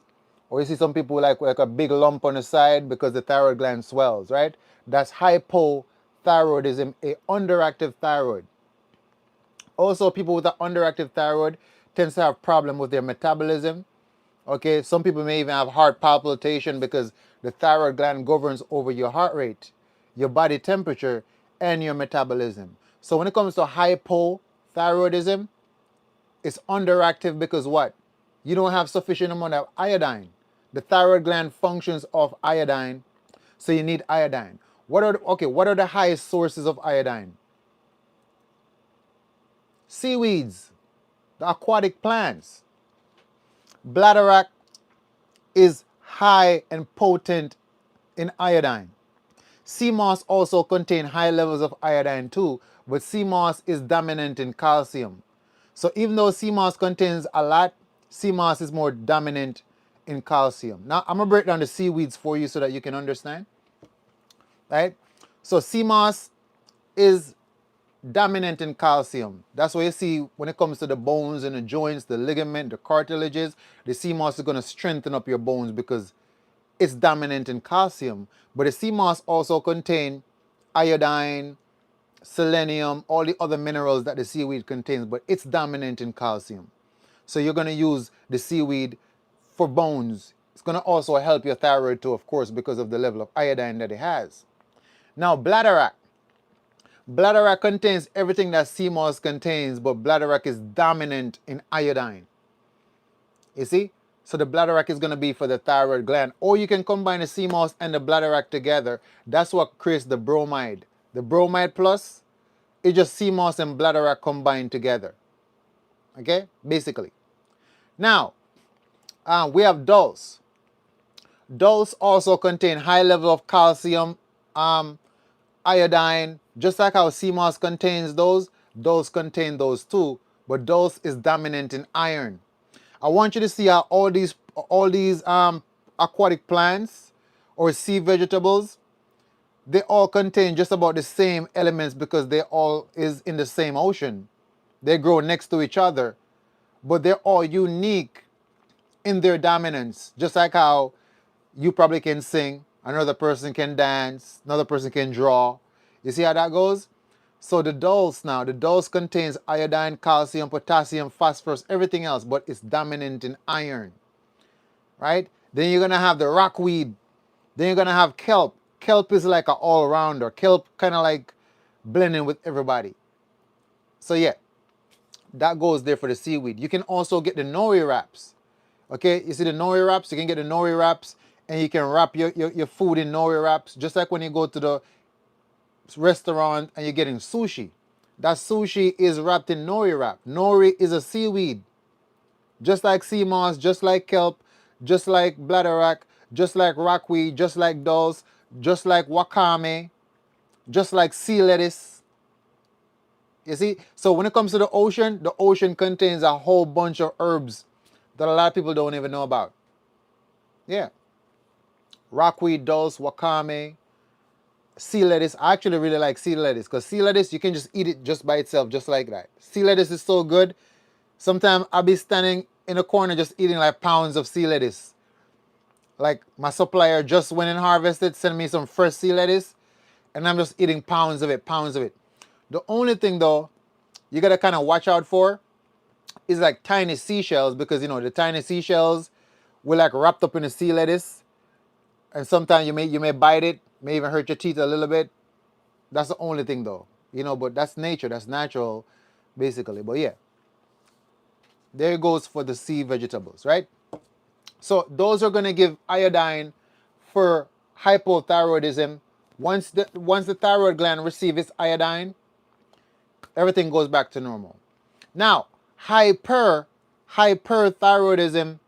or you see some people like a big lump on the side because the thyroid gland swells, right? That's hypothyroidism, a underactive thyroid. Also, people with an underactive thyroid tends to have problem with their metabolism. Okay, some people may even have heart palpitation because the thyroid gland governs over your heart rate, your body temperature, and your metabolism. So when it comes to hypothyroidism, it's underactive because what? You don't have sufficient amount of iodine. The thyroid gland functions off iodine, so you need iodine. What are the highest sources of iodine? Seaweeds, the aquatic plants. Bladderwrack is high and potent in iodine. Sea moss also contains high levels of iodine too, but sea moss is dominant in calcium. So even though sea moss contains a lot, sea moss is more dominant in calcium. Now I'm gonna break down the seaweeds for you so that you can understand. Right? So sea moss is dominant in calcium. That's what you see when it comes to the bones and the joints, the ligament, the cartilages. The sea moss is going to strengthen up your bones because it's dominant in calcium. But the sea moss also contains iodine, selenium, all the other minerals that the seaweed contains, but it's dominant in calcium. So you're going to use the seaweed for bones. It's going to also help your thyroid too, of course, because of the level of iodine that it has. Now, bladderwrack. Bladderwrack contains everything that sea moss contains, but bladderwrack is dominant in iodine. You see? So the bladderwrack is going to be for the thyroid gland. Or you can combine the sea moss and the bladderwrack together. That's what creates the bromide. The bromide plus is just sea moss and bladderwrack combined together. Okay, basically. Now, we have dulse. Dulse also contain high level of calcium, iodine, just like how sea moss contains those. Dulse contain those too, but dulse is dominant in iron. I want you to see how all these aquatic plants or sea vegetables, they all contain just about the same elements because they all is in the same ocean. They grow next to each other, but they're all unique in their dominance. Just like how you probably can sing, another person can dance, another person can draw. You see how that goes? So the dulse now, the dulse contains iodine, calcium, potassium, phosphorus, everything else, but it's dominant in iron, right? Then you're gonna have the rockweed. Then you're gonna have kelp. Kelp is like an all-rounder. Kelp kind of like blending with everybody. So yeah, that goes there for the seaweed. You can also get the nori wraps. Okay, you see the nori wraps? You can get the nori wraps and you can wrap your food in nori wraps, just like when you go to the restaurant and you're getting sushi. That sushi is wrapped in nori wrap. Nori is a seaweed, just like sea moss, just like kelp, just like bladderwrack, just like rockweed, just like dulse, just like wakame, just like sea lettuce. You see? So when it comes to the ocean contains a whole bunch of herbs that a lot of people don't even know about. Yeah. Rockweed, dulse, wakame, sea lettuce. I actually really like sea lettuce because sea lettuce, you can just eat it just by itself, just like that. Sea lettuce is so good. Sometimes I'll be standing in a corner just eating like pounds of sea lettuce. Like my supplier just went and harvested, sent me some fresh sea lettuce, and I'm just eating pounds of it, pounds of it. The only thing though, you gotta kind of watch out for is like tiny seashells because you know the tiny seashells will like wrapped up in the sea lettuce, and sometimes you may bite it, may even hurt your teeth a little bit. That's the only thing though, you know. But that's nature, that's natural, basically. But yeah, there it goes for the sea vegetables, right? So those are gonna give iodine for hypothyroidism. Once the thyroid gland receives its iodine, everything goes back to normal. Now, hyperthyroidism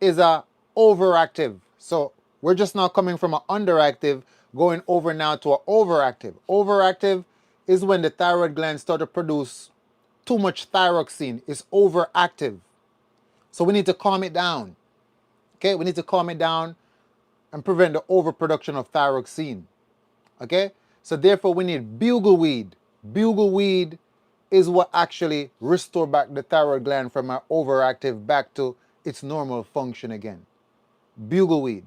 is a overactive. So we're just now coming from an underactive, going over now to an overactive. Overactive is when the thyroid gland start to produce too much thyroxine. It's overactive. So we need to calm it down. Okay, we need to calm it down and prevent the overproduction of thyroxine. Okay, so therefore we need bugleweed. Bugleweed is what actually restore back the thyroid gland from our overactive back to its normal function again. Bugleweed.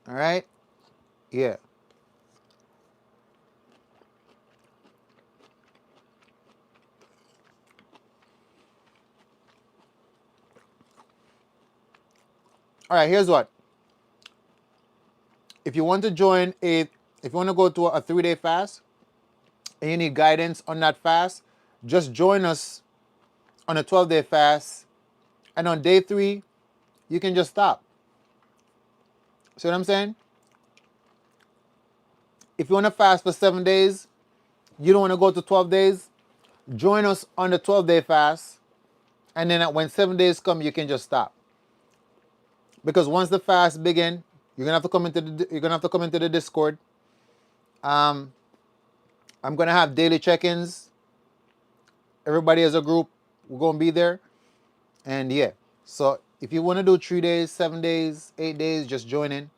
All right? Yeah. All right, here's what. If you want to if you want to go to a 3-day fast and you need guidance on that fast, just join us on a 12-day fast. And on day 3, you can just stop. See what I'm saying? If you want to fast for 7 days, you don't want to go to 12 days, join us on the 12-day fast. And then when 7 days come, you can just stop. Because once the fast begin, you're gonna have to come into the Discord. I'm gonna have daily check-ins. Everybody as a group, we're gonna be there. And yeah, so if you want to do 3 days, 7 days, 8 days, just join in.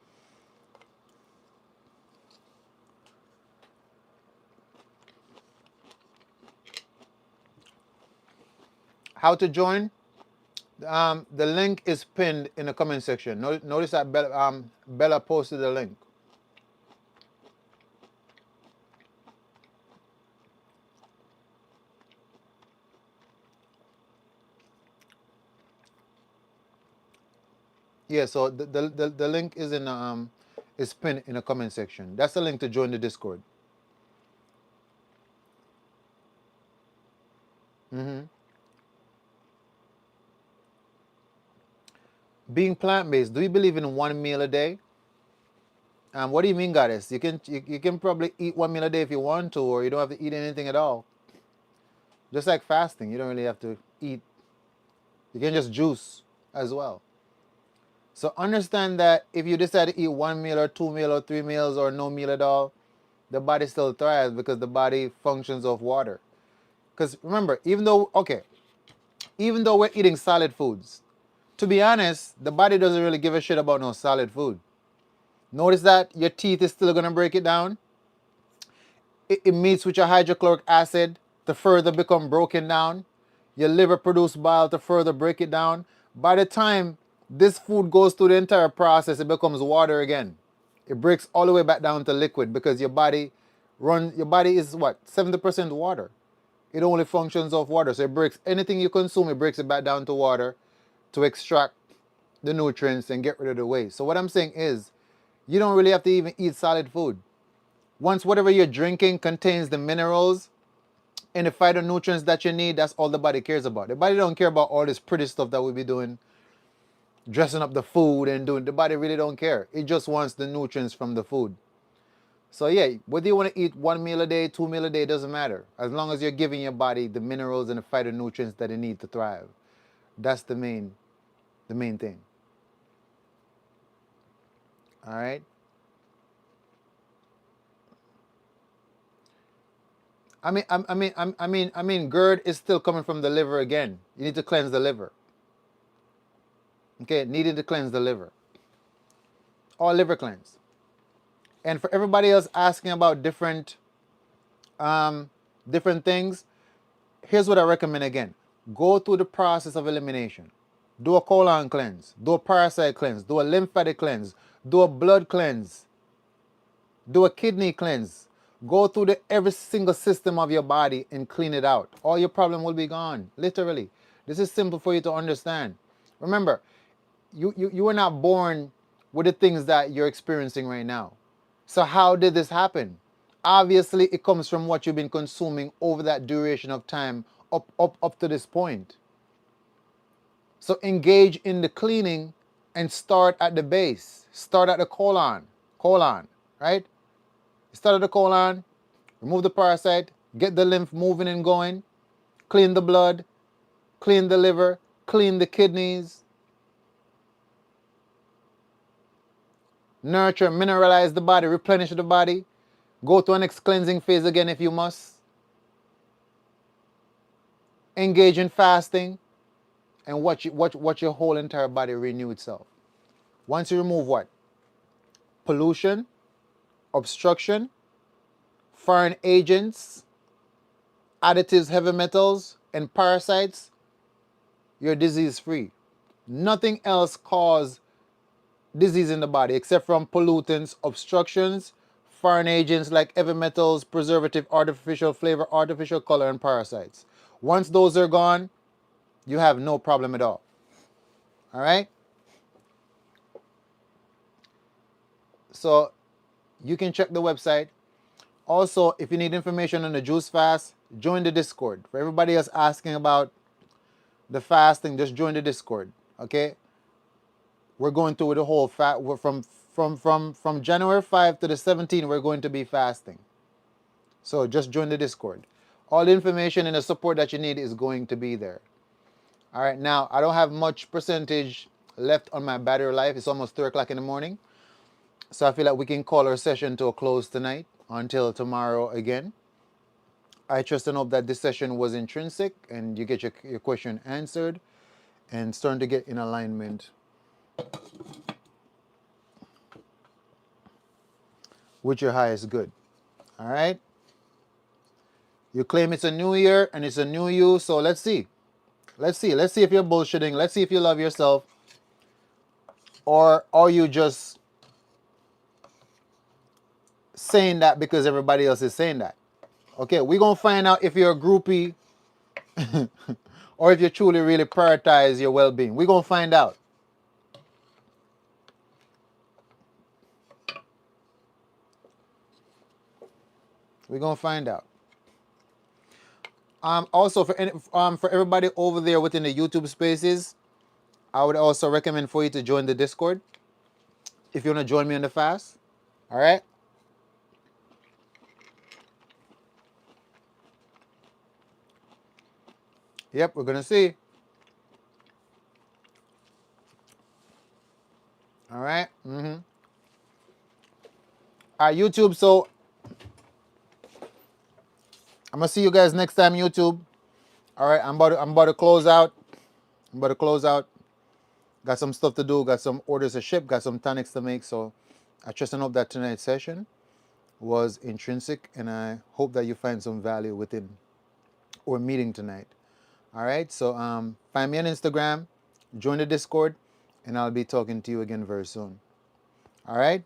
How to join? The link is pinned in the comment section. Notice that Bella posted the link. Yeah, so the link is pinned in the comment section. That's the link to join the Discord. Being plant-based, do you believe in one meal a day? What do you mean, goddess? You can probably eat one meal a day if you want to, or you don't have to eat anything at all. Just like fasting, you don't really have to eat. You can just juice as well. So understand that if you decide to eat one meal or two meal or three meals or no meal at all, the body still thrives because the body functions off water. Because remember, even though we're eating solid foods, to be honest, the body doesn't really give a shit about no solid food. Notice that your teeth is still gonna break it down. It meets with your hydrochloric acid to further become broken down. Your liver produce bile to further break it down. By the time this food goes through the entire process, it becomes water again. It breaks all the way back down to liquid because your body is what? 70% water. It only functions off water. So it breaks anything you consume, it breaks it back down to water to extract the nutrients and get rid of the waste. So what I'm saying is, you don't really have to even eat solid food. Once whatever you're drinking contains the minerals and the phytonutrients that you need, that's all the body cares about. The body don't care about all this pretty stuff that we be doing, dressing up the food and doing. The body really don't care. It just wants the nutrients from the food. So yeah, whether you want to eat one meal a day, two meal a day, it doesn't matter. As long as you're giving your body the minerals and the phytonutrients that it needs to thrive. That's the main thing. All right. GERD is still coming from the liver again. You need to cleanse the liver. Okay, needed to cleanse the liver. All liver cleanse. And for everybody else asking about different things, here's what I recommend again. Go through the process of elimination. Do a colon cleanse. Do a parasite cleanse. Do a lymphatic cleanse. Do a blood cleanse. Do a kidney cleanse. Go through every single system of your body and clean it out. All your problem will be gone. Literally. This is simple for you to understand. Remember, you were not born with the things that you're experiencing right now. So how did this happen? Obviously, it comes from what you've been consuming over that duration of time up to this point. So engage in the cleaning and start at the base. Start at the colon, right? Start at the colon, remove the parasite, get the lymph moving and going, clean the blood, clean the liver, clean the kidneys, nurture, mineralize the body, replenish the body, go to a next cleansing phase again if you must. Engage in fasting and watch your whole entire body renew itself. Once you remove what? Pollution, obstruction, foreign agents, additives, heavy metals, and parasites, you're disease free. Nothing else causes disease in the body except from pollutants, obstructions, foreign agents like heavy metals, preservative, artificial flavor, artificial color, and parasites. Once those are gone, you have no problem at all. All right? So you can check the website. Also, if you need information on the juice fast, join the Discord. For everybody else asking about the fasting, just join the Discord. Okay? We're going through the whole from January 5 to the 17th, we're going to be fasting. So just join the Discord. All the information and the support that you need is going to be there. All right, now I don't have much percentage left on my battery life. It's almost 3 o'clock in the morning. So I feel like we can call our session to a close tonight until tomorrow again. I trust and hope that this session was intrinsic and you get your question answered and starting to get in alignment with your highest good. All right? You claim it's a new year and it's a new you, so let's see. Let's see if you're bullshitting. Let's see if you love yourself. Or are you just saying that because everybody else is saying that? Okay, we're going to find out if you're a groupie or if you truly really prioritize your well-being. We're going to find out. We're going to find out. Also, for everybody over there within the YouTube spaces, I would also recommend for you to join the Discord if you want to join me on the fast. All right. Yep, we're gonna see. All right. All right, YouTube. So I'm gonna see you guys next time, YouTube. All right. I'm about to close out. I'm about to close out. Got some stuff to do. Got some orders to ship. Got some tonics to make. So I trust and hope that tonight's session was intrinsic, and I hope that you find some value within our meeting tonight. All right. So find me on Instagram, join the Discord, and I'll be talking to you again very soon. All right.